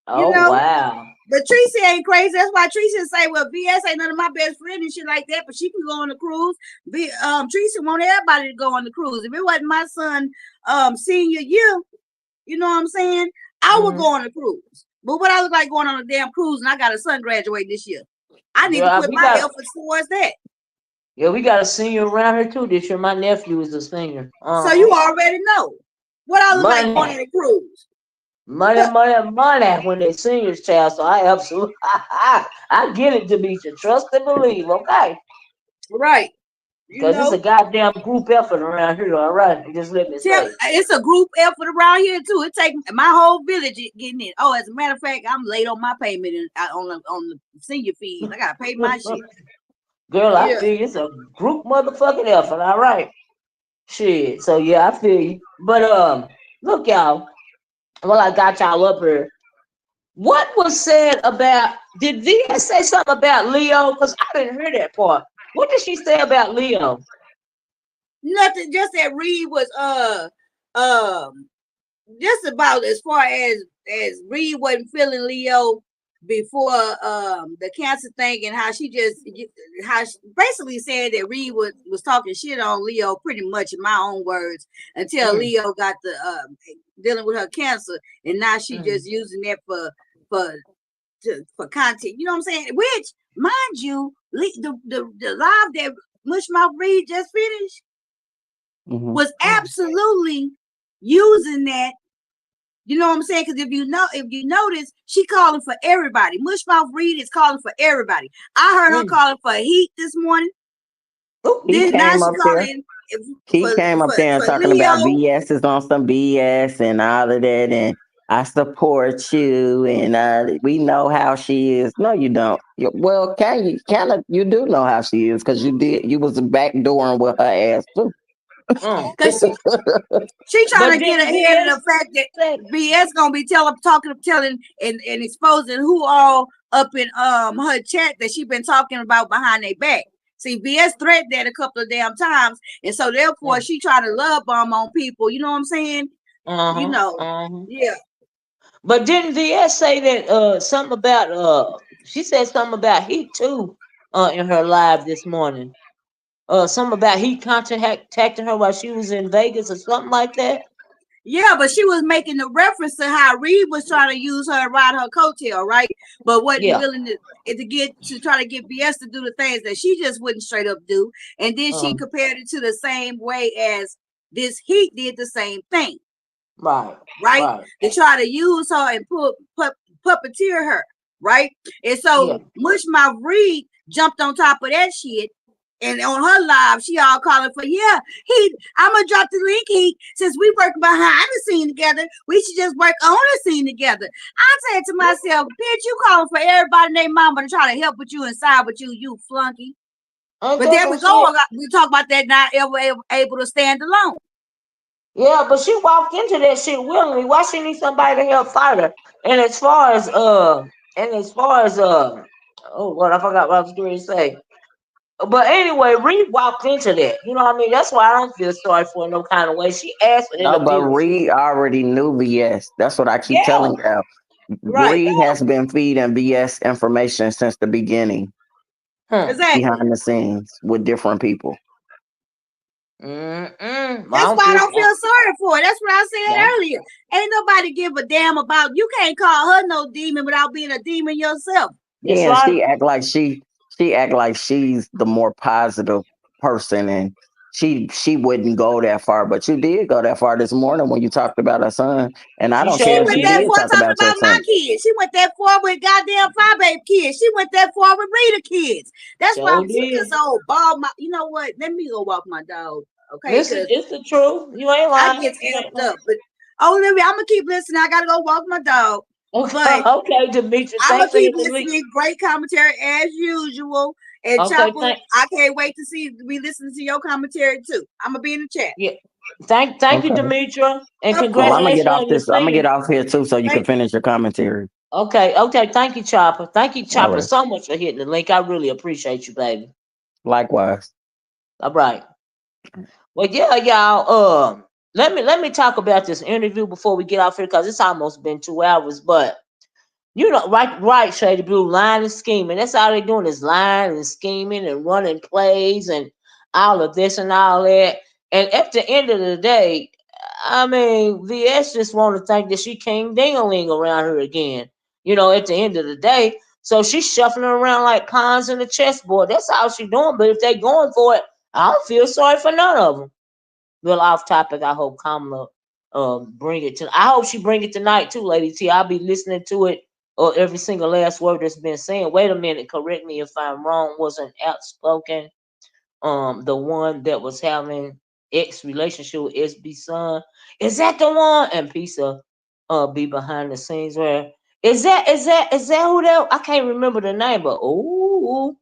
Speaker 1: Oh, wow.
Speaker 2: But Tracy ain't crazy. That's why Tracy say, well, VS ain't none of my best friend and shit like that, but she can go on the cruise. Tracy want everybody to go on the cruise. If it wasn't my son senior year, you know what I'm saying, I would go on the cruise. But what I look like going on a damn cruise and I got a son graduate this year. I need to put my efforts towards that.
Speaker 1: Yeah, we got a senior around here too this year. My nephew is a senior.
Speaker 2: So you already know what I look like going on a cruise.
Speaker 1: Money when they're seniors, child. So I absolutely I get it, Demetri. Trust and believe, okay?
Speaker 2: Right. You
Speaker 1: Because it's a
Speaker 2: know,
Speaker 1: goddamn group effort around here, all right? Just let me say.
Speaker 2: it's a group effort around here too. It takes my whole village getting it. Oh, as a matter of fact, I'm late on my payment on the senior fees. I gotta pay my shit.
Speaker 1: Girl, I
Speaker 2: Yeah.
Speaker 1: feel you. It's a group motherfucking effort, all right? Shit. So yeah, I feel you. But look, y'all. Well, I got y'all up here. What was said about? Did VS say something about Leo? Because I didn't hear that part. What did she say about Leo?
Speaker 2: Nothing. Just that Reed was um just about as far as Reed wasn't feeling Leo before the cancer thing, and how she basically said that Reed was talking shit on Leo pretty much in my own words until
Speaker 1: Mm,
Speaker 2: Leo got the dealing with her cancer, and now she
Speaker 1: mm.
Speaker 2: just using that for for content. You know what I'm saying? Which, mind you, the live that Mushmouth Reed just finished
Speaker 3: Hmm.
Speaker 2: was absolutely using that. You know what I'm saying? Because if you notice, she calling for everybody. Mushmouth Reed is calling for everybody. I heard her
Speaker 1: Mm.
Speaker 2: calling for Heat this morning.
Speaker 1: Ooh,
Speaker 3: He
Speaker 2: Then now
Speaker 3: came
Speaker 2: she
Speaker 3: up there.
Speaker 2: calling
Speaker 3: He
Speaker 2: for
Speaker 3: came up there and
Speaker 2: for
Speaker 3: talking about
Speaker 2: Leo.
Speaker 3: BS is on some BS and all of that, and I support you, and we know how she is. No, you don't. Well, can you? Kind of, you do know how she is because you did. You was backdooring with her ass too.
Speaker 1: mm.
Speaker 2: Because she trying
Speaker 1: But
Speaker 2: to get
Speaker 1: didn't
Speaker 2: ahead of
Speaker 1: VS
Speaker 2: the fact that
Speaker 1: say?
Speaker 2: BS gonna be telling and exposing who all up in her chat that she been talking about behind their back. See, BS threatened that a couple of damn times, and so therefore
Speaker 1: Mm.
Speaker 2: she trying to love bomb on people. You know what I'm saying? You
Speaker 1: Uh-huh.
Speaker 2: know,
Speaker 1: Uh-huh.
Speaker 2: yeah.
Speaker 1: But didn't VS say that something about she said something about Heat too in her live this morning. Something about Heat contacting her while she was in Vegas or something like that.
Speaker 2: Yeah, but she was making the reference to how Reed was trying to use her to ride her coattail, right? But wasn't
Speaker 1: Yeah.
Speaker 2: willing to try to get BS to do the things that she just wouldn't straight up do. And then she
Speaker 1: Uh,
Speaker 2: compared it to the same way as this Heat did the same thing,
Speaker 1: right.
Speaker 2: right?
Speaker 1: Right.
Speaker 2: To try to use her and puppeteer her, right? And
Speaker 1: Yeah.
Speaker 2: so Mushmouth Reed jumped on top of that shit. And on her live, she all calling for, yeah, I'm gonna drop the link. Since we work behind the scene together, we should just work on the scene together. I said to myself, bitch, you calling for everybody and their mama to try to help with you inside with you flunky.
Speaker 1: Ain't
Speaker 2: But
Speaker 1: that
Speaker 2: there
Speaker 1: some
Speaker 2: we go.
Speaker 1: shit?
Speaker 2: We talk about that not ever able to stand alone.
Speaker 1: Yeah, but she walked into that shit willingly. Why she need somebody to help fight her? And as far as oh what I forgot what I was going to say. But anyway, Reed walked into that. You know what I mean? That's why I don't feel sorry for her no kind of way. She asked for that
Speaker 3: No, but
Speaker 1: abuse.
Speaker 3: Reed already knew BS. That's what I keep
Speaker 1: Yeah,
Speaker 3: telling you.
Speaker 1: right.
Speaker 3: Reed has been feeding BS information since the beginning,
Speaker 1: Hmm.
Speaker 2: Exactly.
Speaker 3: behind the scenes with different people.
Speaker 1: Mm-mm. I
Speaker 2: That's
Speaker 1: don't
Speaker 2: why I
Speaker 1: feel
Speaker 2: don't feel sorry for her. That's what I said
Speaker 1: yeah.
Speaker 2: earlier. Ain't nobody give a damn about you. Can't call her no demon without being a demon yourself.
Speaker 1: That's
Speaker 3: Yeah, and
Speaker 1: right.
Speaker 3: she act like she's the more positive person, and she wouldn't go that far. But you did go that far this morning when you talked about her son, and I
Speaker 1: She
Speaker 3: don't
Speaker 2: She
Speaker 3: care
Speaker 1: sure
Speaker 3: if
Speaker 2: went
Speaker 3: you
Speaker 2: that
Speaker 1: did.
Speaker 3: did
Speaker 2: far
Speaker 3: talk
Speaker 2: talking
Speaker 3: about your
Speaker 2: about my
Speaker 3: son.
Speaker 2: kids. She went that far with goddamn five baby kids. She went that far with Rita kids. That's why
Speaker 1: Sure
Speaker 2: she
Speaker 1: did.
Speaker 2: just old ball. You know what? Let me go walk my dog, okay?
Speaker 1: Listen,
Speaker 2: Because
Speaker 1: it's the truth. You ain't
Speaker 2: I
Speaker 1: lying.
Speaker 2: get
Speaker 1: You ain't
Speaker 2: amped
Speaker 1: lying.
Speaker 2: up. But Olivia, I'm gonna keep listening. I gotta go walk my dog.
Speaker 1: Okay,
Speaker 2: But
Speaker 1: okay, Demetri.
Speaker 2: I'm gonna
Speaker 1: Thanks for
Speaker 2: keep
Speaker 1: hitting the link.
Speaker 2: listening. Great commentary as usual. And
Speaker 1: Okay,
Speaker 2: Chopper,
Speaker 1: thank
Speaker 2: I can't wait to see we listen to your commentary too. I'm gonna be in the chat.
Speaker 1: yeah. Thank you,
Speaker 3: Okay.
Speaker 1: Demetri. And
Speaker 2: Of
Speaker 3: Well,
Speaker 2: course.
Speaker 1: congratulations on your
Speaker 3: I'm gonna get
Speaker 1: singing.
Speaker 3: off here too, so you can
Speaker 2: Thank you.
Speaker 3: finish your commentary.
Speaker 1: Okay. Thank you, Chopper. Thank you,
Speaker 3: All
Speaker 1: Chopper,
Speaker 3: right.
Speaker 1: so much for hitting the link. I really appreciate you, baby.
Speaker 3: Likewise.
Speaker 1: All right. Well, yeah, y'all. Let me talk about this interview before we get off here because it's almost been 2 hours. But you know, right, Shady Blue, lying and scheming. That's all they doing is lying and scheming and running plays and all of this and all that. And at the end of the day, I mean, VS just want to think that she King Dingaling around her again. You know, at the end of the day. So she's shuffling around like pawns in a chessboard. That's all she doing. But if they going for it, I don't feel sorry for none of them. Well, off topic, I hope Kamala bring it to. I hope she bring it tonight too, Lady T. I'll be listening to it or every single last word that's been said. Wait a minute, correct me if I'm wrong. Wasn't outspoken. the one that was having ex relationship with SB son. Is that the one? And Pizza be behind the scenes where is that who that I can't remember the name, but oh,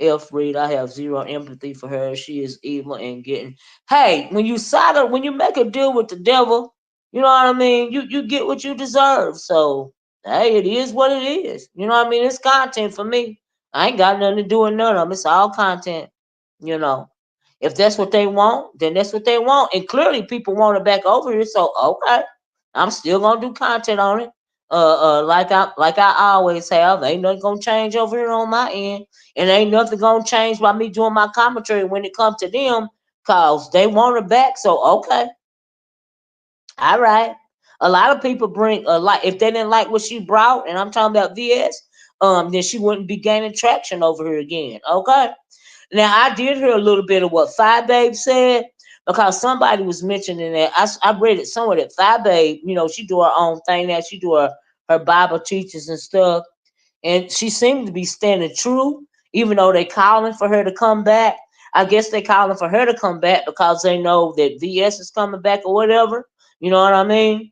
Speaker 1: F Reed, I have zero empathy for her. She is evil and getting. Hey, when you make a deal with the devil, you know what I mean. You get what you deserve. So hey, it is what it is. You know what I mean. It's content for me. I ain't got nothing to do with none of them. It's all content. You know, if that's what they want, then that's what they want. And clearly, people want it back over here. So okay, I'm still gonna do content on it. Like I always have. Ain't nothing gonna change over here on my end, and ain't nothing gonna change by me doing my commentary when it comes to them, cause they want it back. So okay, all right. A lot of people bring a lot if they didn't like what she brought, and I'm talking about VS, then she wouldn't be gaining traction over here again. Okay. Now I did hear a little bit of what Five Babe said because somebody was mentioning that I read it somewhere that Five Babe, she do her own thing now. She do her Bible teachings and stuff, and she seemed to be standing true, even though they calling for her to come back. I guess they calling for her to come back because they know that VS is coming back or whatever. You know what I mean?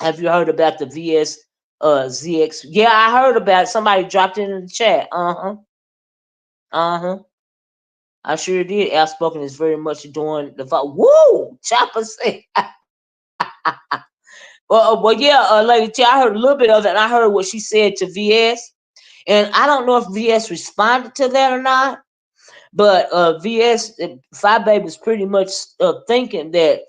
Speaker 1: Have you heard about the VS ZX? Yeah, I heard about it. Somebody dropped it in the chat. Uh-huh. Uh-huh. I sure did. Outspoken is very much doing the vote. Woo! Chopper said. Well, yeah, Lady T, I heard a little bit of it, and I heard what she said to VS. And I don't know if VS responded to that or not, but VS, Five Baby was pretty much thinking that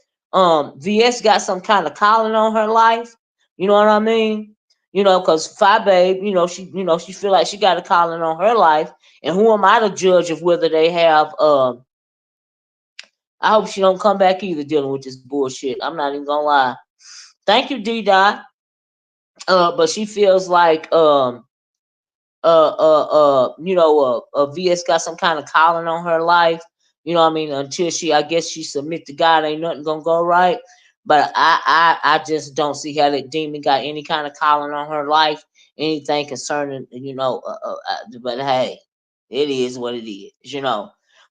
Speaker 1: VS got some kind of calling on her life. You know what I mean? Because Five Babe, she feel like she got a calling on her life. And who am I to judge of whether they have I hope she don't come back either dealing with this bullshit. I'm not even gonna lie. Thank you, D Dot. But she feels like VS got some kind of calling on her life. You know what I mean? Until I guess she submit to God, ain't nothing gonna go right. But I just don't see how that demon got any kind of calling on her life, anything concerning, but hey, it is what it is.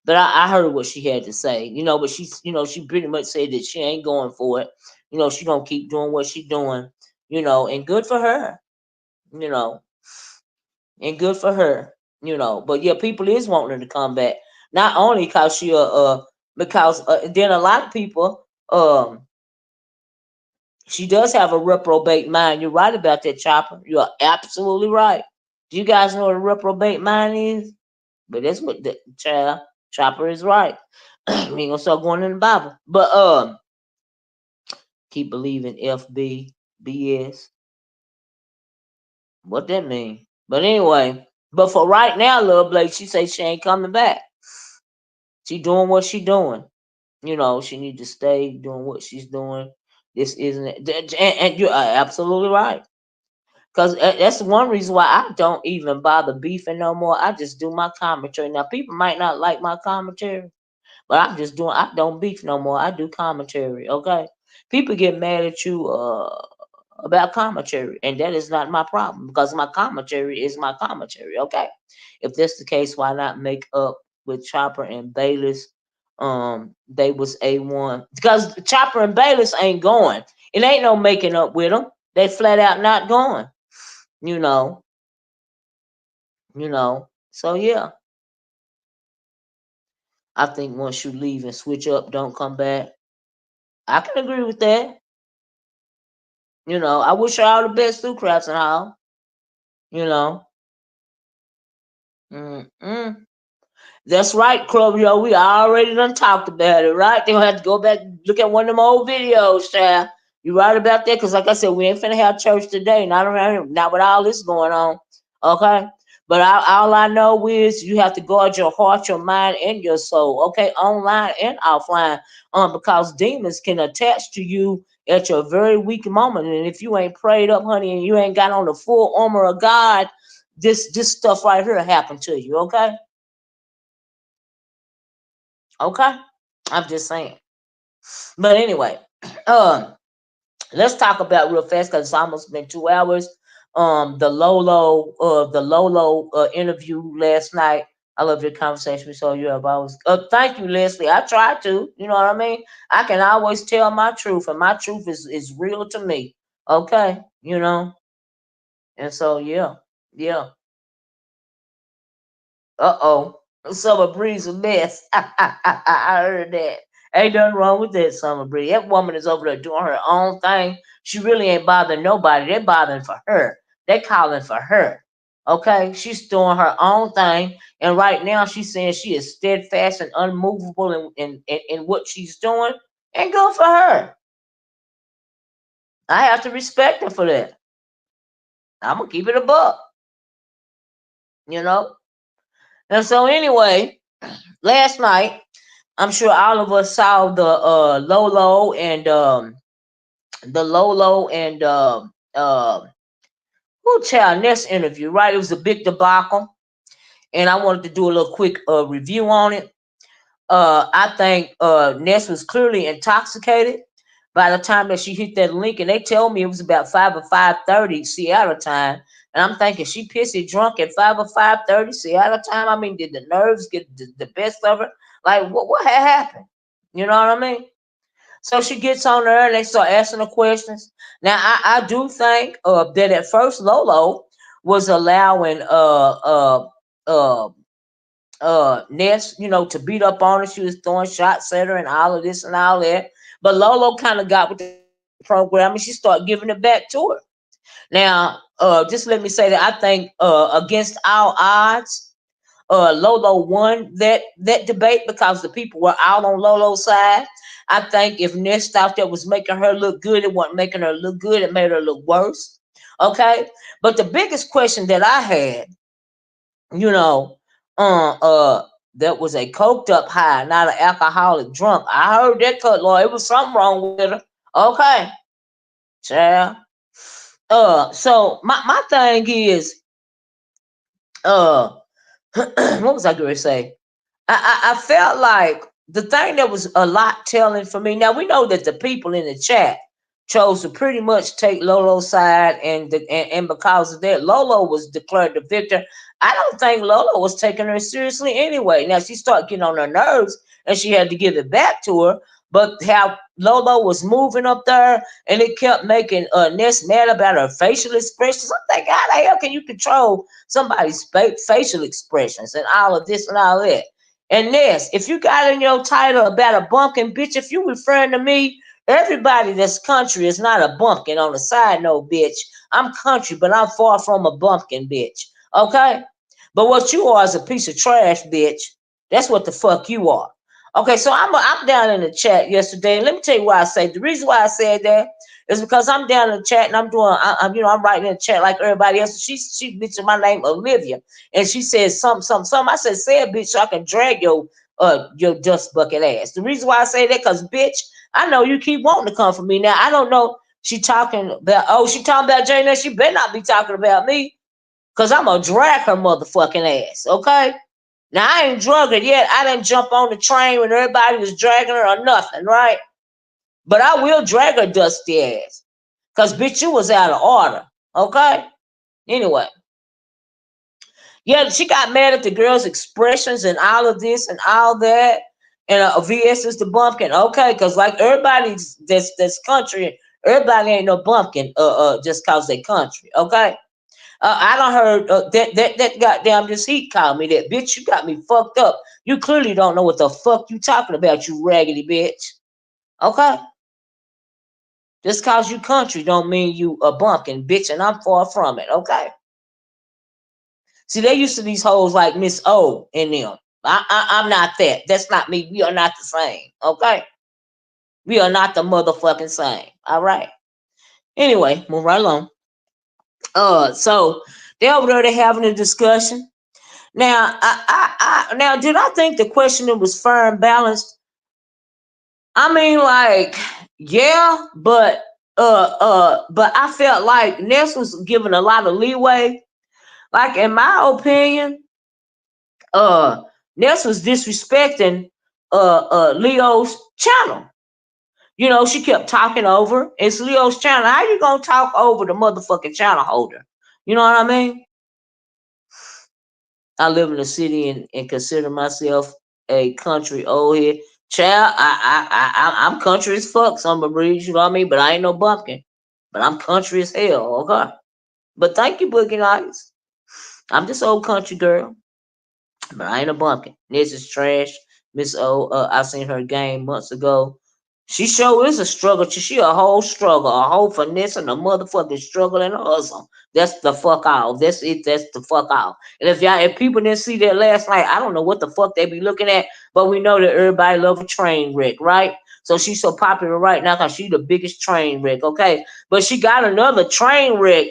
Speaker 1: But I heard what she had to say, but she pretty much said that she ain't going for it. She gonna keep doing what she doing, and good for her, you know and good for her. But yeah, people is wanting her to come back. Not only because because then a lot of people she does have a reprobate mind. You're right about that, Chopper. You are absolutely right. Do you guys know what a reprobate mind is? But that's what the child Chopper is right. We ain't gonna start going in the Bible. But keep believing FB BS. What that mean? But anyway, but for right now, little Blake, she say she ain't coming back. She doing what she doing. She need to stay doing what she's doing. This isn't it, and you're absolutely right. Cause that's one reason why I don't even bother beefing no more. I just do my commentary. Now people might not like my commentary, but I don't beef no more. I do commentary. Okay. People get mad at you about commentary, and that is not my problem because my commentary is my commentary. Okay. If that's the case, why not make up with Chopper and Bayless? They was A1 because Chopper and Bayless ain't going. It ain't no making up with them. They flat out not going. You know, So yeah, I think once you leave and switch up, don't come back. I can agree with that. I wish her all the best through Crafts and Hall. You know. Mm-mm. That's right, Club. We already done talked about it, right? They gonna have to go back and look at one of them old videos, child. You right about that? Cause like I said, we ain't finna have church today. Not around here. Not with all this going on. Okay. But all I know is you have to guard your heart, your mind, and your soul. Okay, online and offline. Because demons can attach to you at your very weak moment. And if you ain't prayed up, honey, and you ain't got on the full armor of God, this stuff right here happened to you. Okay. Okay. I'm just saying. But anyway, um, let's talk about real fast because it's almost been 2 hours. The Lolo interview last night. I love your conversation. So you have always. Thank you, Leslie. I try to. You know what I mean. I can always tell my truth, and my truth is real to me. Okay, you know. And so yeah, yeah. Uh-oh. Summer Breeze a mess. I heard that. Ain't nothing wrong with that, Summer Breeze. That woman is over there doing her own thing. She really ain't bothering nobody. They're bothering for her. They calling for her. Okay? She's doing her own thing. And right now she's saying she is steadfast and unmovable in what she's doing. And good for her. I have to respect her for that. I'm gonna keep it a buck, you know? And so anyway, last night I'm sure all of us saw the Lolo and who child Ness interview, right? It was a big debacle, and I wanted to do a little quick review on it. I think Ness was clearly intoxicated by the time that she hit that link, and they told me it was about 5 or 5:30 Seattle time. And I'm thinking she pissy drunk at 5 or 5:30 Seattle time. I mean, did the nerves get the best of her? Like, what had happened? You know what I mean? So she gets on there and they start asking her questions. Now I do think that at first Lolo was allowing uh Ness, to beat up on her. She was throwing shots at her and all of this and all that. But Lolo kind of got with the program and she started giving it back to her. Now, just let me say that I think against all odds, Lolo won that debate because the people were out on Lolo's side. I think if Ness thought that was making her look good, it wasn't making her look good. It made her look worse. Okay, but the biggest question that I had, you know, uh, uh, that was a coked up high, not an alcoholic drunk. I heard that cut, Lord. It was something wrong with her. Okay, child. So my thing is, uh, what was I going to say? I felt like the thing that was a lot telling for me. Now we know that the people in the chat chose to pretty much take Lolo's side, and because of that, Lolo was declared the victor. I don't think Lolo was taking her seriously anyway. Now she started getting on her nerves, and she had to give it back to her. But how Lolo was moving up there, and it kept making Ness mad about her facial expressions. I'm thinking, how the hell can you control somebody's facial expressions and all of this and all that? And Ness, if you got in your title about a bumpkin, bitch, if you referring to me, everybody that's country is not a bumpkin. On the side note, bitch, I'm country, but I'm far from a bumpkin, bitch. Okay? But what you are is a piece of trash, bitch. That's what the fuck you are. Okay, so I'm down in the chat yesterday, and let me tell you why I say the reason why I said that is because I'm down in the chat and I'm doing I'm writing in the chat like everybody else. She mentioned my name Olivia, and she said something. I said say it, bitch, so I can drag your dust bucket ass. The reason why I say that because bitch, I know you keep wanting to come for me. Now I don't know. She talking about Jane. She better not be talking about me. Cause I'm gonna drag her motherfucking ass, okay? Now I ain't drug her yet. I didn't jump on the train when everybody was dragging her or nothing, right? But I will drag her dusty ass. Cause bitch, you was out of order. Okay? Anyway. Yeah, she got mad at the girl's expressions and all of this and all that. And VS is the bumpkin. Okay, because like everybody that's country, everybody ain't no bumpkin just cause they country. Okay. I don't heard that goddamn this heat called me that bitch. You got me fucked up. You clearly don't know what the fuck you talking about, you raggedy bitch. Okay, just cause you country don't mean you a bumpkin, bitch, and I'm far from it. Okay. See, they used to these hoes like Miss O and them. I'm not that. That's not me. We are not the same. Okay, we are not the motherfucking same. All right. Anyway, move right along. So they over there they having a discussion. Now, now, did I think the question was fair and balanced? I mean, like, yeah, but I felt like Ness was given a lot of leeway. Like, in my opinion, uh, Ness was disrespecting Leo's channel. She kept talking over. It's Leo's channel. How you gonna talk over the motherfucking channel holder? You know what I mean? I live in a city and consider myself a country old head. Child, I'm country as fuck, some breeze, you know what I mean? But I ain't no bumpkin. But I'm country as hell, okay? But thank you, Boogie Nights. I'm just old country girl. But I ain't a bumpkin. Ness is trash. Miss O, I seen her game months ago. She sure is a struggle. She a whole struggle, a whole finesse and a motherfucking struggle and a hustle. That's the fuck out. That's it. That's the fuck out. And if people didn't see that last night, I don't know what the fuck they be looking at, but we know that everybody love a train wreck, right? So she's so popular right now because she the biggest train wreck, okay? But she got another train wreck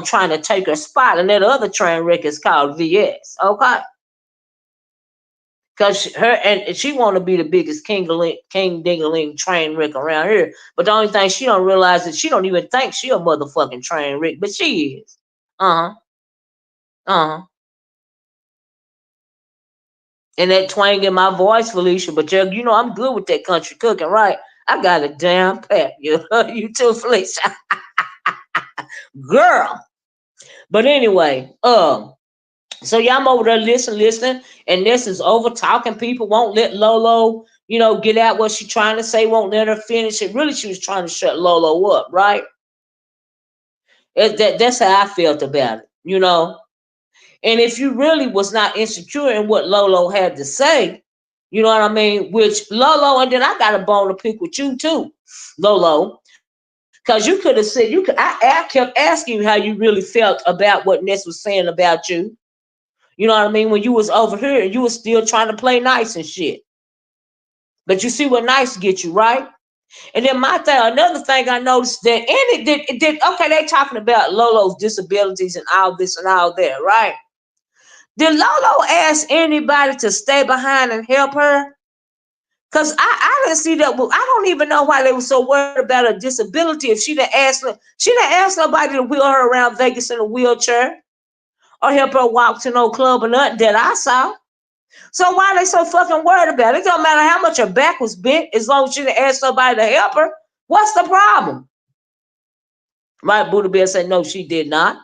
Speaker 1: trying to take her spot, and that other train wreck is called VS, okay? Cause her and she want to be the biggest king dingaling train wreck around here. But the only thing she don't realize is she don't even think she a motherfucking train wreck, but she is. Uh huh. Uh huh. And that twang in my voice, Felicia. But you know I'm good with that country cooking, right? I got it down pat. You too, Felicia, girl. But anyway, so y'all I'm over there listening, and this is over talking people, won't let Lolo, get out what she trying to say, won't let her finish it. Really, she was trying to shut Lolo up, right? That's how I felt about it. And if you really was not insecure in what Lolo had to say, you know what I mean? Which Lolo, and then I got a bone to pick with you too, Lolo. Because you could have said, I kept asking you how you really felt about what Ness was saying about you. You know what I mean? When you was over here and you was still trying to play nice and shit. But you see what nice get you, right? And then another thing I noticed that, and okay, they talking about Lolo's disabilities and all this and all that, right? Did Lolo ask anybody to stay behind and help her? Because I didn't see that. Well, I don't even know why they were so worried about her disability. If she didn't ask nobody to wheel her around Vegas in a wheelchair or help her walk to no club or nothing that I saw. So why are they so fucking worried about it? It don't matter how much her back was bent as long as she didn't ask somebody to help her. What's the problem? Right, Buddha Bear said no, she did not.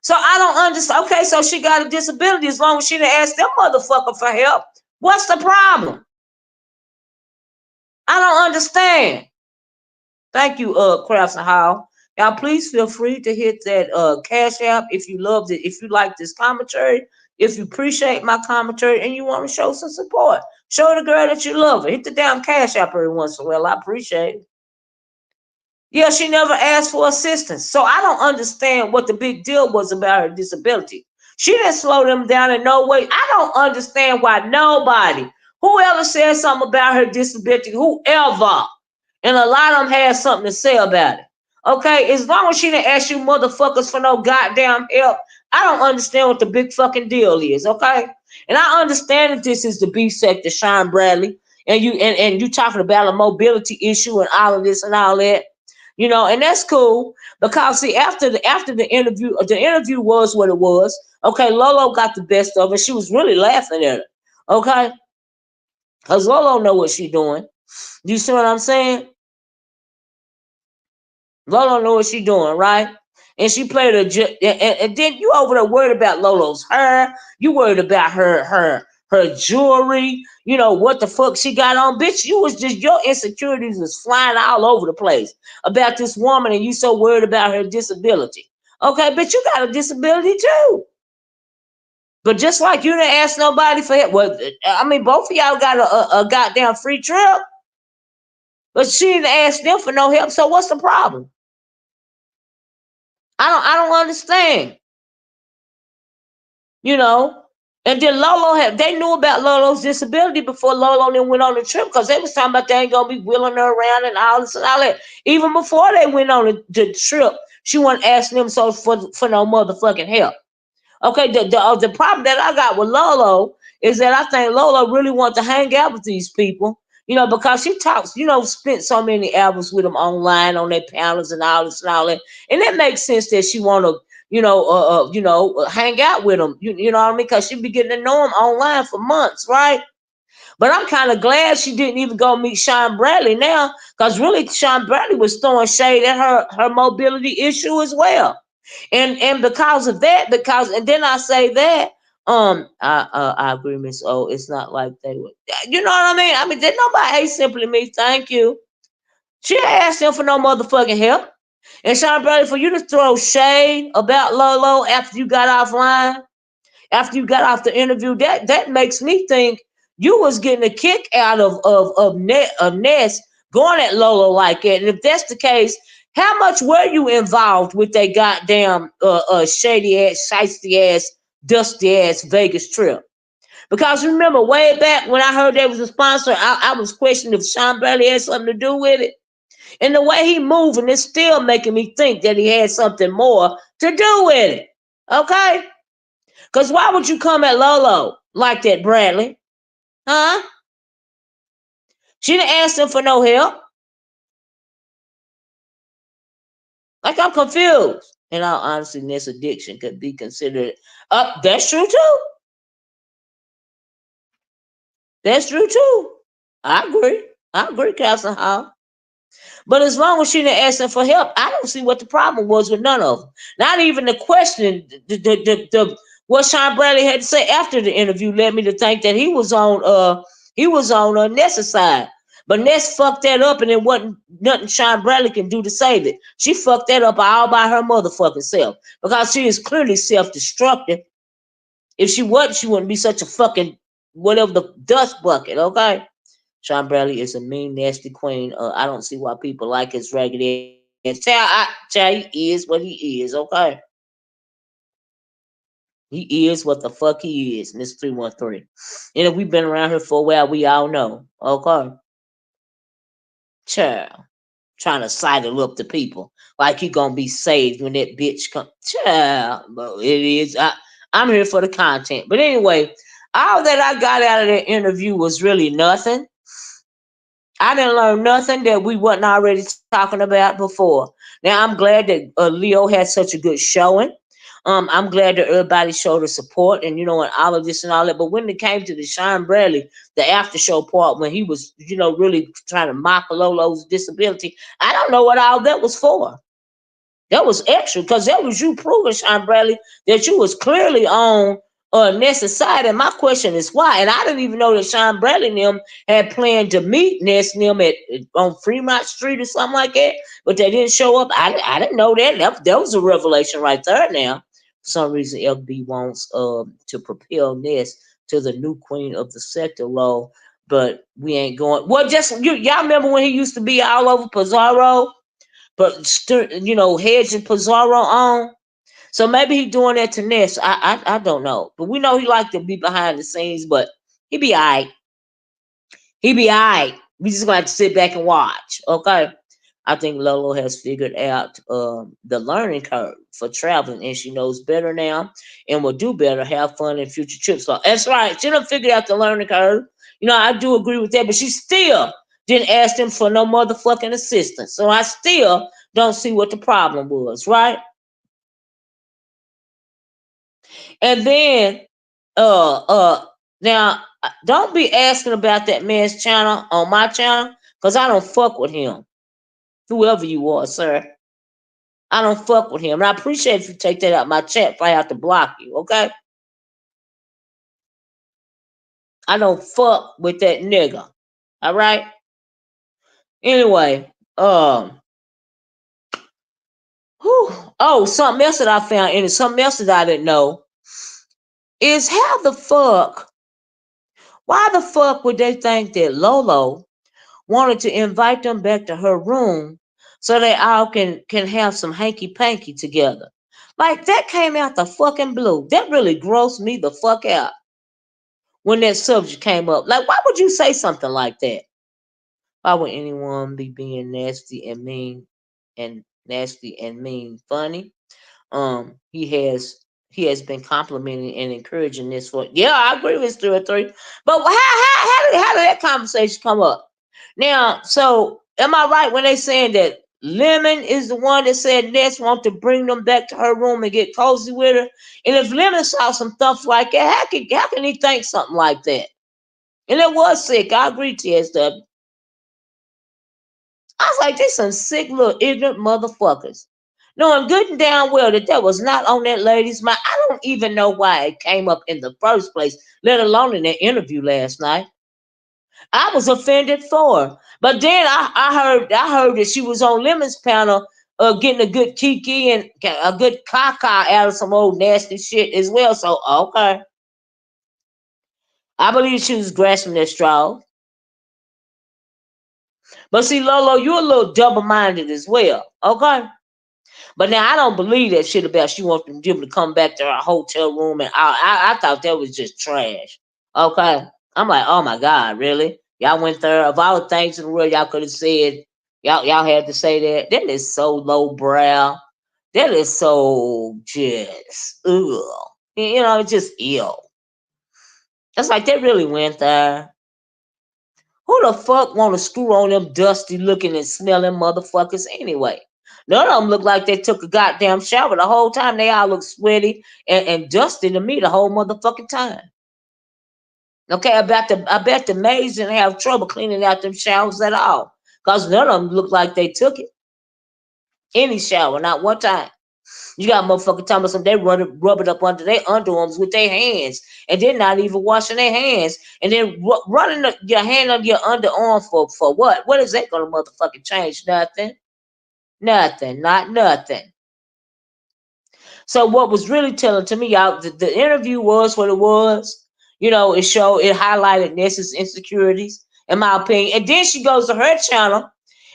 Speaker 1: So I don't understand. Okay, so she got a disability as long as she didn't ask them motherfucker for help. What's the problem? I don't understand. Thank you, Crafts and Hall. Y'all, please feel free to hit that Cash App if you loved it, if you like this commentary, if you appreciate my commentary, and you want to show some support. Show the girl that you love her. Hit the damn Cash App every once in a while. I appreciate it. Yeah, she never asked for assistance. So I don't understand what the big deal was about her disability. She didn't slow them down in no way. I don't understand why nobody, whoever said something about her disability, whoever, and a lot of them had something to say about it. Okay, as long as she didn't ask you motherfuckers for no goddamn help, I don't understand what the big fucking deal is. Okay, and I understand that this is the B sector, Sean Bradley, and you talking about a mobility issue and all of this and all that. And that's cool because see, after the interview was what it was. Okay, Lolo got the best of it. She was really laughing at it. Okay, because Lolo know what she doing. Do you see what I'm saying? Lolo know what she doing, right? And she played and then you over there worried about Lolo's hair. You worried about her jewelry. What the fuck she got on, bitch. Your insecurities was flying all over the place about this woman, and you so worried about her disability. Okay, bitch, you got a disability too. But just like you didn't ask nobody for help, well, I mean, both of y'all got a goddamn free trip, but she didn't ask them for no help. So what's the problem? I don't understand. And then they knew about Lolo's disability before Lolo then went on the trip because they was talking about they ain't gonna be wheeling her around and all this and all that. Even before they went on the trip, she wasn't asking them so for no motherfucking help. Okay, the problem that I got with Lolo is that I think Lolo really wants to hang out with these people, because she talks, spent so many hours with them online on their panels and all this and all that, and it makes sense that she want to, hang out with them, you know what I mean? Because she be getting to know them online for months, right? But I'm kind of glad she didn't even go meet Sean Bradley now, because really Sean Bradley was throwing shade at her mobility issue as well. And because of that, and then I say that, I agree, Miss O. It's not like they would. You know what I mean? I mean, did nobody hate simply me? Thank you. She didn't ask them for no motherfucking help. And Sean Bradley, for you to throw shade about Lolo after you got offline, after you got off the interview, that makes me think you was getting a kick out of Ness going at Lolo like that. And if that's the case, how much were you involved with that goddamn shady ass, shiesty ass, dusty ass Vegas trip? Because remember, way back when I heard they was a sponsor, I was questioning if Sean Bradley had something to do with it. And the way he moving is still making me think that he had something more to do with it. Okay? Because why would you come at Lolo like that, Bradley? Huh? She didn't ask him for no help. Like, I'm confused. In all honesty, this addiction could be considered. That's true too. That's true too. I agree. I agree, Council Hall. But as long as she didn't ask him for help, I don't see what the problem was with none of them. Not even the question, what Sean Bradley had to say after the interview led me to think that he was on Ness's side. But Ness fucked that up, and it wasn't nothing Sean Bradley can do to save it. She fucked that up all by her motherfucking self because she is clearly self-destructive. If she wasn't, she wouldn't be such a fucking whatever the dust bucket. Okay. Sean Bradley is a mean, nasty queen. I don't see why people like his ragged ass. Child, he is what he is, okay? He is what the fuck he is, Miss 313. And if we've been around here for a while, we all know, okay? Child, trying to sidle up to people like you gonna be saved when that bitch come. Child, but it is. I'm here for the content. But anyway, all that I got out of that interview was really nothing. I didn't learn nothing that we wasn't already talking about before. Now I'm glad that Leo had such a good showing. I'm glad that everybody showed the support and and all of this and all that. But when it came to the Sean Bradley, the after show part when he was really trying to mock Lolo's disability, I don't know what all that was for. That was extra because that was you proving, Sean Bradley, that you was clearly on Ness's side. And my question is why? And I didn't even know that Sean Bradley and them had planned to meet Ness and them on Fremont Street or something like that, but they didn't show up. I didn't know that. That was a revelation right there now. For some reason, LB wants to propel Ness to the new queen of the sector law, but we ain't going. Well, just y'all remember when he used to be all over Pizarro? But hedging Pizarro on. So maybe he doing that to Ness. I don't know. But we know he like to be behind the scenes, but he be alright. He be alright. We just gonna have to sit back and watch. Okay. I think Lolo has figured out the learning curve for traveling, and she knows better now, and will do better, have fun in future trips. So that's right. She done figured out the learning curve. I do agree with that, but she still didn't ask them for no motherfucking assistance. So I still don't see what the problem was, right? And then, uh, uh, now don't be asking about that man's channel on my channel, cause I don't fuck with him. Whoever you are, sir. I don't fuck with him. And I appreciate if you take that out my chat if I have to block you, okay? I don't fuck with that nigga. All right? Anyway, whew, something else that I found, and something else that I didn't know is why the fuck would they think that Lolo wanted to invite them back to her room so they all can have some hanky panky together? Like that came out the fucking blue. That really grossed me the fuck out when that subject came up. Like, why would you say something like that? Why would anyone be being nasty and mean funny? He has been complimenting and encouraging this for. Yeah, I agree with 3 or 3. But how did that conversation come up? Now, so am I right when they saying that Lemon is the one that said Ness want to bring them back to her room and get cozy with her? And if Lemon saw some stuff like that, how can he think something like that? And it was sick. I agree, TSW. I was like, they some sick little ignorant motherfuckers. knowing good and down well that was not on that lady's mind. I don't even know why it came up in the first place, let alone in that interview last night. I was offended for her. But then I heard that she was on Lemon's panel getting a good kiki and a good caca out of some old nasty shit as well. So okay. I believe she was grasping at straws. But see, Lolo, you're a little double-minded as well. Okay? But now I don't believe that shit about she wants them to come back to her hotel room and I thought that was just trash. Okay. I'm like, oh my God, really? Y'all went there. Of all the things in the world y'all could have said, y'all had to say that. That is so lowbrow. That is so just ugh. You know, it's just ill. It's like they really went there. Who the fuck want to screw on them dusty looking and smelling motherfuckers anyway? None of them look like they took a goddamn shower the whole time. They all look sweaty and dusty to me the whole motherfucking time. Okay, I bet the maids didn't have trouble cleaning out them showers at all. Because none of them look like they took it. Any shower, not one time. You got motherfucking talking about some they rub it up under their underarms with their hands, and they're not even washing their hands, and then running your hand on your underarm for what? What is that gonna motherfucking change? Nothing, nothing, not nothing. So what was really telling to me, y'all, the interview was what it was. You know, it highlighted Ness's insecurities, in my opinion. And then she goes to her channel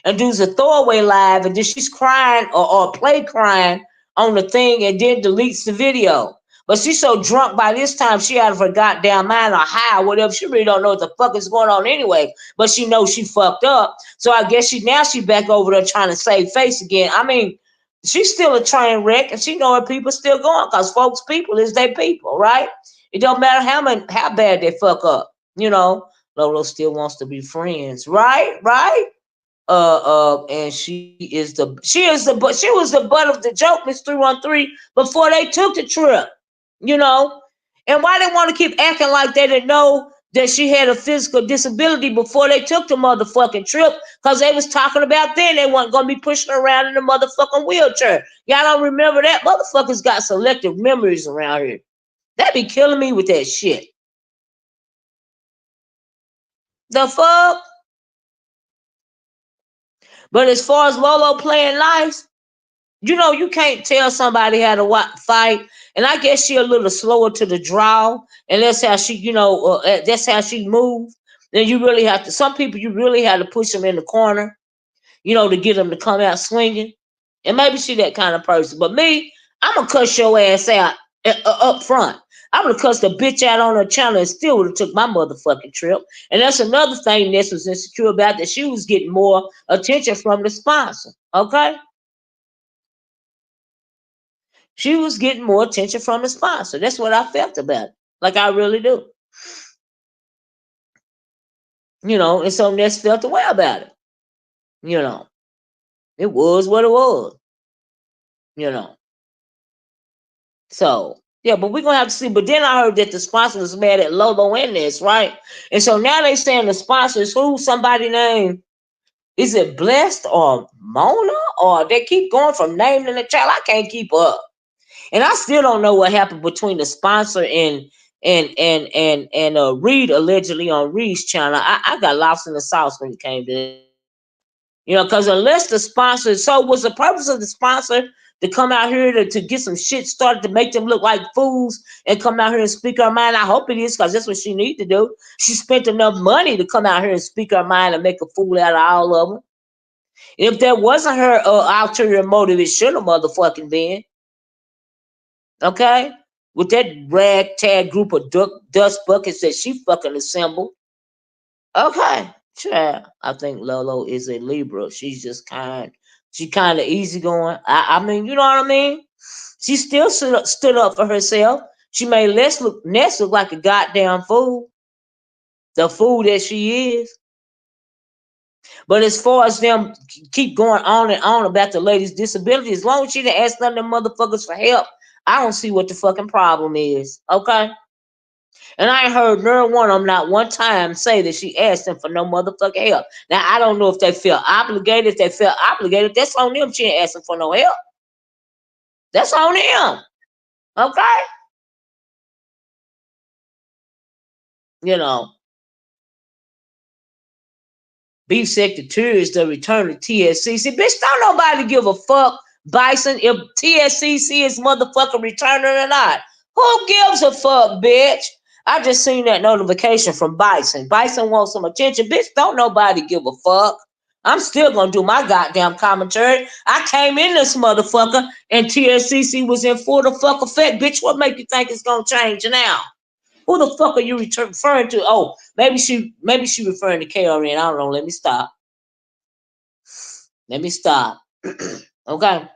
Speaker 1: and does a throwaway live, and then she's crying or play crying on the thing, and then deletes the video. But she's so drunk by this time, she out of her goddamn mind or high or whatever. She really don't know what the fuck is going on anyway. But she knows she fucked up. So I guess she back over there trying to save face again. I mean, she's still a train wreck, and she know her people still going because folks' people is their people, right? It don't matter how bad they fuck up. You know, Lolo still wants to be friends, right? Right? And she was the butt of the joke, Miss 313, before they took the trip, you know. And why they want to keep acting like they didn't know that she had a physical disability before they took the motherfucking trip? Because they was talking about then they weren't gonna be pushing her around in the motherfucking wheelchair. Y'all don't remember that? Motherfuckers got selective memories around here. That be killing me with that shit. The fuck? But as far as Lolo playing nice, you know, you can't tell somebody how to fight. And I guess she a little slower to the draw. And that's how she, that's how she moves. Then you really have to, some people, you really have to push them in the corner, to get them to come out swinging. And maybe she that kind of person. But me, I'm going to cuss your ass out up front. I'm going to cuss the bitch out on her channel and still would have took my motherfucking trip. And that's another thing Ness was insecure about, that she was getting more attention from the sponsor. Okay? She was getting more attention from the sponsor. That's what I felt about it. Like I really do. And so Ness felt the way about it. It was what it was. So, yeah, but we're going to have to see. But then I heard that the sponsor was mad at Lolo and Ness, right? And so now they saying the sponsor is who? Somebody named, is it Blessed or Mona? Or they keep going from name to the child. I can't keep up. And I still don't know what happened between the sponsor and Reed, allegedly on Reed's channel. I got lost in the sauce when it came to that. Because unless the sponsor, so was the purpose of the sponsor to come out here to get some shit started to make them look like fools and come out here and speak her mind? I hope it is, because that's what she need to do. She spent enough money to come out here and speak her mind and make a fool out of all of them. If that wasn't her ulterior motive, it should have motherfucking been. Okay? With that ragtag group of dust buckets that she fucking assembled. Okay. Sure. I think Lolo is a Libra. She's just kind of easygoing. I mean, you know what I mean? She still stood up for herself. She made Ness look like a goddamn fool. The fool that she is. But as far as them keep going on and on about the lady's disability, as long as she didn't ask none of them motherfuckers for help, I don't see what the fucking problem is. Okay? And I ain't heard none one of them not one time say that she asked them for no motherfucking help. Now, I don't know if they feel obligated. If they feel obligated, that's on them. She ain't asking for no help. That's on him. Okay? You know, Beef Secretary is the return of TSCC. Bitch, don't nobody give a fuck, Bison, if TSCC is motherfucking returning or not. Who gives a fuck, bitch? I just seen that notification from Bison. Bison wants some attention. Bitch, don't nobody give a fuck. I'm still gonna do my goddamn commentary. I came in this motherfucker and TSCC was in full the fuck effect. Bitch, what make you think it's gonna change now? Who the fuck are you referring to? Oh, maybe she referring to KRN. I don't know. Let me stop. Okay.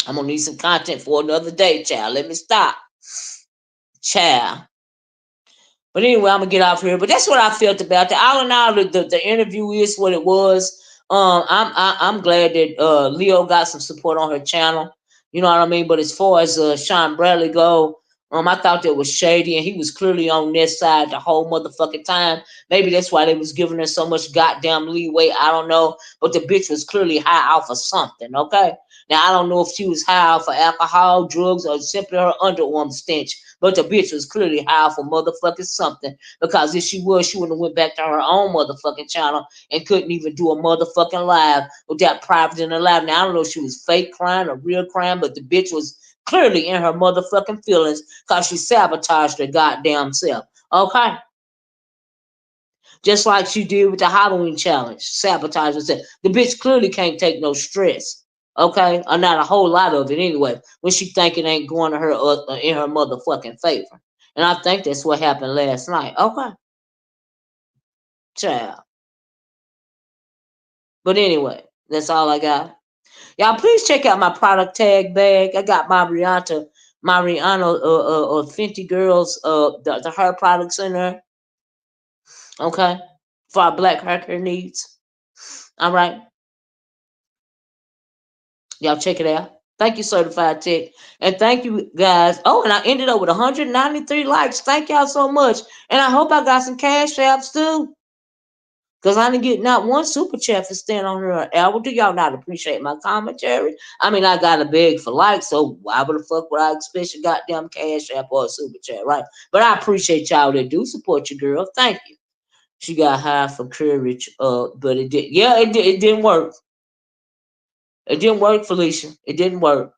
Speaker 1: I'm gonna need some content for another day, child. Let me stop. Child. But anyway, I'm gonna get off here. But that's what I felt about that. All in all, the interview is what it was. I'm glad that Leo got some support on her channel. You know what I mean? But as far as Sean Bradley go, I thought that was Shady, and he was clearly on Ness side the whole motherfucking time. Maybe that's why they was giving her so much goddamn leeway. I don't know. But the bitch was clearly high off of something, okay? Now, I don't know if she was high off of alcohol, drugs, or simply her underarm stench. But the bitch was clearly high off of motherfucking something. Because if she was, she wouldn't have went back to her own motherfucking channel and couldn't even do a motherfucking live without private in her live. Now, I don't know if she was fake crying or real crying, but the bitch was clearly in her motherfucking feelings because she sabotaged her goddamn self. Okay? Just like she did with the Halloween challenge. Sabotage herself. The bitch clearly can't take no stress. Okay? Or not a whole lot of it anyway. When she think it ain't going to her in her motherfucking favor. And I think that's what happened last night. Okay? Child. But anyway, that's all I got. Y'all, please check out my product tag bag. I got my Rihanna Fenty Girls, the hair products in there. Okay, for our black hair needs. All right, y'all check it out. Thank you, Certified Tech, and thank you guys. Oh, and I ended up with 193 likes. Thank y'all so much, and I hope I got some cash apps too. Because I didn't get not one super chat for staying on here an hour. Do y'all not appreciate my commentary? I mean, I got a beg for likes, so why the fuck would I expect a goddamn cash app or a super chat, right? But I appreciate y'all that do support your girl. Thank you. She got high for courage, but it did. Yeah, it didn't work. It didn't work, Felicia. It didn't work.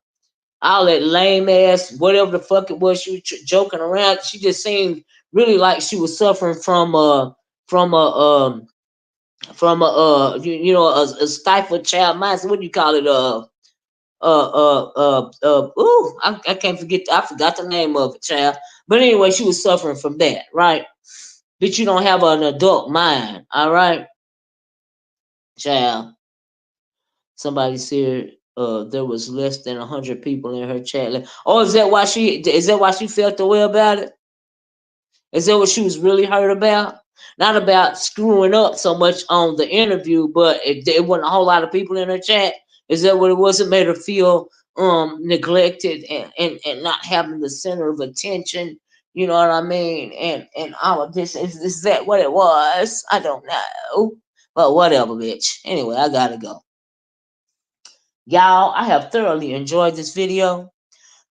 Speaker 1: All that lame ass, whatever the fuck it was, she was joking around. She just seemed really like she was suffering from a a stifled child mindset. What do you call it? I can't forget. I forgot the name of it, child. But anyway, she was suffering from that, right? But you don't have an adult mind, all right, child. Somebody said there was less than 100 people in her chat. Oh, is that why she felt the way about it? Is that what she was really hurt about? Not about screwing up so much on the interview, but it wasn't a whole lot of people in her chat. Is that what it was? It made her feel neglected and not having the center of attention. You know what I mean? And all of this is that what it was? I don't know. But whatever, bitch. Anyway, I gotta go. Y'all, I have thoroughly enjoyed this video.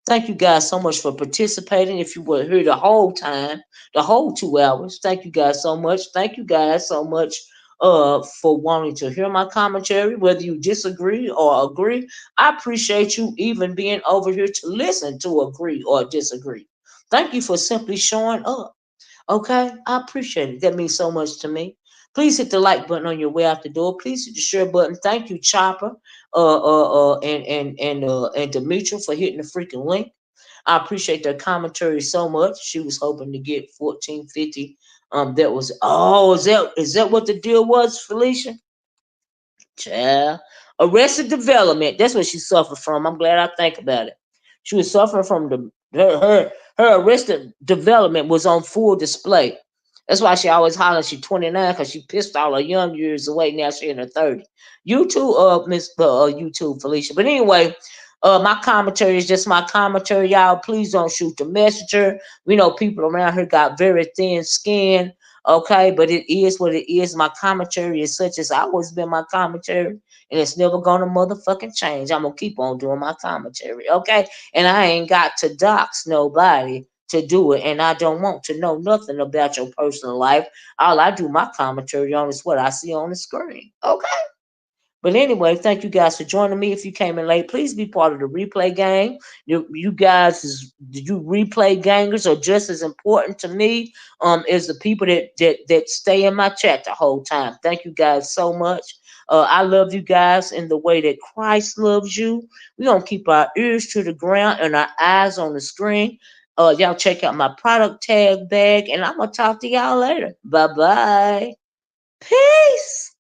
Speaker 1: Thank you guys so much for participating. If you were here the whole time, the whole 2 hours, thank you guys so much. Thank you guys so much for wanting to hear my commentary, whether you disagree or agree. I appreciate you even being over here to listen to agree or disagree. Thank you for simply showing up. Okay, I appreciate it. That means so much to me. Please hit the like button on your way out the door. Please hit the share button. Thank you, Chopper, and Demetria for hitting the freaking link. I appreciate their commentary so much. She was hoping to get 1450. That was is that what the deal was, Felicia? Child. Arrested Development. That's what she suffered from. I'm glad I think about it. She was suffering from her arrested development was on full display. That's why she always hollers she's 29 because she pissed all her young years away. Now she's in her 30s. You too, YouTube, Felicia. But anyway, my commentary is just my commentary, y'all. Please don't shoot the messenger. We know people around here got very thin skin. Okay, but it is what it is. My commentary is such as always been my commentary, and it's never gonna motherfucking change. I'm gonna keep on doing my commentary, okay? And I ain't got to dox nobody to do it, and I don't want to know nothing about your personal life. All I do my commentary on is what I see on the screen, okay? But anyway, thank you guys for joining me. If you came in late, please be part of the replay gang. You guys, you replay gangers are just as important to me as the people that stay in my chat the whole time. Thank you guys so much. I love you guys in the way that Christ loves you. We're gonna keep our ears to the ground and our eyes on the screen. Y'all check out my product tag bag, and I'm gonna talk to y'all later. Bye bye. Peace.